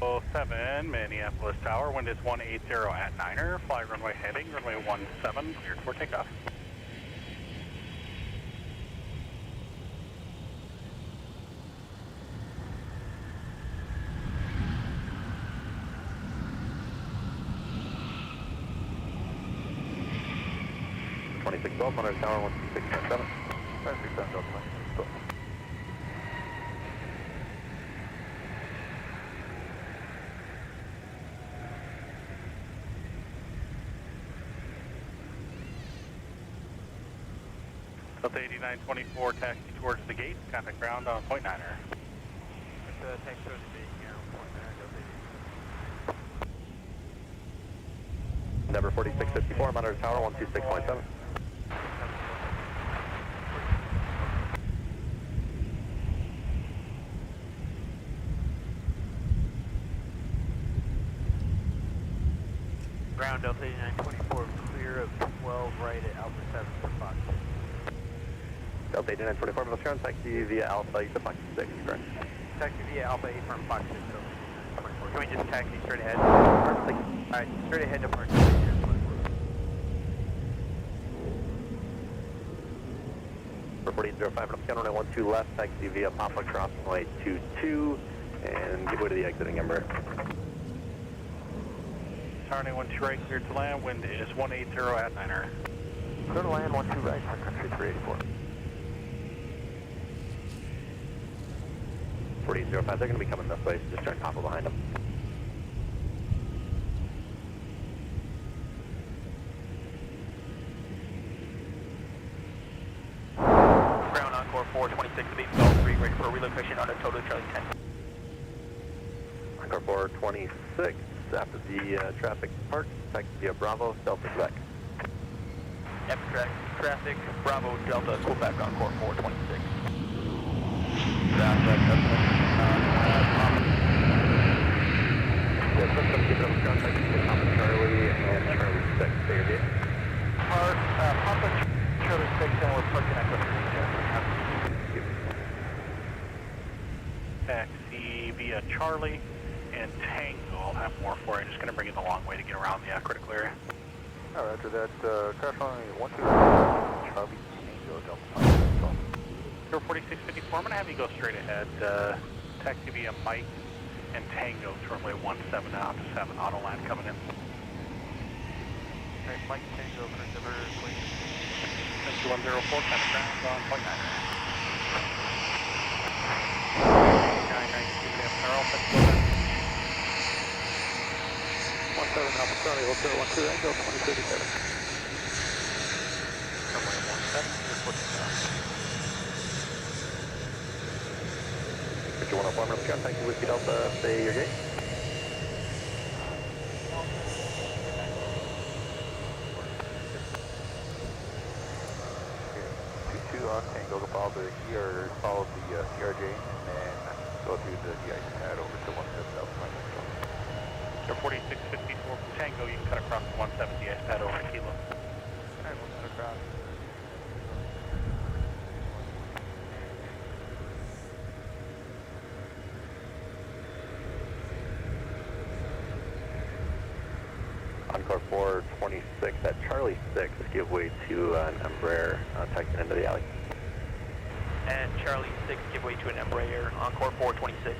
89. 07 Minneapolis Tower, wind is 180 at 9er, fly runway heading, runway 17, cleared for takeoff. Monitor Tower 126.7. 567 Delta 2612. Delta 8924, taxi towards the gate, contact ground on point 9er. Thanks for the gate here, point 9, Number 4654, Monitor Tower 126.7. Ground Delta 8924, clear of 12 right at Alpha 7 for Fox 6. Delta 8924, middle ground, taxi via Alpha 8 to Fox 6, correct. Taxi via Alpha 8 from Fox 6, so 24. Can we just taxi straight ahead? Alright, straight ahead to Park 6. For 4805, I'm counting on 12 left, taxi via Papa Cross runway 22, and give way to the exiting Embraer. Tower 12 right, clear to land. Wind is 180 at 9er. Clear to land, 12 right, Sun Country 384. 4805, they're going to be coming this way, so just turn Papa behind them. Ground Encore 426 to be Golf 3, ready for relocation on a total of Charlie 10. Encore 426, after the traffic park, taxi via Bravo, Delta Quebec. After traffic, Bravo, Delta, Quebec, Encore 426. Yes, let's keep it up with contact between Papa Charlie and Charlie 6. There you go. Papa Charlie 6, and we're parking at the Taxi via Charlie and Tango. I'll have more for you. Just going to bring you the long way to get around the critical area. All right, after that, crash runway 12, Charlie Tango, Delta 5. 4654, I'm going to have you go straight ahead. Taxi via Mike and Tango to runway 17 out to 7 auto line coming in. Alright, Mike Tango, current number, please. 104, kind of ground on point 9. 992, Carol, let's go ahead. 17 Alpha Charlie, Hotel 12 Echo, 2037. Runway 17, report to ground. Put your 104, I'm contact you Whiskey Delta, stay your gate. On Tango to follow the CRJ, and then go through the de-ice pad over to 17 South. 4654 Tango, you can cut across the 170 pad over to Kilo. Alright, we'll cut across. Encore 426 at Charlie 6, give way to an Embraer taxiing into the alley. And Charlie 6, give way to an Embraer, Encore 426.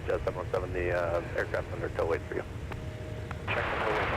Just 717, the aircraft's under tow wait for you. Check the tow wait.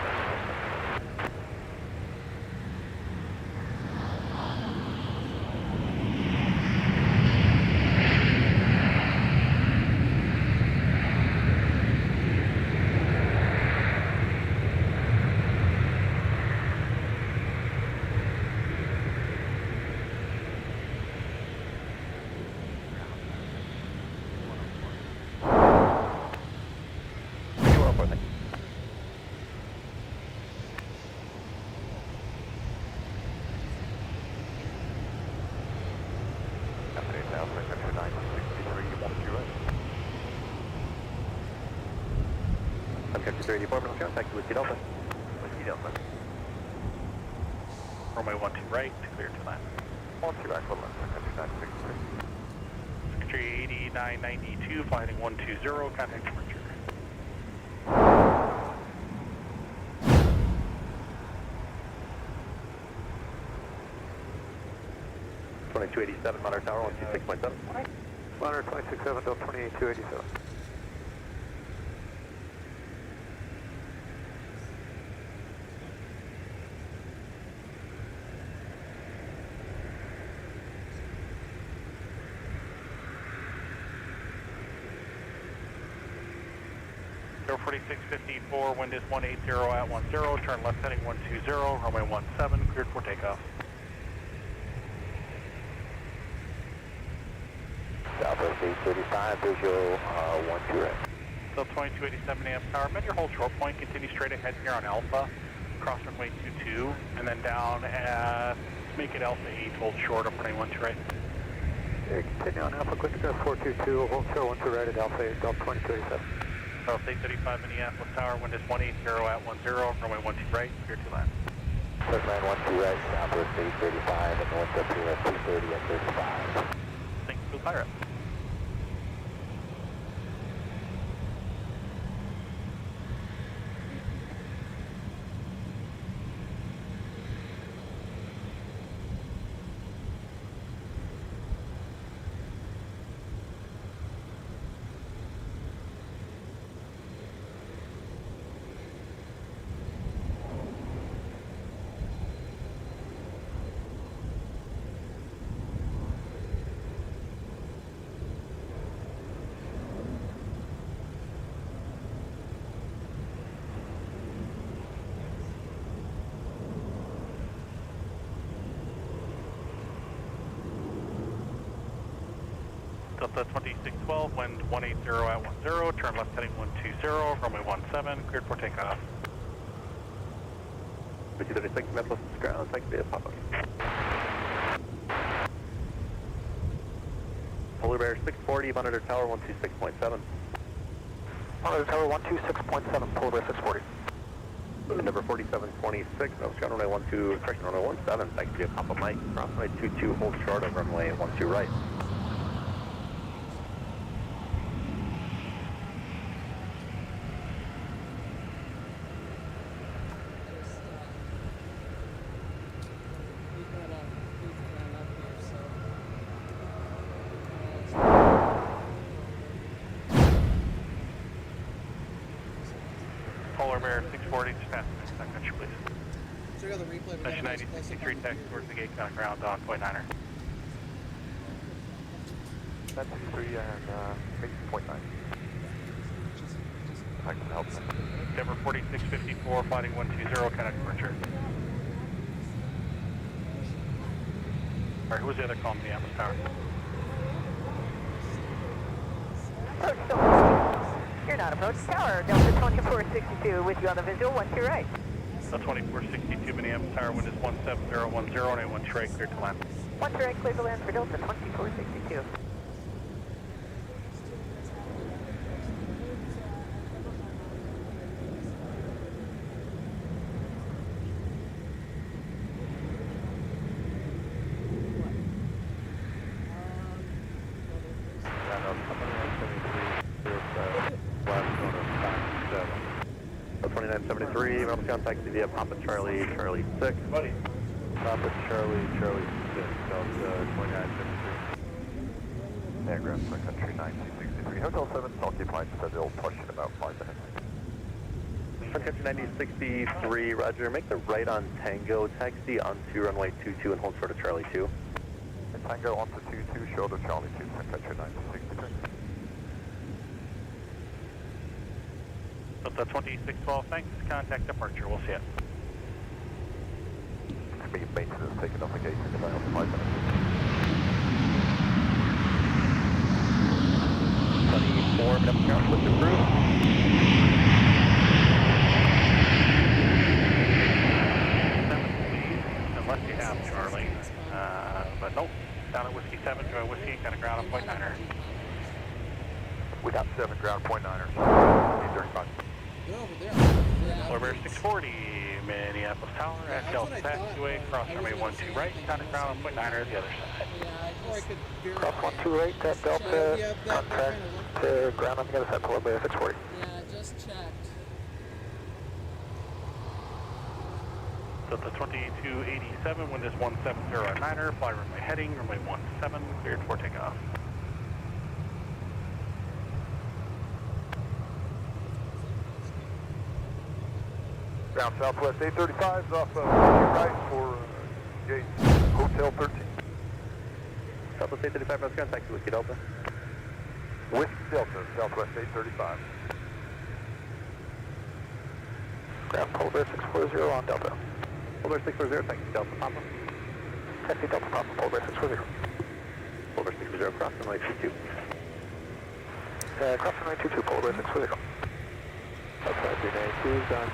Sun Country 384, I'm contact you Whiskey Delta. Whiskey Delta. Runway 12 right, clear to land. 12 right, hold on, Sun Country 963. Country 8992, flying 120, contact departure. 2287, Monitor Tower, 126.7. Monitor 267, Delta 28287. Air 4654, wind is 180 at 10, turn left heading 120, runway 17, cleared for takeoff. Southwest 835, visual 12 right. So 2287 AM tower, make your whole short point, continue straight ahead here on Alpha, cross runway 22, and then down at, make it Alpha 8, hold short, up running 12 right. Continue on Alpha, quick address 422, hold short 12 right at Alpha 8, Delta 2287. South 835 Minneapolis tower, wind is 180 at 10, runway 12 right, clear to land. Clear land 12 right, Southwest 835, and north up here at 230 and 35. Thanks for the pirate. Delta 2612, wind 180 at 10, turn left heading 120, runway 17, cleared for takeoff. 236, Minneapolis ground, taxi via pop-up. Polar Bear 640, monitor tower 126.7. Monitor tower 126.7, Polar Bear 640. Number 4726, Nose ground runway 12, correction, runway 17, taxi via pop-up Mike, cross runway 22, hold short of runway 12 right. Polar Bear 640, just pass the Sun Country, please. So we got the replay. We got Section a nice 9063, close-up taxi on towards the gate, kind of ground on point 9er. That's 3 and 8.9. I can help. Denver 4654, fighting 120, kind of departure. Alright, who was the other call in Minneapolis Tower? Approach Delta. You're not approach tower. Delta 2462 with you on the visual, 12 right. Delta 2462, Minneapolis Tower, wind is 17010, and 12 right, cleared to land. 12 right, clear to land for Delta 2462. So 2973, Minneapolis ground, taxi via Papa Charlie, Charlie 6. Papa Charlie, Charlie 6, Delta 2973. Aircraft, Sun Country 9263. Hotel 7, Salty Pines said they'll push in about 5 minutes. Sun Country 9063, roger. Make the right on Tango, taxi onto runway 22 and hold short of Charlie 2. And Tango onto 22, shoulder Charlie 2, Sun Country 9063. Delta 2612, thanks. Contact departure. We'll see it. Speed maintenance taking off the gate in about 5 minutes. 24, Minneapolis ground, switch approved. Unless you have Charlie. But nope. Down at Whiskey 7, to Whiskey, kind of ground on point 9er. We got 7 ground, point 9er. 35. They're over there. Yeah. Polar Bear 640, Minneapolis Tower, at Delta Taxiway, cross runway 12 right, kind of ground on point 9er, the other side. Yeah, or I could veer Cross out. 12 right, at Delta, Yeah, that contact kinda looked to ground on the other side, Polar Bear 640. Yeah, just checked. Delta 2287, wind is 170 at 9er, fly runway heading, runway 17, cleared for takeoff. Ground Southwest 835 is off right for gate Hotel 13. Southwest 835, let's contact Whiskey Delta. Whiskey Delta, Southwest 835. Ground Polar Bear 640 on Delta. Polar Bear 640, taxi Delta Papa. Taxi Delta Papa, Polar Bear 640. Polar Bear 640, cross runway 22. Cross runway 22, Polar Bear 640. Outside the 92's on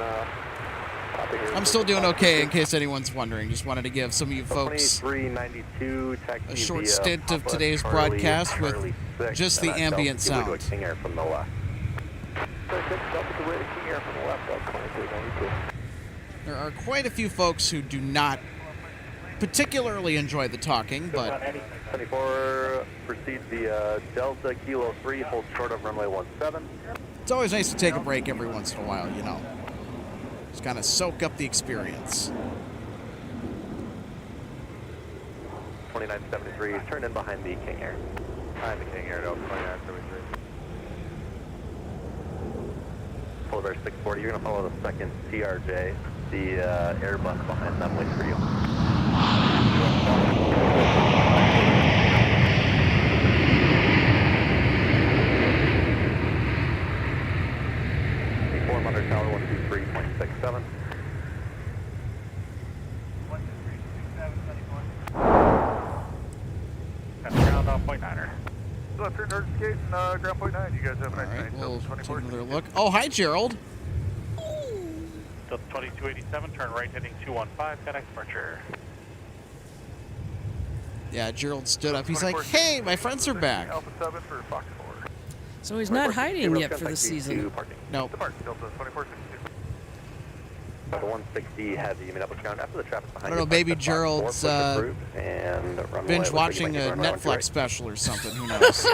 I'm still doing okay, in case anyone's wondering. Just wanted to give some of you folks 2392, taxi a short via stint of Papa today's Charlie, broadcast Charlie with 6, just the and ambient Delta, sound. King Air from the left. Delta to the King Air from the left, Delta 2392. There are quite a few folks who do not particularly enjoy the talking, but 24, proceed via Delta Kilo 3, hold short of runway 17. it's always nice to take a break every once in a while, you know. Just kind of soak up the experience. 2973, turn in behind the King Air. Behind the King Air, Delta 2973. Polar Bear 640, you're going to follow the second CRJ. The Airbus behind them wait for you. C4 under tower 123.67. 123.67, 24. That's ground on point 9er. left turn towards the gate and ground point 9. You guys have a All nice right, night. we'll take 24. another look. Oh, hi, Gerald. Delta 2287, turn right heading 215, FedEx departure. Yeah, Gerald stood up. He's like, hey, my friends are back. Alpha 7 for Fox 4. So he's not hiding yet for the season. Nope. Depart, Delta 2462. The 160 heavy Minneapolis ground after the traffic behind I don't know, maybe Gerald's binge watching a Netflix special or something. Who knows?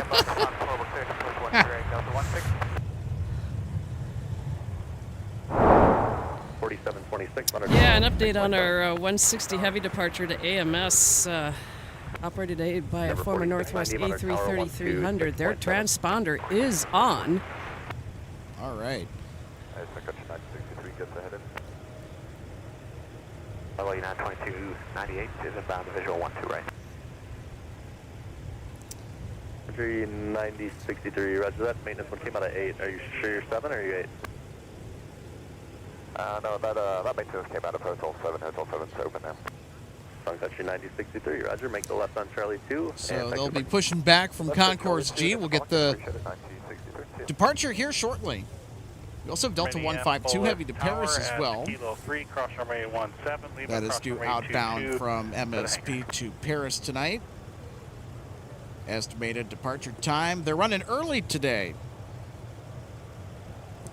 Yeah, an update on our 160 heavy departure to AMS, operated by a former Northwest A330-300. Their transponder is on. All right. LA 92298 is inbound to visual 12 right. 9063, roger that. Maintenance one came out at 8. Are you sure you're 7 or are you 8? No, that maintenance came out of Hotel 7. Hotel 7's open now. Sun Country 9063, roger. Make the left on Charlie 2. So they'll be pushing back from Concourse G. We'll get the departure here shortly. We also have Delta 152 heavy to Paris as well. Kilo 3, cross runway 17, leaving That is cross due runway outbound 22. from MSP to Paris tonight. Estimated departure time. They're running early today.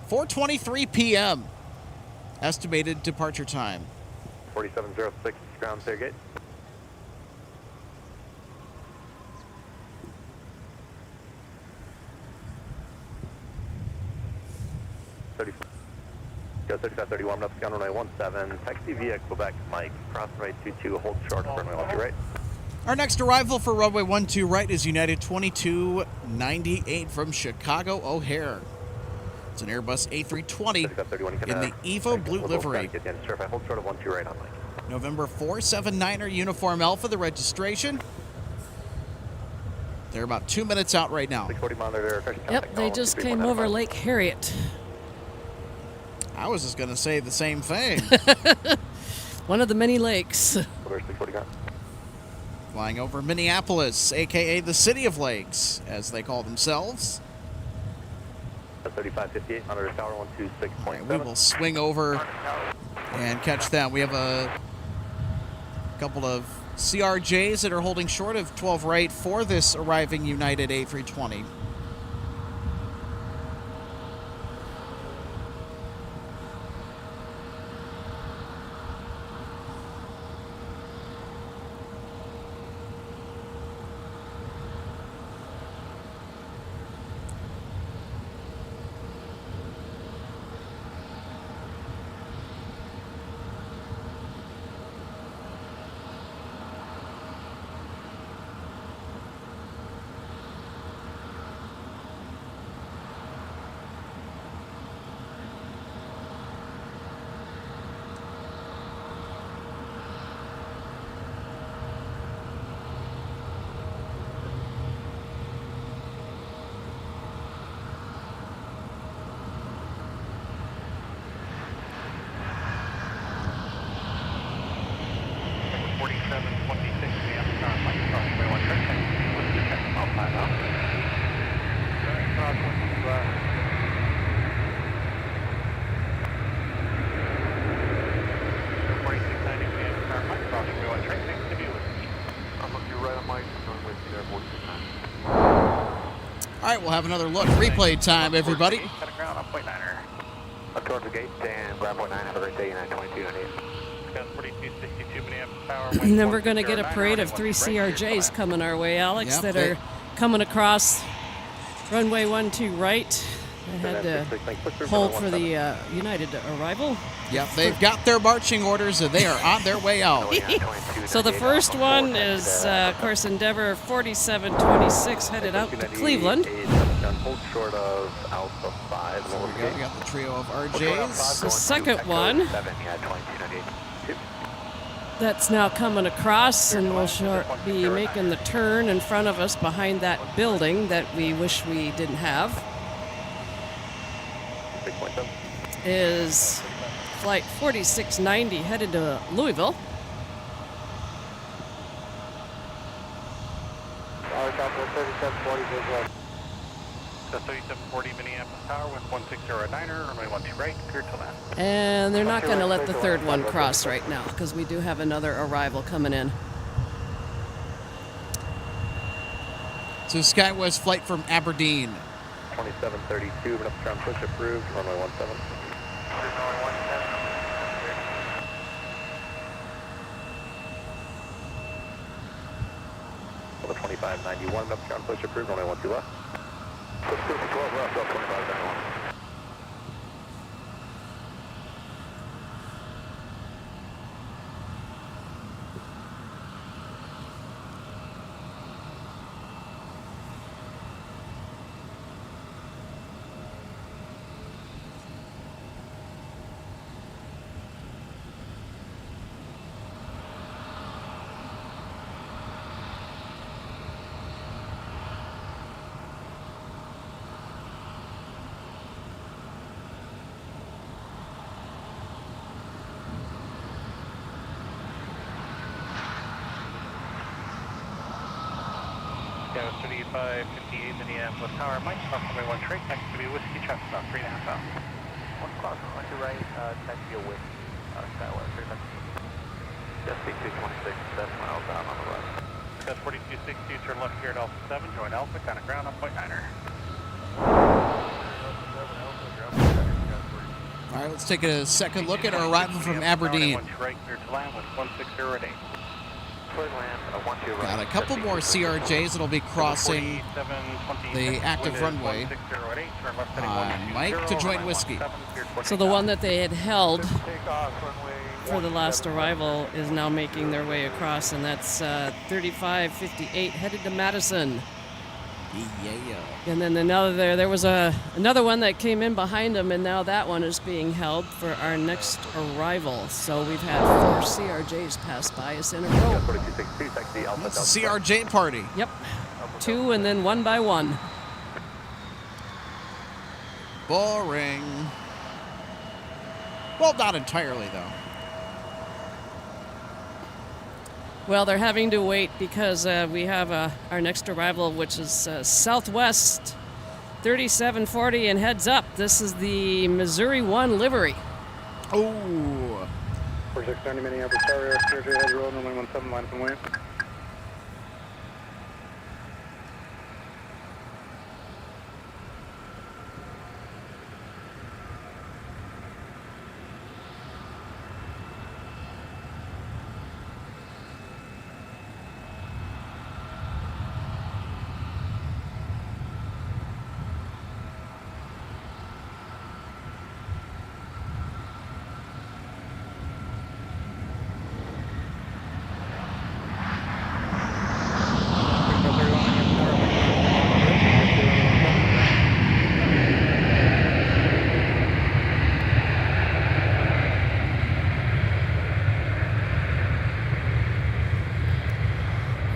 4:23 p.m. Estimated departure time. 4706 ground clear gate. Go 3531 up scout runway 17. Taxi via Quebec Mike. Cross runway 22. Hold short for runway 12 right. Our next arrival for runway 12 right is United 2298 from Chicago O'Hare. It's an Airbus A320 in the Evo blue livery. Hold short of 12 right on Mike. November 479er Uniform Alpha, the registration. They're about 2 minutes out right now. 640 monitor. Yep, they just came over Lake Harriet. I was just going to say the same thing. One of the many lakes. Flying over Minneapolis, a.k.a. the City of Lakes, as they call themselves. 3558, monitor tower 126.7. And we will swing over and catch them. We have a couple of CRJs that are holding short of 12 right for this arriving United A320. All right, we'll have another look. Replay time, everybody. Up towards the gate and ground point 9. Have a great day, United 2298. And then we're going to get a parade of 3 CRJs coming our way, Alex, that are coming across runway 12 right. I had to hold for the United arrival. Yep, they've got their marching orders and they are on their way out. So the first one is, of course, Endeavor 4726 headed out to Cleveland. Hold short of Alpha 5. So we got the trio of RJs. The second one that's now coming across and will be making the turn in front of us behind that building that we wish we didn't have is flight 4690 headed to Louisville. 3740 visual. So 3740 Minneapolis Tower with 160-niner, runway 12 right, clear to land. And they're not going to let the third one cross right now because we do have another arrival coming in. So SkyWest flight from Aberdeen. 2732, been up ground push approved, runway 17. Well, 2591, been up ground push approved, runway 12 left. Push 12 left, up 2591. Yeah, 3558 Minneapolis Tower, Mike, runway 1 straight, next to be Whiskey Chest, about 3.5 hours. One cross, 1 to right, taxi away, SkyWest, 35. Just speed 226, 7 miles out on the left. Got 4260, turn left here at Alpha 7, join Alpha, kind of ground, 1.9er. All right, let's take a second look at our arrival from Aberdeen. 1 right, clear to land with 160 at 8. Got a couple more CRJs that'll be crossing the active runway. Mike to join Whiskey. So the one that they had held for the last arrival is now making their way across, and that's 3558 headed to Madison. Yeah. And then there was another one that came in behind them, and now that one is being held for our next arrival. So we've had 4 CRJs pass by us in a row. That's a CRJ party. Yep. 2 and then 1 by 1. Boring. Well, not entirely, though. Well, they're having to wait because we have our next arrival, which is Southwest 3740, and heads up, this is the Missouri 1 livery. Oh. 4630 Minneapolis Tower, CRJ head roll, runway 17, line from wind.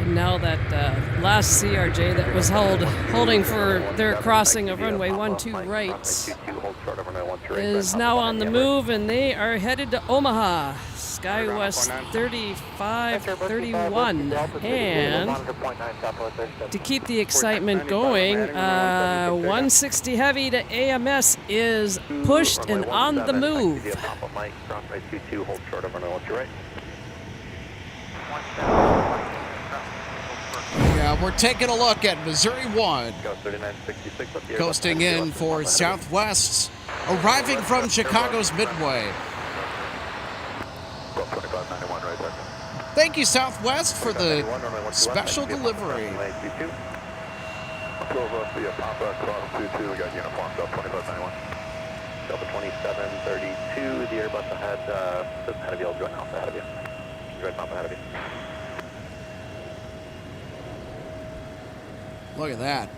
Now that last CRJ that was holding for their crossing of runway 12 right is now on the move, and they are headed to Omaha, SkyWest 3531. And to keep the excitement going, 160 heavy to AMS is pushed and on the move. Yeah, we're taking a look at Missouri 1. Coasting in for Southwest, arriving from Chicago's Midway. Thank you, Southwest, for the special delivery. Delta 2732, the Airbus ahead, just ahead of you, I'll join Alpha ahead of you. Join Alpha ahead of you. Look at that.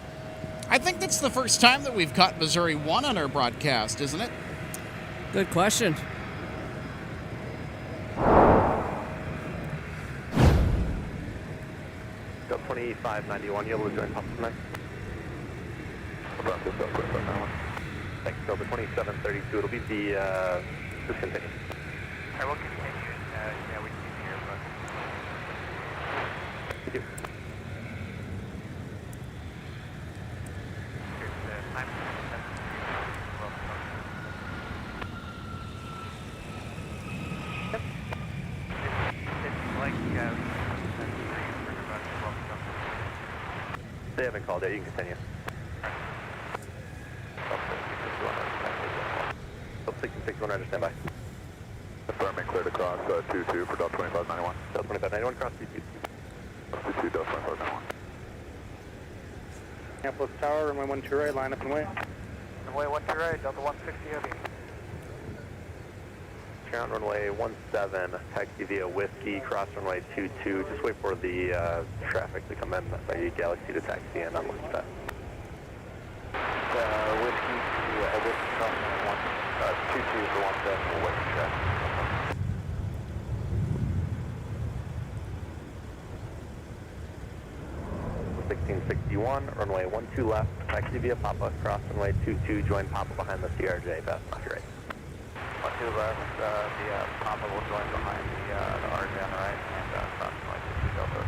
I think that's the first time that we've caught Missouri 1 on our broadcast, isn't it? Good question. Delta 2591, you able to join Papa tonight? Thanks, Delta 2732, it'll be the, just continue. I will continue, yeah, we can hear, but... Thank you. They haven't called yet. You can continue. Delta 1661, ready to stand by. Affirming, cleared across 22 for Delta 2591. Delta 2591, cross 22. 22 Delta 2591. Minneapolis Tower, runway 12 right, line up and wait. Runway 12 right, Delta 160 heavy. Turn on runway 17, taxi via Whiskey, cross runway 22. Just wait for the traffic to come in by Galaxy to taxi in on Lynch Path. Whiskey to Whiskey cross 22 for 17 for Whiskey traffic. 1661, runway 12 left, taxi via Papa, cross runway 22, join Papa behind the CRJ, pass off your right. 12 left, the Papa will join behind the RJ on the right, and cross runway 22 Delta.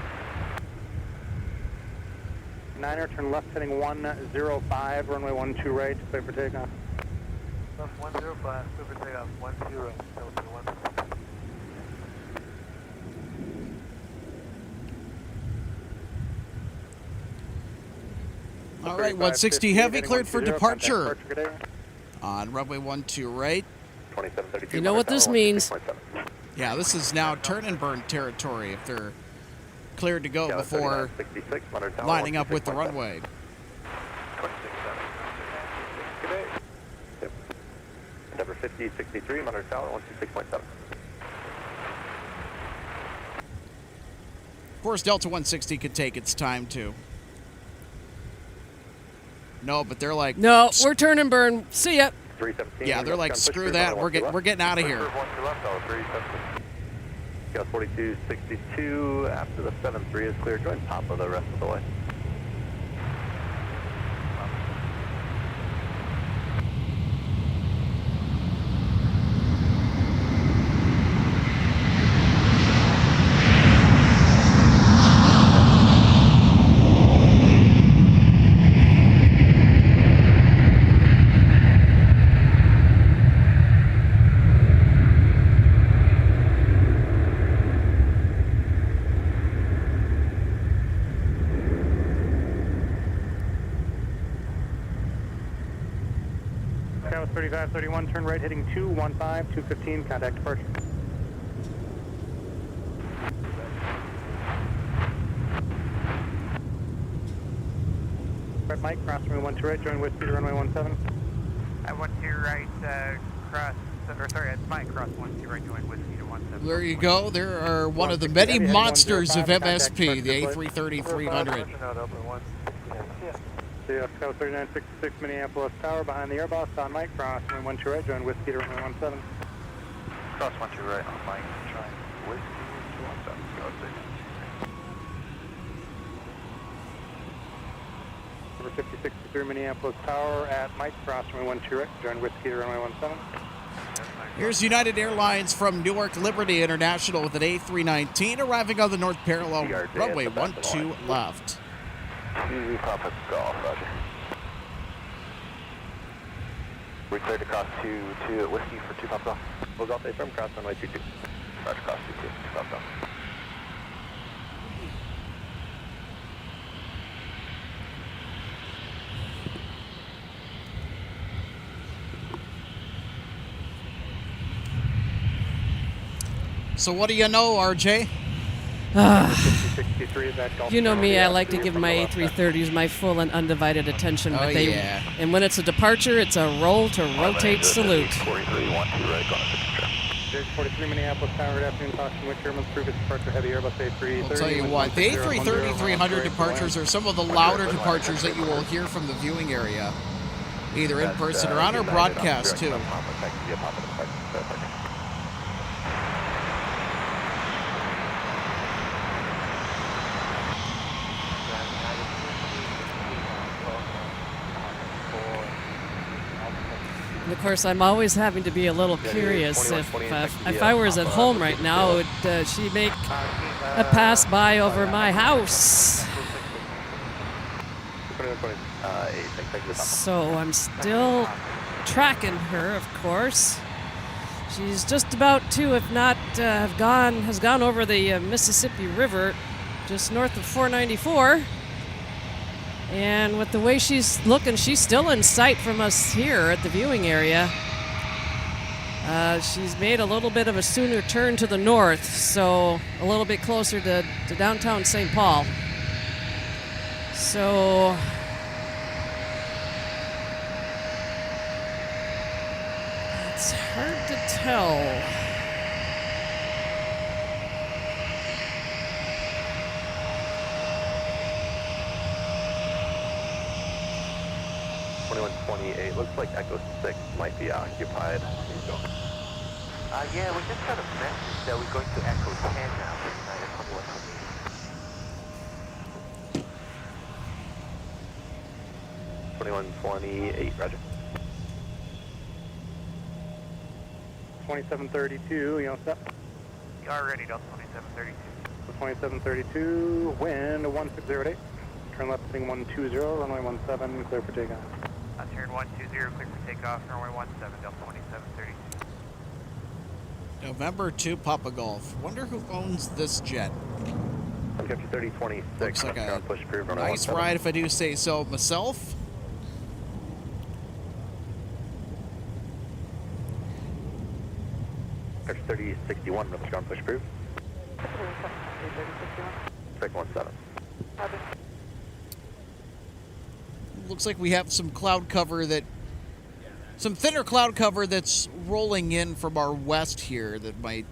9er, turn left heading 105, runway 12 right, wait for takeoff. Left 105, super takeoff, 12 right, Delta 160. All right, 160 heavy, cleared for departure. On runway 12 right. 2732. You know what this means. Yeah, this is now turn and burn territory if they're cleared to go before lining up with the runway. Number 5063, Monitor Tower, 126.7. Of course, Delta 160 could take its time too. No, but they're like, No, we're turn and burn. See ya. 317. yeah, they're like, screw that. We're getting out of here. 4262 after the 73 is clear. Join Papa the rest of the way. Tower 3531, turn right heading 215, 215, contact departure. Red Mike, cross runway 12 right, join Whiskey to runway 17. I 12 right, cross, or sorry, it's Mike, cross 12 right, join Whiskey to 17. There you go. There are one of the many monsters of MSP, the A330-300. Tower 3966, Minneapolis Tower, behind the airbus, on Mike, cross runway 12 right, join Whiskey to runway 17. Cross 12 right on Mike, join Whiskey to 17, go 6. Number 5063, Minneapolis Tower, at Mike, cross runway 12 right, join Whiskey to runway 17. Here's United Airlines from Newark Liberty International with an A319 arriving on the north parallel runway 12 left. 2 Papa Golf, roger. We cleared to cross 22 at Whiskey for 2 Papa Golf. We'll Golf A firm, cross runway 22. Roger, cross 22, 2 Papa Golf. So what do you know, RJ? You know me, I like to give my A330s my full and undivided attention. Oh, yeah. And when it's a departure, it's a roll to rotate salute. 43 Minneapolis Tower, good afternoon, caution with German's previous departure, heavy Airbus A330. I'll tell you what, the A330-300 departures are some of the louder departures that you will hear from the viewing area, either in person or on our broadcast too. And of course, I'm always having to be a little curious. If I was at home right now, would she make a pass by over my house? So I'm still tracking her, of course. She's just about to, if not, has gone over the Mississippi River, just north of 494. And with the way she's looking, she's still in sight from us here at the viewing area. She's made a little bit of a sooner turn to the north, so a little bit closer to downtown St. Paul. So it's hard to tell. Looks like Echo 6 might be occupied. Yeah, we just got a message that we're going to Echo 10 now. 2128, roger. 2732, you know, set. Already, Delta 2732. So 2732, wind 1608. Turn left, heading 120, runway 17, clear for takeoff. Turn 120, clear for takeoff, runway 17, Delta 2732. November 2 Papa Golf. Wonder who owns this jet. Sun Country 3026. Looks like a push approved, runway nice 17. ride if I do say so myself. Country 3061, ground push approved. 617. Looks like we have some cloud cover some thinner cloud cover that's rolling in from our west here that might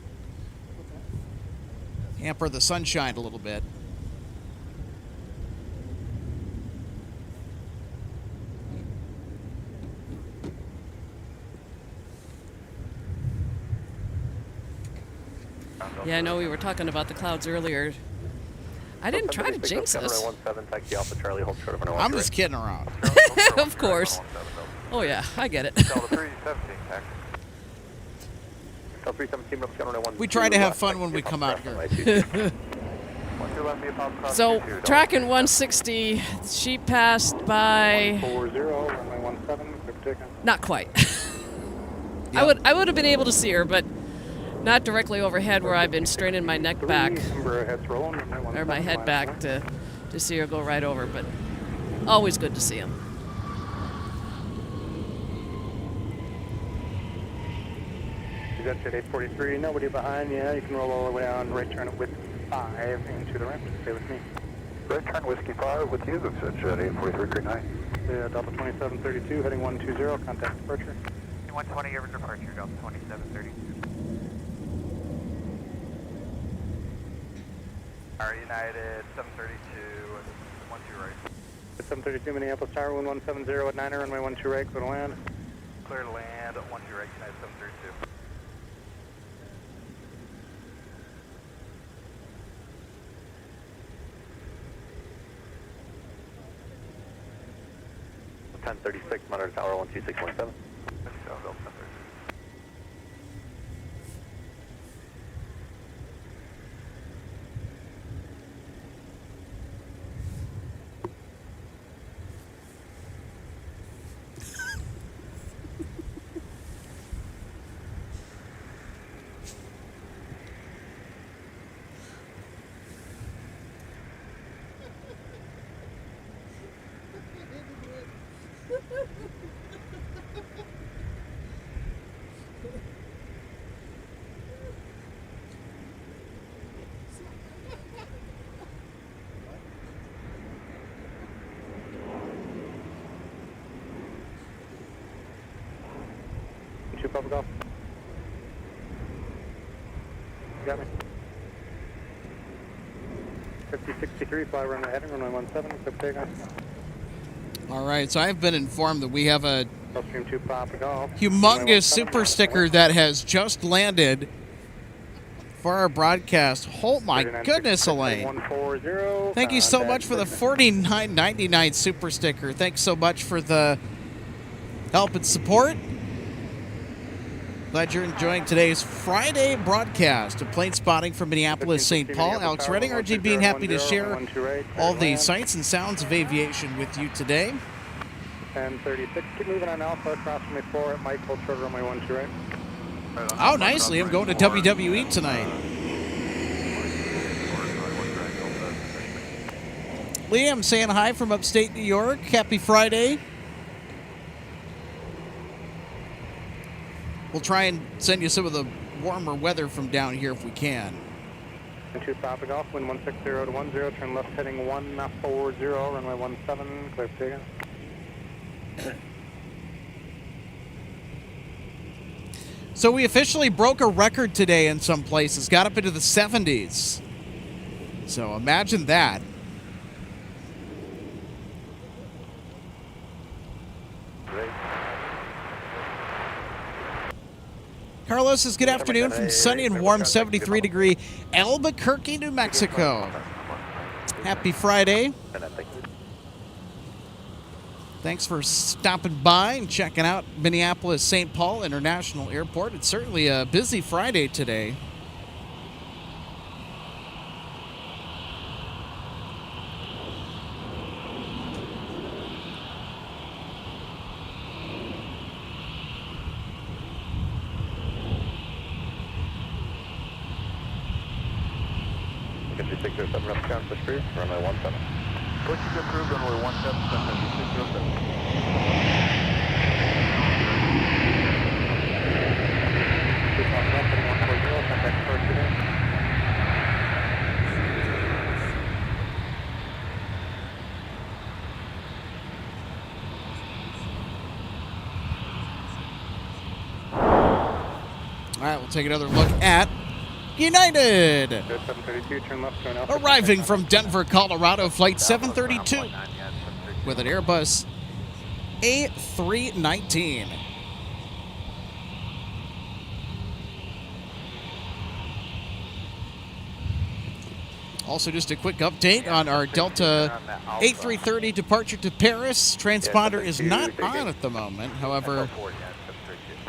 hamper the sunshine a little bit. Yeah, I know we were talking about the clouds earlier. I didn't try to jinx us. I'm just kidding around. Of course. Oh yeah, I get it. We try to have fun when we come out here. So, tracking 160, she passed by... 40, runway 17, clear for takeoff. Not quite. Yep. I would have been able to see her, but not directly overhead where I've been straining my neck back, or my head back to see her go right over, but always good to see him. Jet 843, nobody behind you. You can roll all the way down, right turn at Whiskey 5 into the ramp. Stay with me. Right turn Whiskey 5 with you, Jet 84339. Yeah, Delta 2732, heading 120, contact departure. 120, your departure, Delta 2732. United 732, 12 right. 732 Minneapolis Tower, 1170 at 9er, runway 12 right, clear to land. Clear to land, 12 right, United 732. Monitor Tower 12617. Papa Golf. You got me. 5063, fly runway heading, runway 17, clear for takeoff. All right, so I've been informed that we have a Gulfstream 2 Papa Golf. humongous super sticker that has just landed for our broadcast. Oh my goodness, Elaine. 140. Thank you so much for the $49.99 super sticker. Thanks so much for the help and support. Glad you're enjoying today's Friday broadcast of plane spotting from Minneapolis, St. Paul. Alex Redding, RG, being happy to share all the sights and sounds of aviation with you today. 1036, keep moving on Alpha, across from me 4 at Mike, hold short runway 12 right. Oh, nicely. I'm going to WWE tonight. Liam saying hi from upstate New York. Happy Friday. We'll try and send you some of the warmer weather from down here if we can. 2 Papa Golf, wind 160 to 10, turn left heading 140, runway 17, clear for takeoff. So we officially broke a record today in some places, got up into the 70s. So imagine that. Carlos says good afternoon from sunny and warm 73-degree Albuquerque, New Mexico. Happy Friday. Thanks for stopping by and checking out Minneapolis St. Paul International Airport. It's certainly a busy Friday today. Country 607, rough count, push through, runway 17. Pushing to approve, runway 17, Sun Country 607. All right, we'll take another look at United. 732, turn left, turn out. Arriving from Denver, Colorado, flight 732 with an Airbus A319. Also, just a quick update on our Delta A330 departure to Paris. Transponder is not on at the moment. However,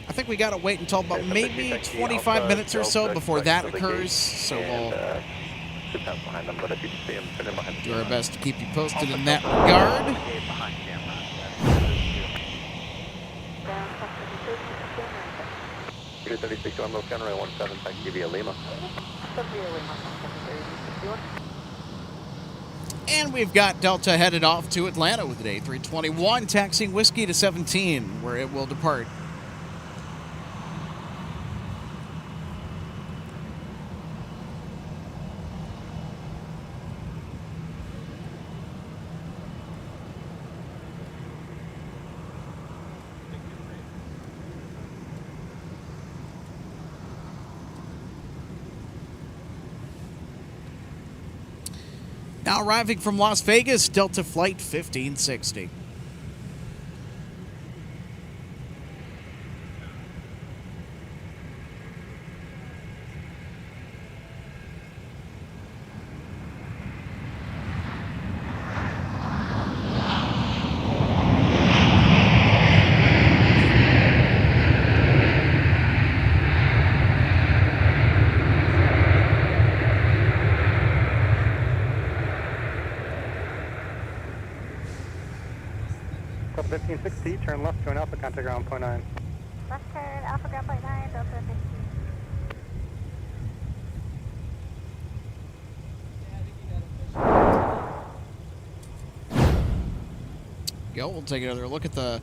I think we got to wait until about maybe 25 minutes or so before that occurs. So we'll do our best to keep you posted in that regard. Peter 36 on Los runway 17, thank you via Lima. And we've got Delta headed off to Atlanta with an A321, taxiing Whiskey to 17, where it will depart. Now arriving from Las Vegas, Delta Flight 1560. Delta 1560, turn left to an Alpha, contact ground point 9. Left turn, Alpha ground point 9, Delta 15. Go. We'll take another look at the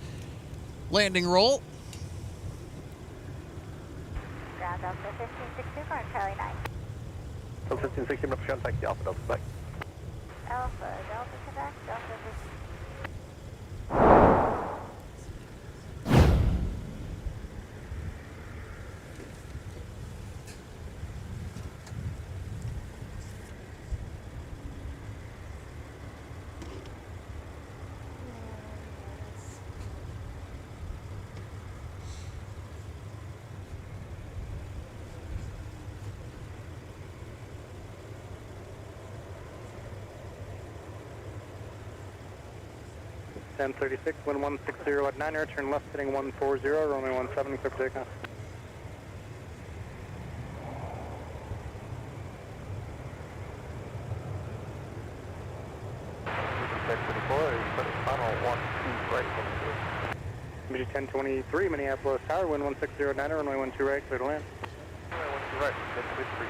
landing roll. Ground Delta 1560, going Charlie 9. Delta 1560, rough count, thank you, Alpha Delta back. Alpha, Delta Quebec, Delta 15. Ten 36, wind 160 at 9er, turn left heading 140, runway 17, clear for takeoff. MD 1023, Minneapolis Tower, wind 160 at 9er, runway 12 right, clear to land. Runway 12 right, 1023.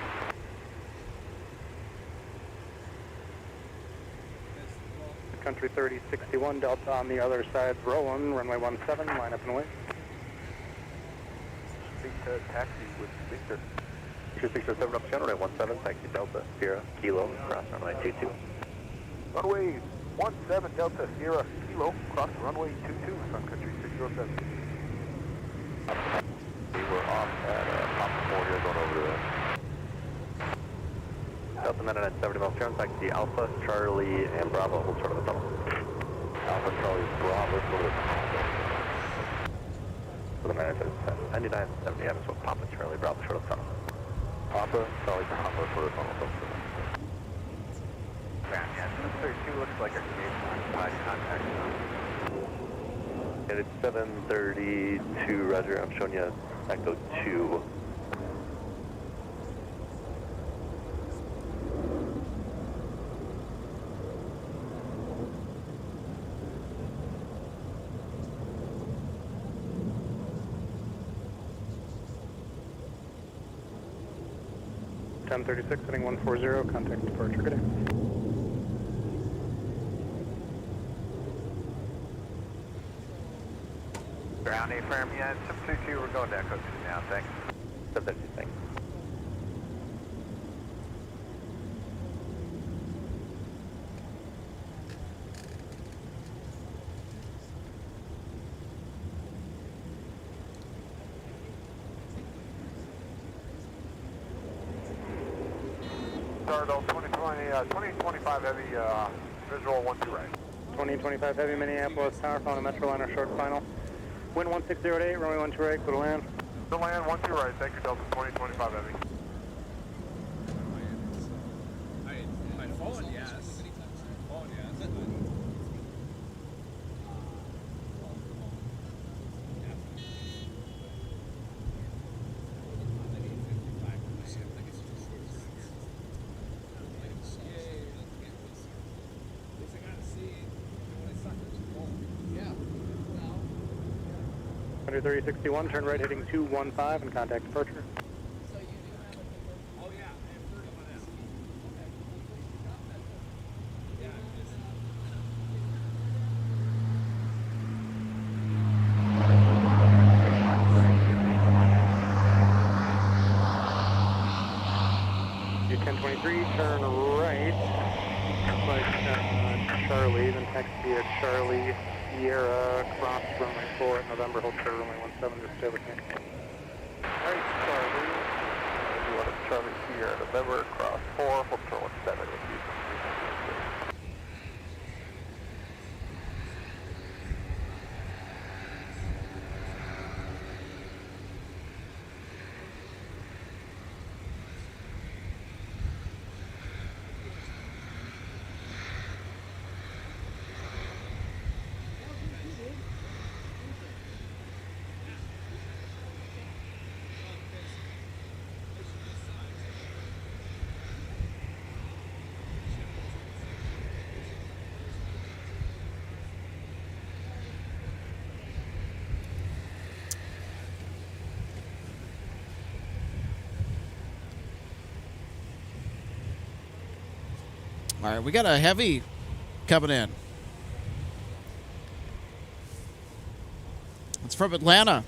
Country 3061, Delta on the other side, rolling, runway 17, line up and away. Speak to taxi with Victor. 2607 up channel, runway 17, taxi Delta, Sierra, Kilo, cross runway 22. Runway 17, Delta, Sierra, Kilo, cross runway 22, Sun Country 607. We were off at Papa 4 here, going over there. Delta 9970 miles, turn taxi Alpha, Charlie, and Bravo, hold short of the tunnel. Alpha, Charlie, Bravo, go to the tunnel. For the 9970, yeah, so Papa, Charlie, Bravo, short of the tunnel. Papa, Charlie, Bravo, short of the tunnel. Yeah, 732 looks like our gauge occupied contact. And it's 732, Roger, I'm showing you Echo 2. Ten 36, heading 140, contact departure, good day. Ground A firm, yeah, 732, we're going to Echo 2 now, thanks. 732, thanks. Stardom 2025 heavy, visual 12 right. 2025 heavy Minneapolis Tower, following a Metroliner short final. Wind 1608, runway 12 right, go to land. The land 12 right, thank you Delta 2025 heavy. My phone, yes. Phone, yes. Under 3061, turn right heading 215 and contact departure. Oh, yeah. I have heard about that. You 1023, turn right, like Charlie, then taxi at Charlie, Sierra, cross runway 4 at November, hold short runway 17, just stay with me. Alright, Charlie. You want to Charlie Sierra, November, cross 4, hold short 17 with you. All right, we got a heavy coming in. It's from Atlanta.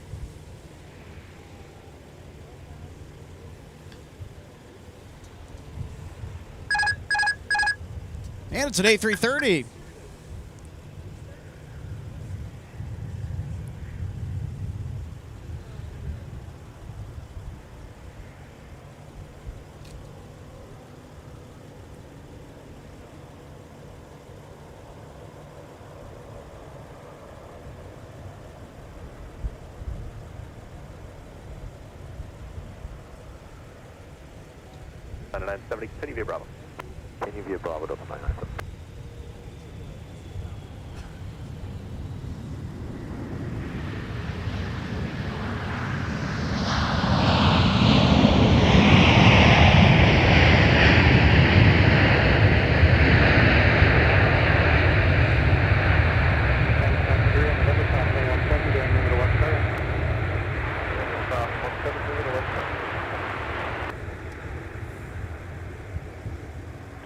And it's an A330. On a 970, continue via Bravo. Continue via Bravo, Delta 997.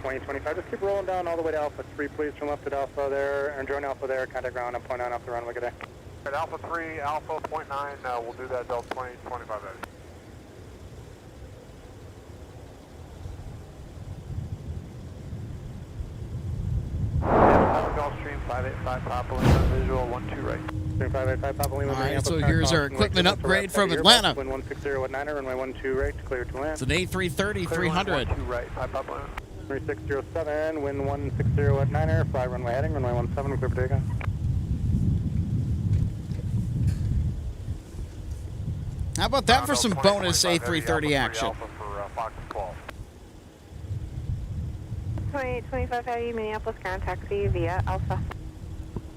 2025. Just keep rolling down all the way to Alpha 3, please. Turn left at Alpha there, and join Alpha there. Contact ground on 0.9 off the runway. Good day. At Alpha 3, Alpha 0.9, we'll do that Delta 2025. Gulfstream 585 Papa Lima visual 12 right. 585 Papa Lima. All right, so here's our equipment upgrade from Atlanta. Wind 160 at 9er, runway 12 right, clear to land. It's an A330 300. 12 right, 5 Papa Lima. 3607, wind 160 at 9er, fly runway heading, runway 17, clear for takeoff. How about that for some bonus A330 action? Alpha for Fox 12. 2825 Heavy, Minneapolis, ground taxi via Alpha.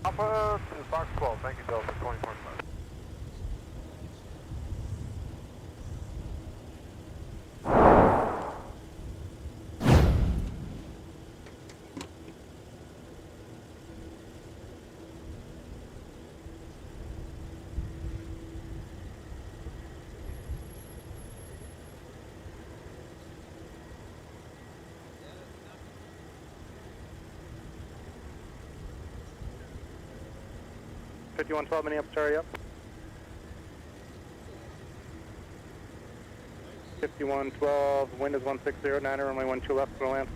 Alpha to Fox 12, thank you Delta 2025. $5112 Minneapolis, hurry up. 5112, wind is 160 at 9er, runway 12 left, for land.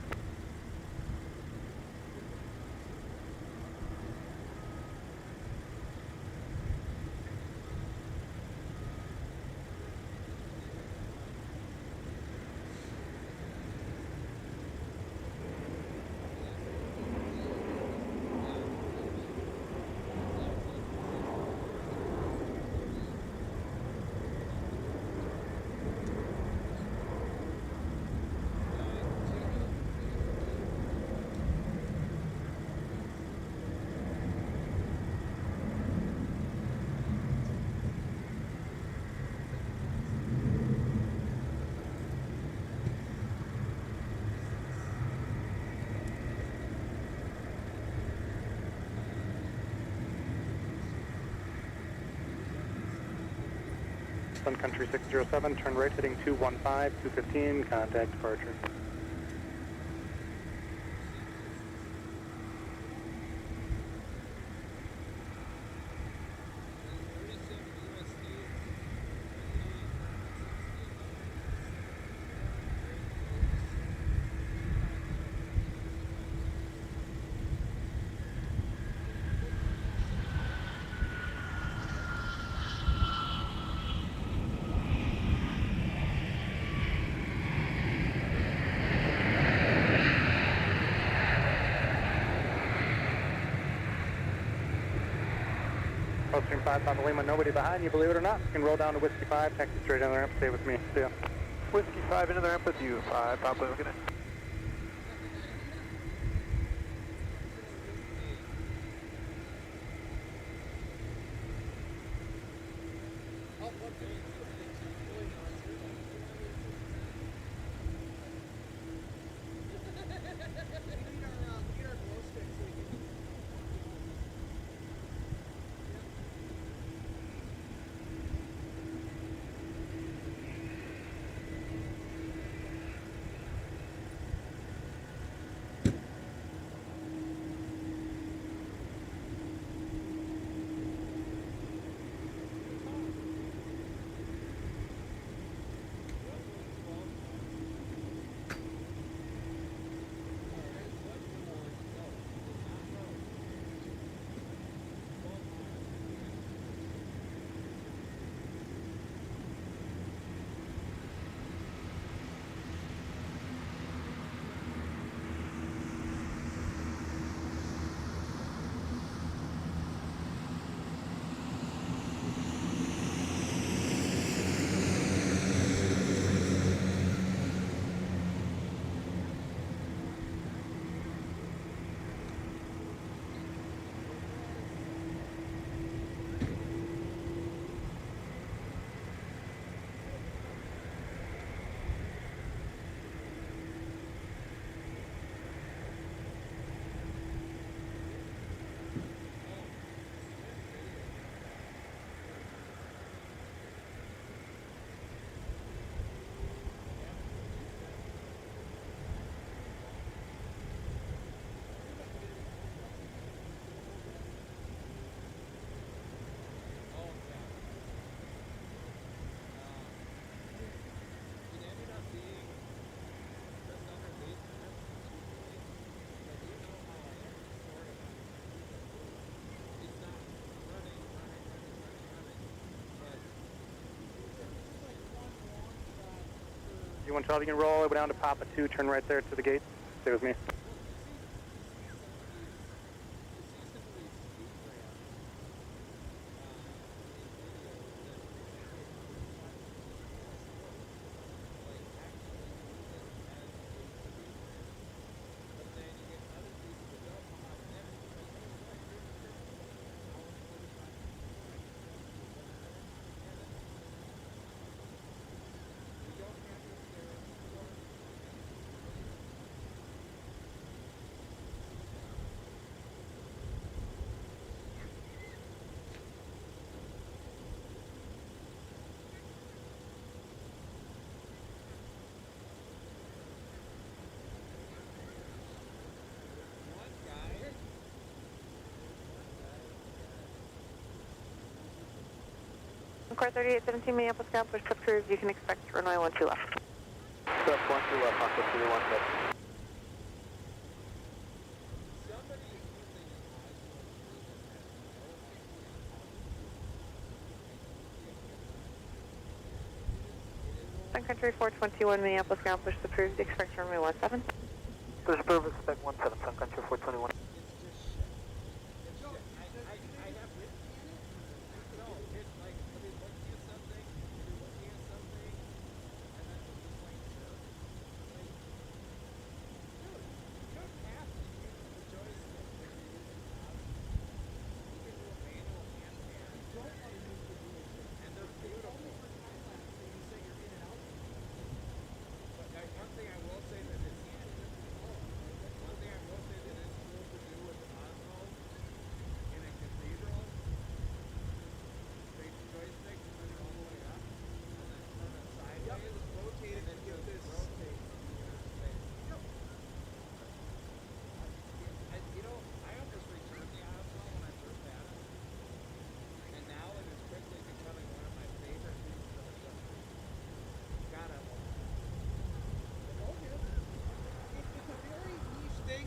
Sun Country 607, turn right heading 215, 215, contact departure. Gulfstream 5 Papa Lima, nobody behind you, believe it or not. You can roll down to Whiskey 5, taxi straight down the ramp, stay with me. See ya. Whiskey 5 into the ramp with you, 5 Papa Lima, good night. You Charlie, you can roll all the way down to Papa 2, turn right there to the gate. Stay with me. Car 3817 Minneapolis ground push approved. You can expect runway 12 left. Step 12 left, Honda 317. Sun Country 421 Minneapolis ground push approved. Expect runway 17. Push approved, expect 17, Sun Country 421.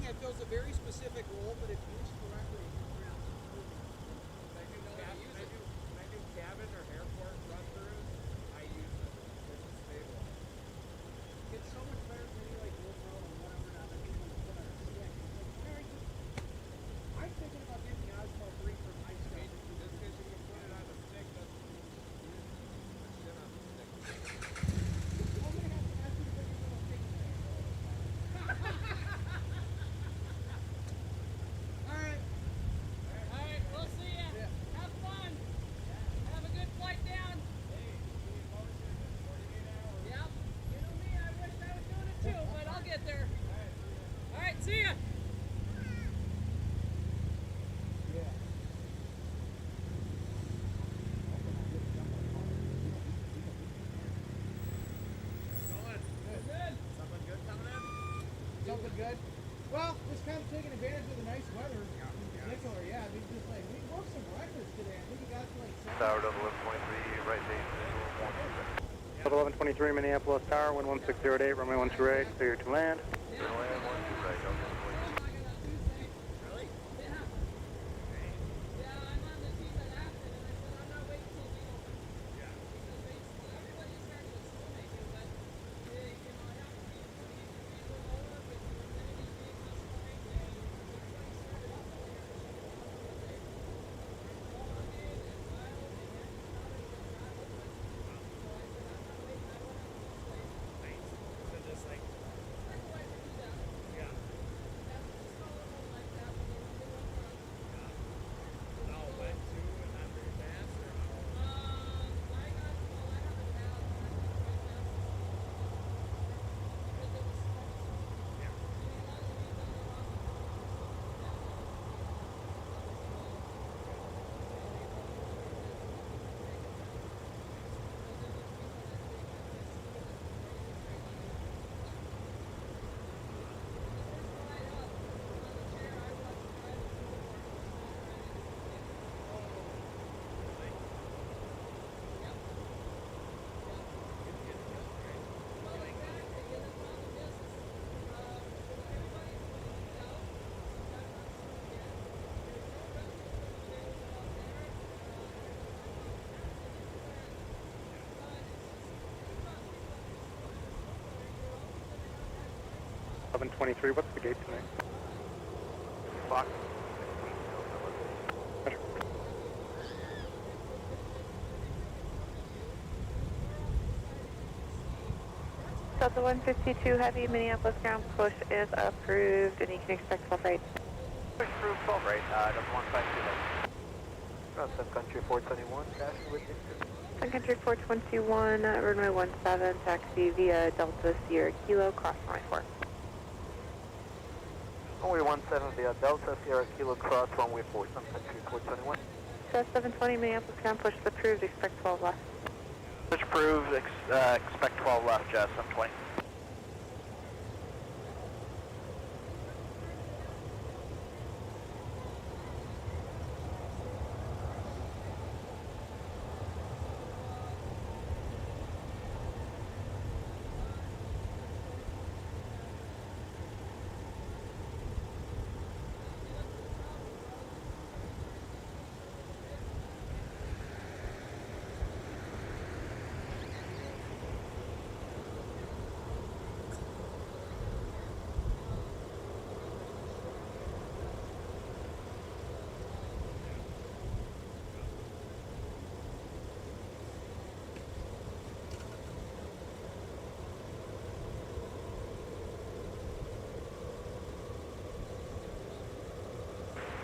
It fills a very specific role, but if used correctly, I do cabin or airport run-throughs, I use it. It's a stable. It's so much better than any like GoPro or whatever now that people put on a stick. It's like, I'm thinking about getting the Osmo 3 for my stuff. Just because you can put it on a stick doesn't mean you can use shit on the stick. I'm going to have to ask you to put your little thing there. Alright, we'll see ya. Yeah. Have fun. Have a good flight down. Yep. You know me, I wish I was doing it too, but I'll get there. Alright, see ya. Something good? Well, just kind of taking advantage of the nice weather. In particular, yeah. I mean, just like, we broke some records today. I think we got to like Tower 1123, right base. 1123 Minneapolis Tower, 11608, runway 128, clear to land. 1123, what's the gate tonight? Fox. Roger. Delta 152 Heavy, Minneapolis ground push is approved, and you can expect 12 right. Push through 12 right, Delta 152. Sun Country 421, cashing with you. Sun Country 421, runway 17, taxi via Delta Sierra Kilo, cross runway 4. Runway 17 via Delta Sierra Kilo, cross runway 4, Sun Country 421. Just 720 Minneapolis ground push is approved, expect 12 left. Push approved, expect 12 left, Jazz 720.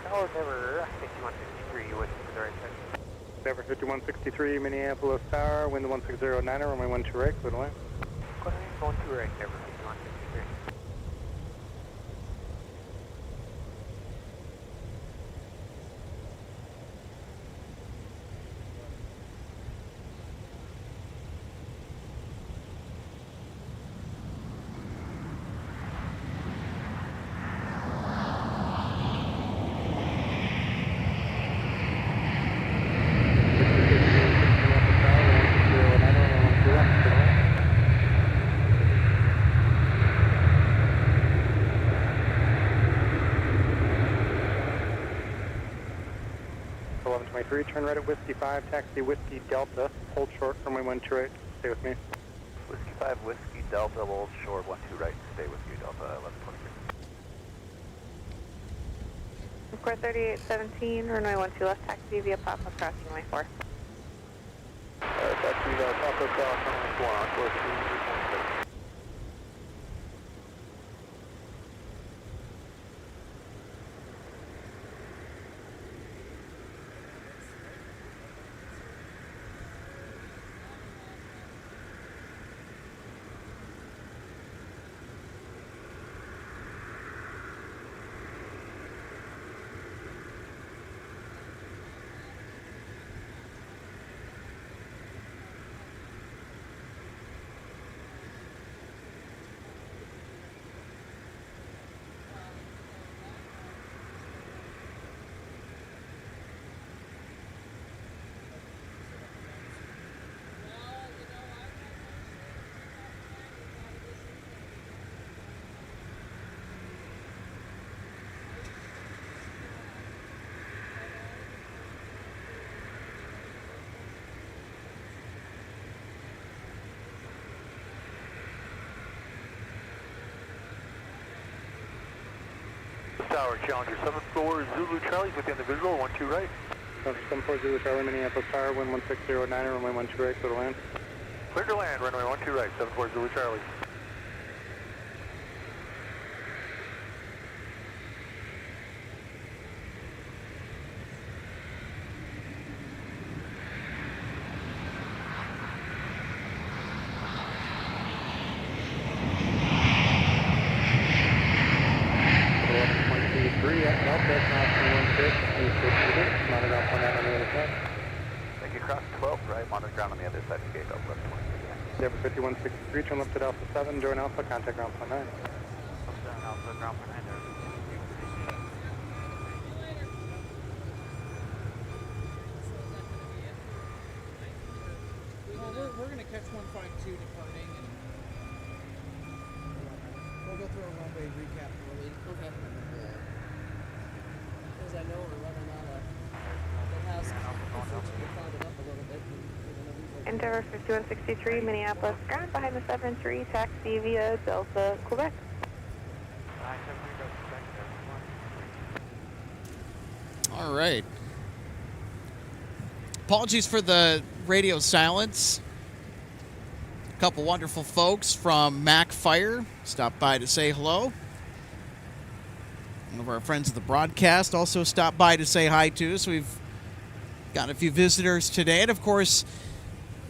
Tower Never 5153, what's the right side? Denver 5163, Minneapolis Tower, wind 1609, runway 12 right, clear to land. Going to right, Denver 5163. Turn right at Whiskey 5, taxi Whiskey Delta, hold short, runway 12 right, stay with me. Whiskey 5, Whiskey Delta, hold short, 12 right, stay with you, Delta 1123. Square 3817, runway 12 left, taxi via Papa, cross runway 4. Taxi Papa, cross runway 4, on course 226. Tower, Challenger 74, Zulu Charlie, within the visual, 12 right. 74 Zulu Charlie, Minneapolis Tower, wind 1609, runway 12 right, clear to land. Clear to land, runway 12 right, 74 Zulu Charlie. Thank you, cross 12 right, monitor ground on the other side of the gate, up left 20. Denver 5163, turn left at Alpha 7, join Alpha, contact ground point 9. Alpha, ground point 9 there. Well, we're going to catch 152 departing, and we'll go through a runway recap early. Okay. Because I know we're running out of. It has unfortunately clouded up a little bit. Endeavour 5163, Minneapolis ground behind the 7-3, taxi via Delta, Quebec. right. Apologies for the radio silence. A couple wonderful folks from Mac Fire stopped by to say hello. One of our friends of the broadcast also stopped by to say hi too. So we've got a few visitors today, and of course,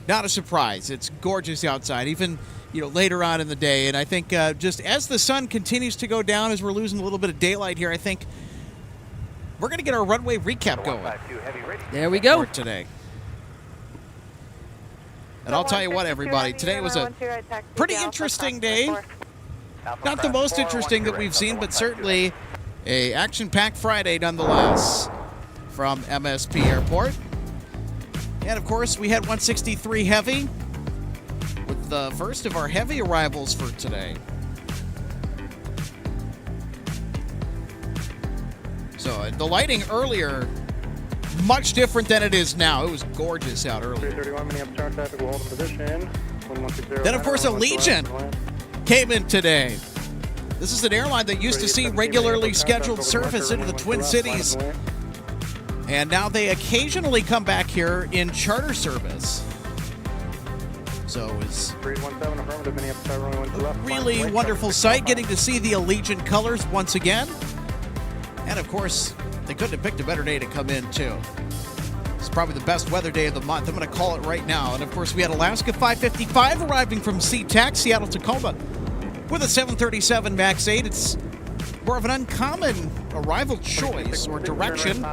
not a surprise. It's gorgeous outside, even later on in the day. And I think just as the sun continues to go down, as we're losing a little bit of daylight here, I think we're going to get our runway recap going. There we go. For today. And I'll tell you what, everybody, today was a pretty interesting day. Not the most interesting that we've seen, but certainly a action-packed Friday nonetheless from MSP Airport. And of course, we had 163 Heavy with the first of our heavy arrivals for today. So the lighting earlier, much different than it is now. It was gorgeous out earlier. 331 Minneapolis tower traffic, will hold in position. 1160. Then, of course, Allegiant came in today. This is an airline that used to see regularly scheduled service into the Twin Cities, and now they occasionally come back here in charter service. So it's a really wonderful sight getting to see the Allegiant colors once again. And, of course, they couldn't have picked a better day to come in, too. It's probably the best weather day of the month. I'm going to call it right now. And, of course, we had Alaska 555 arriving from SeaTac, Seattle-Tacoma, with a 737 MAX 8. It's more of an uncommon arrival choice or direction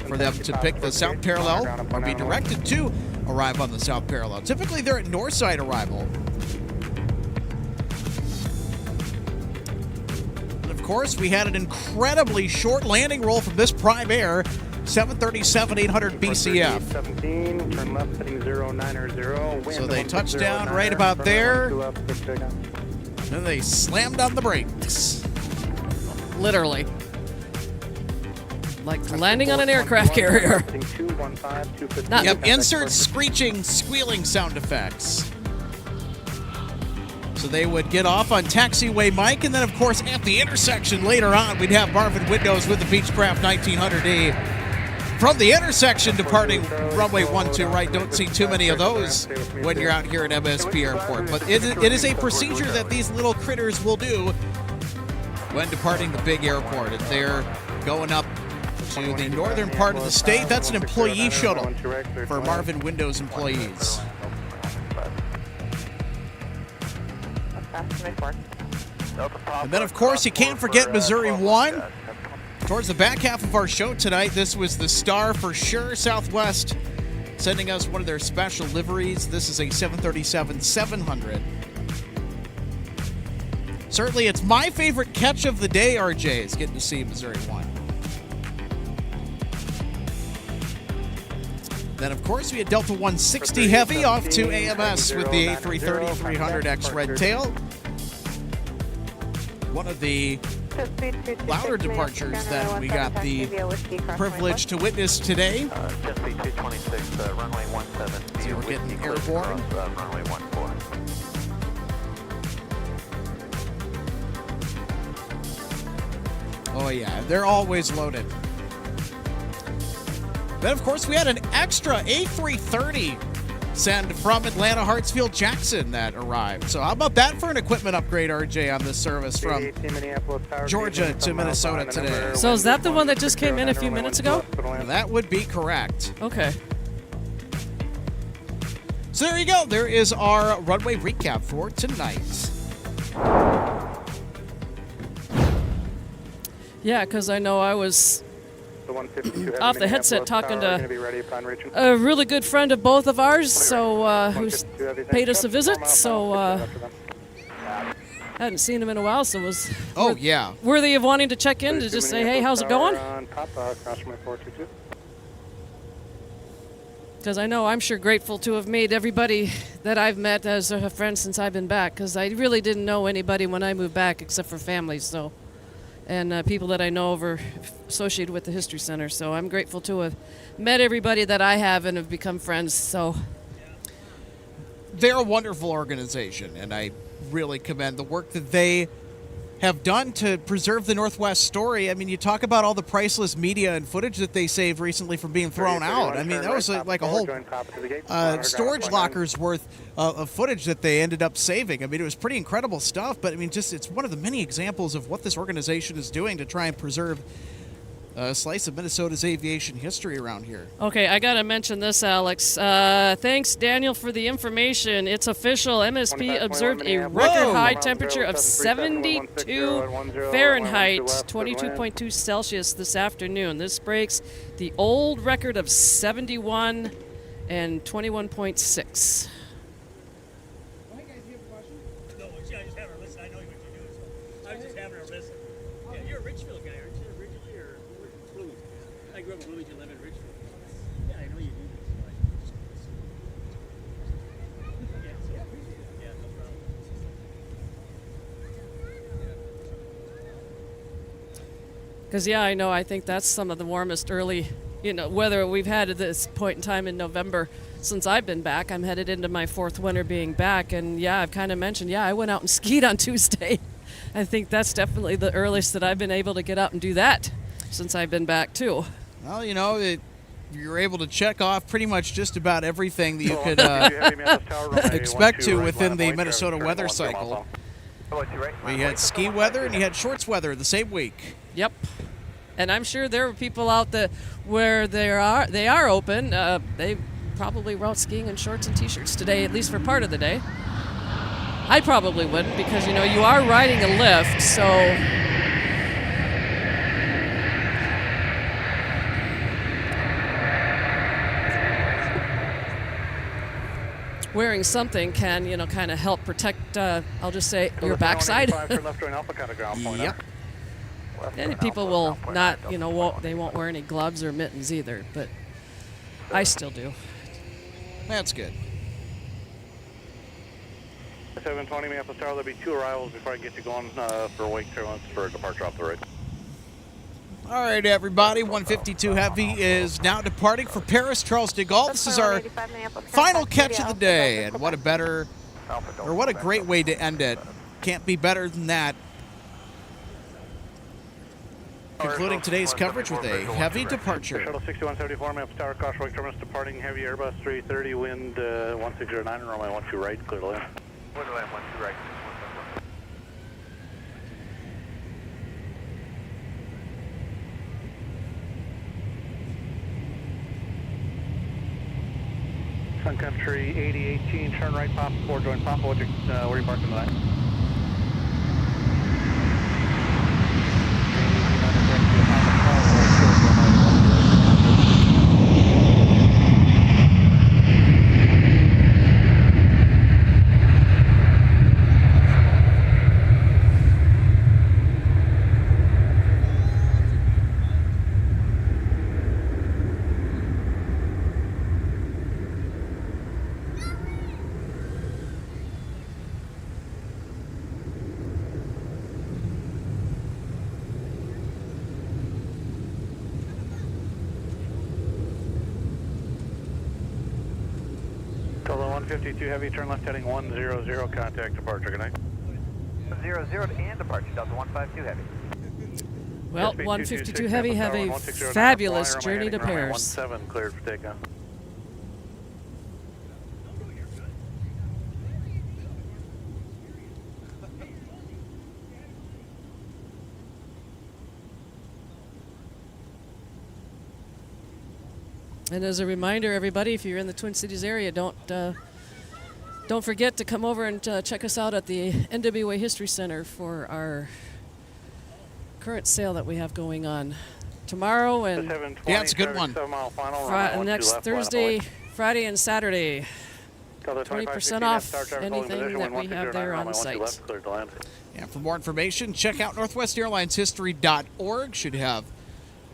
for them to pick the South Parallel or be directed to arrive on the South Parallel. Typically, they're at Northside arrival. Of course, we had an incredibly short landing roll from this Prime Air 737-800 BCF. 17, turn left, heading 090. So they touched down right about there. Then they slammed on the brakes. Literally. Like landing on an aircraft carrier. Yep, insert screeching, squealing sound effects. So they would get off on taxiway Mike, and then, of course, at the intersection later on, we'd have Marvin Windows with the Beechcraft 1900E. From the intersection departing runway 12 right, don't see too many of those when you're out here at MSP Airport. But it is a procedure that these little critters will do when departing the big airport. If they're going up to the northern part of the state, that's an employee shuttle for Marvin Windows employees. And then, of course, you can't forget Missouri 1. Towards the back half of our show tonight, this was the Star for sure. Southwest sending us one of their special liveries. This is a 737-700. Certainly, it's my favorite catch of the day, RJ, is getting to see Missouri 1. Then, of course, we had Delta 160 Heavy off to AMS with the A330-300X Red Tail. One of the louder departures that we got the privilege to witness today. Just be 226, runway 17. So we're getting airborne. Runway 14. Oh, yeah, they're always loaded. Then, of course, we had an extra A330 send from Atlanta Hartsfield Jackson that arrived. So how about that for an equipment upgrade, RJ, on this service from Georgia to Minnesota today? So is that the one that just came in a few minutes ago? That would be correct. Okay. So there you go. There is our runway recap for tonight. Yeah, because I know I was off the headset talking to a really good friend of both of ours, so who's paid us a visit. So hadn't seen him in a while, so it was worthy of wanting to check in to just say, hey, how's it going? Because I know I'm sure grateful to have made everybody that I've met as a friend since I've been back, because I really didn't know anybody when I moved back except for family, so. And people that I know over associated with the History Center. So I'm grateful to have met everybody that I have and have become friends. So they're a wonderful organization, and I really commend the work that they have done to preserve the Northwest story. I mean, you talk about all the priceless media and footage that they saved recently from being thrown out. I mean, that was like a whole storage lockers worth of footage that they ended up saving. I mean, it was pretty incredible stuff, but I mean, just it's one of the many examples of what this organization is doing to try and preserve a slice of Minnesota's aviation history around here. Okay, I got to mention this, Alex. Thanks, Daniel, for the information. It's official. MSP observed a record high temperature of 72 Fahrenheit, 22.2 Celsius this afternoon. This breaks the old record of 71 and 21.6. Hey guys, you have a question? No, I just have her listen. I know what you do. So I was just having her listen. Yeah, you're a Richfield guy, aren't you? Originally, or Bloomington? I grew up in Bloomington, live in Richfield. Yeah, I know you do. Yeah, so I appreciate it. Yeah, no problem. Because, yeah, I know. I think that's some of the warmest early, weather we've had at this point in time in November since I've been back. I'm headed into my fourth winter being back. And, yeah, I've kind of mentioned, I went out and skied on Tuesday. I think that's definitely the earliest that I've been able to get out and do that since I've been back, too. Well, you're able to check off pretty much just about everything that you could expect to within the Minnesota weather cycle. We had ski weather and you had shorts weather the same week. Yep. And I'm sure there were people out there where they are open. They probably were out skiing in shorts and T-shirts today, at least for part of the day. I probably wouldn't because, you are riding a lift, so... Wearing something can, kind of help protect, I'll just say, your backside. Yep. And people will not, they won't wear any gloves or mittens either, but I still do. That's good. 720 Minneapolis Tower, there'll be 2 arrivals before I get you going for wake turbulence for departure off the right. All right, everybody. 152 Heavy is now departing for Paris Charles de Gaulle. This is our final catch of the day, and what a great way to end it. Can't be better than that. Concluding today's coverage with a heavy departure. Shuttle 6174 Minneapolis Tower, caution wake turbulence departing heavy Airbus 330, wind 1609, and runway 12 right, clear to land. Clear to land, 12 right. Sun Country 8018, turn right, Papa 4, join Papa, where are you parking tonight? Delta 152 Heavy, turn left heading 100, contact departure, good night. 00 and departure, Delta 152 Heavy. Well, 152 Heavy have a fabulous journey to Paris. 17 cleared for takeoff. And as a reminder, everybody, if you're in the Twin Cities area, don't forget to come over and check us out at the NWA History Center for our current sale that we have going on tomorrow and yeah, it's a good one. Next Thursday, Friday, and Saturday. 20% off anything that we have there on the site. And for more information, check out northwestairlineshistory.org. Should have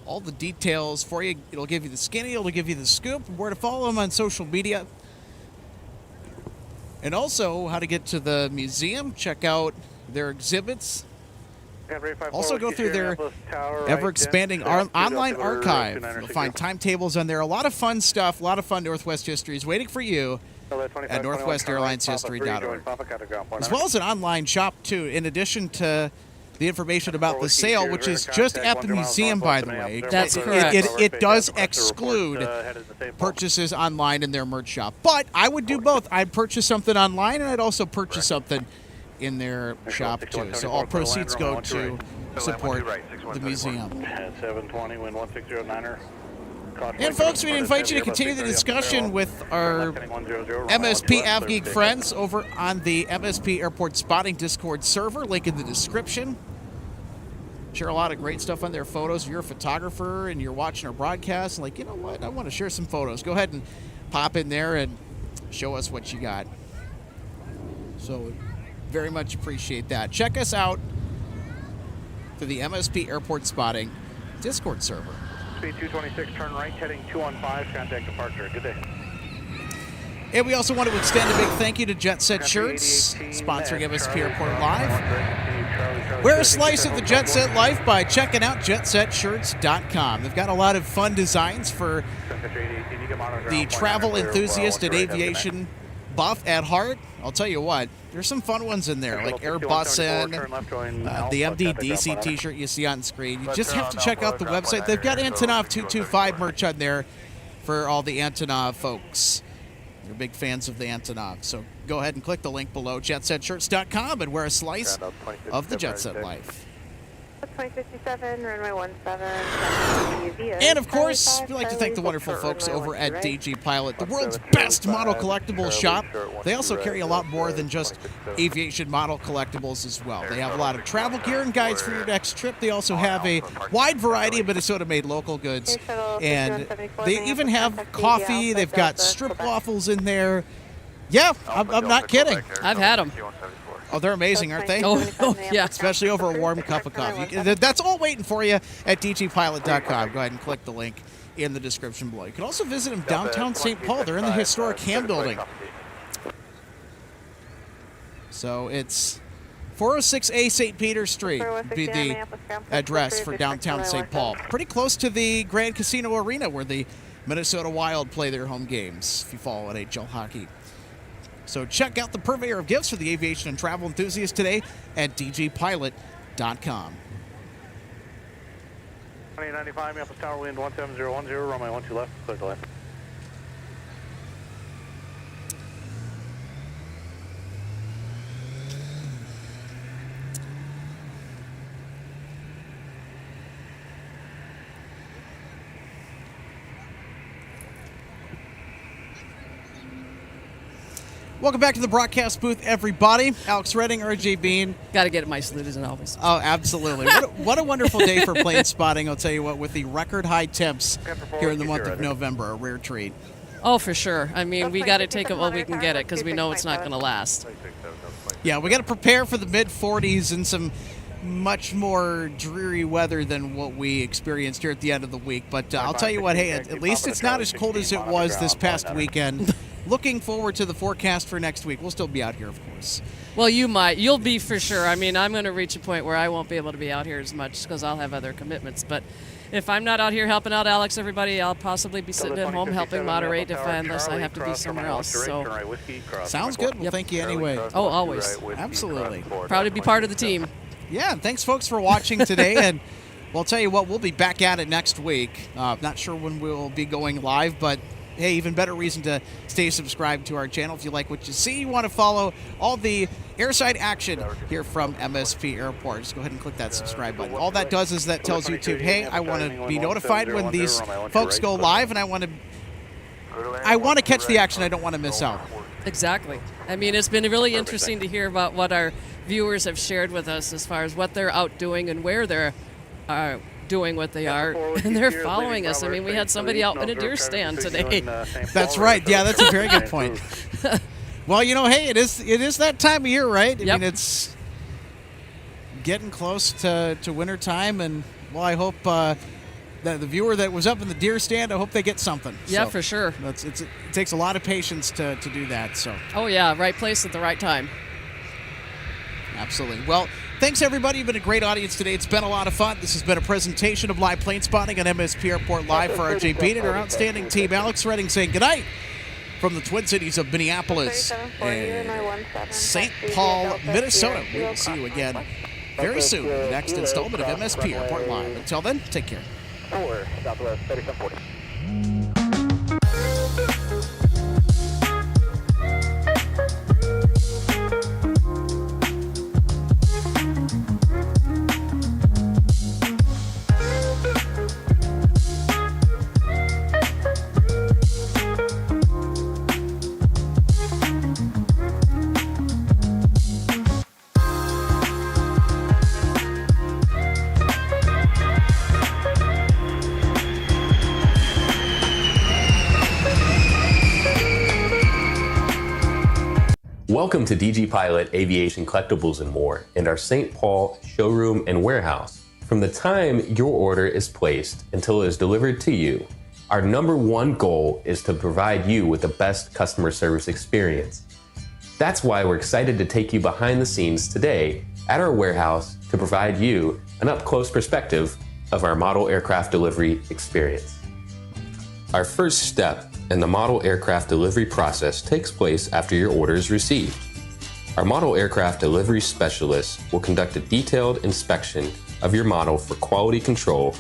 all the details for you. It'll give you the skinny, it'll give you the scoop, where to follow them on social media. And also how to get to the museum, check out their exhibits. Also go through their ever-expanding online archive. You'll find timetables on there. A lot of fun stuff, a lot of fun Northwest history is waiting for you at northwestairlineshistory.org. As well as an online shop, too. In addition to the information about the sale, which is just at the museum, by the way. That's correct. It does exclude purchases online in their merch shop. But I would do both. I'd purchase something online, and I'd also purchase something in their shop, too. So all proceeds go to support the museum. 720, wind 1609er. And folks, we invite you to continue the discussion with our MSP AvGeek friends over on the MSP Airport Spotting Discord server, link in the description. Share a lot of great stuff on their photos. If you're a photographer and you're watching our broadcast, and like, you know what, I want to share some photos, go ahead and pop in there and show us what you got. So very much appreciate that. Check us out for the MSP Airport Spotting Discord server. Speed 226, turn right, heading 215, contact departure. Good day. And we also want to extend a big thank you to Jet Set Shirts, sponsoring MSP Airport Live. Wear a slice of the Jet Set life by checking out jetsetshirts.com. They've got a lot of fun designs for the travel enthusiast and aviation buff at heart. I'll tell you what, there's some fun ones in there, like Airbussin, the MDDC t-shirt you see on screen. You just have to check out the website. They've got Antonov 225 merch on there for all the Antonov folks. They're big fans of the Antonov. So go ahead and click the link below, jetsetshirts.com, and wear a slice of the Jet Set life. 2057, runway 17. And of course, we'd like to thank the wonderful folks over at DG Pilot, the world's best model collectible shop. They also carry a lot more than just aviation model collectibles as well. They have a lot of travel gear and guides for your next trip. They also have a wide variety of Minnesota-made local goods. And they even have coffee. They've got strip waffles in there. Yeah, I'm not kidding. I've had them. Oh, they're amazing, aren't they? Oh, yeah. Especially over a warm cup of coffee. That's all waiting for you at dgpilot.com. Go ahead and click the link in the description below. You can also visit them downtown St. Paul. They're in the historic Ham building. So it's 406A St. Peter Street would be the address for downtown St. Paul. Pretty close to the Grand Casino Arena where the Minnesota Wild play their home games, if you follow NHL hockey. So check out the purveyor of gifts for the aviation and travel enthusiast today at dgpilot.com. 2095, Minneapolis Tower, wind 17010, runway 12 left, clear to land. Welcome back to the broadcast booth, everybody. Alex Redding, RJ Bean. Got to get it my salute and always. Oh, absolutely. What a wonderful day for plane spotting, I'll tell you what, with the record high temps here in the month of November. A rare treat. Oh, for sure. I mean, we got to take it while we can get it because we know it's not going to last. Yeah, we got to prepare for the mid-40s and some much more dreary weather than what we experienced here at the end of the week. But I'll tell you what, hey, at least it's not as cold as it was this past weekend. Looking forward to the forecast for next week. We'll still be out here, of course. Well, you might. You'll be for sure. I mean, I'm going to reach a point where I won't be able to be out here as much because I'll have other commitments. But if I'm not out here helping out Alex, everybody, I'll possibly be sitting at home helping moderate unless I have to be somewhere else. So sounds good. Well, thank you anyway. Oh, always. Absolutely. Proud to be part of the team. Yeah, and thanks, folks, for watching today. And we'll tell you what, we'll be back at it next week. Not sure when we'll be going live, but hey, even better reason to stay subscribed to our channel if you like what you see. You want to follow all the airside action here from MSP Airport. Just go ahead and click that subscribe button. All that does is that tells YouTube, hey, I want to be notified when these folks go live, and I want to catch the action. I don't want to miss out. Exactly. I mean, it's been really interesting to hear about what our viewers have shared with us as far as what they're out doing and where they're doing what they are, and they're following us. I mean, we had somebody out in a deer stand today. That's right. Yeah, that's a very good point. Well, you know, hey, it is that time of year, right? I mean, it's getting close to winter time, and well, I hope that the viewer that was up in the deer stand, I hope they get something. Yeah, so, for sure. It takes a lot of patience to do that. So. Oh yeah, right place at the right time. Absolutely. Well, thanks, everybody. You've been a great audience today. It's been a lot of fun. This has been a presentation of live plane spotting on MSP Airport Live for RJ Bean and our outstanding team. Alex Redding saying goodnight from the Twin Cities of Minneapolis and St. Paul, Minnesota. We will see you again very soon. The next installment of MSP Airport Live. Until then, take care. 4 Southwest 3740. Welcome to DG Pilot Aviation Collectibles and More and our St. Paul showroom and warehouse. From the time your order is placed until it is delivered to you, our #1 goal is to provide you with the best customer service experience. That's why we're excited to take you behind the scenes today at our warehouse to provide you an up-close perspective of our model aircraft delivery experience. Our first step in the model aircraft delivery process takes place after your order is received. Our model aircraft delivery specialist will conduct a detailed inspection of your model for quality control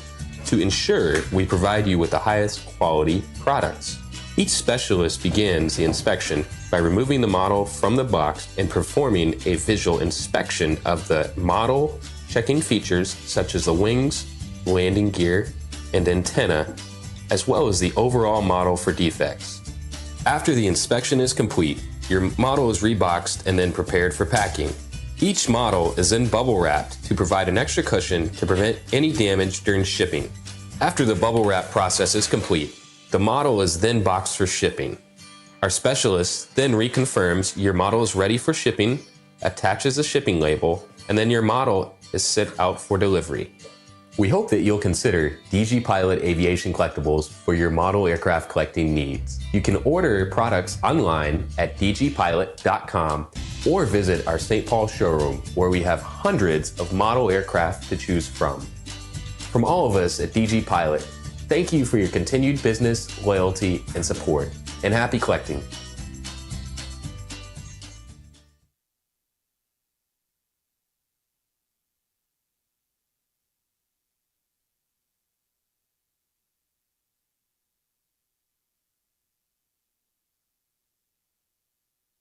to ensure we provide you with the highest quality products. Each specialist begins the inspection by removing the model from the box and performing a visual inspection of the model, checking features such as the wings, landing gear, and antenna, as well as the overall model for defects. After the inspection is complete, your model is reboxed and then prepared for packing. Each model is then bubble wrapped to provide an extra cushion to prevent any damage during shipping. After the bubble wrap process is complete, the model is then boxed for shipping. Our specialist then reconfirms your model is ready for shipping, attaches a shipping label, and then your model is sent out for delivery. We hope that you'll consider DG Pilot Aviation Collectibles for your model aircraft collecting needs. You can order products online at dgpilot.com or visit our St. Paul showroom where we have hundreds of model aircraft to choose from. From all of us at DG Pilot, thank you for your continued business, loyalty, and support, and happy collecting.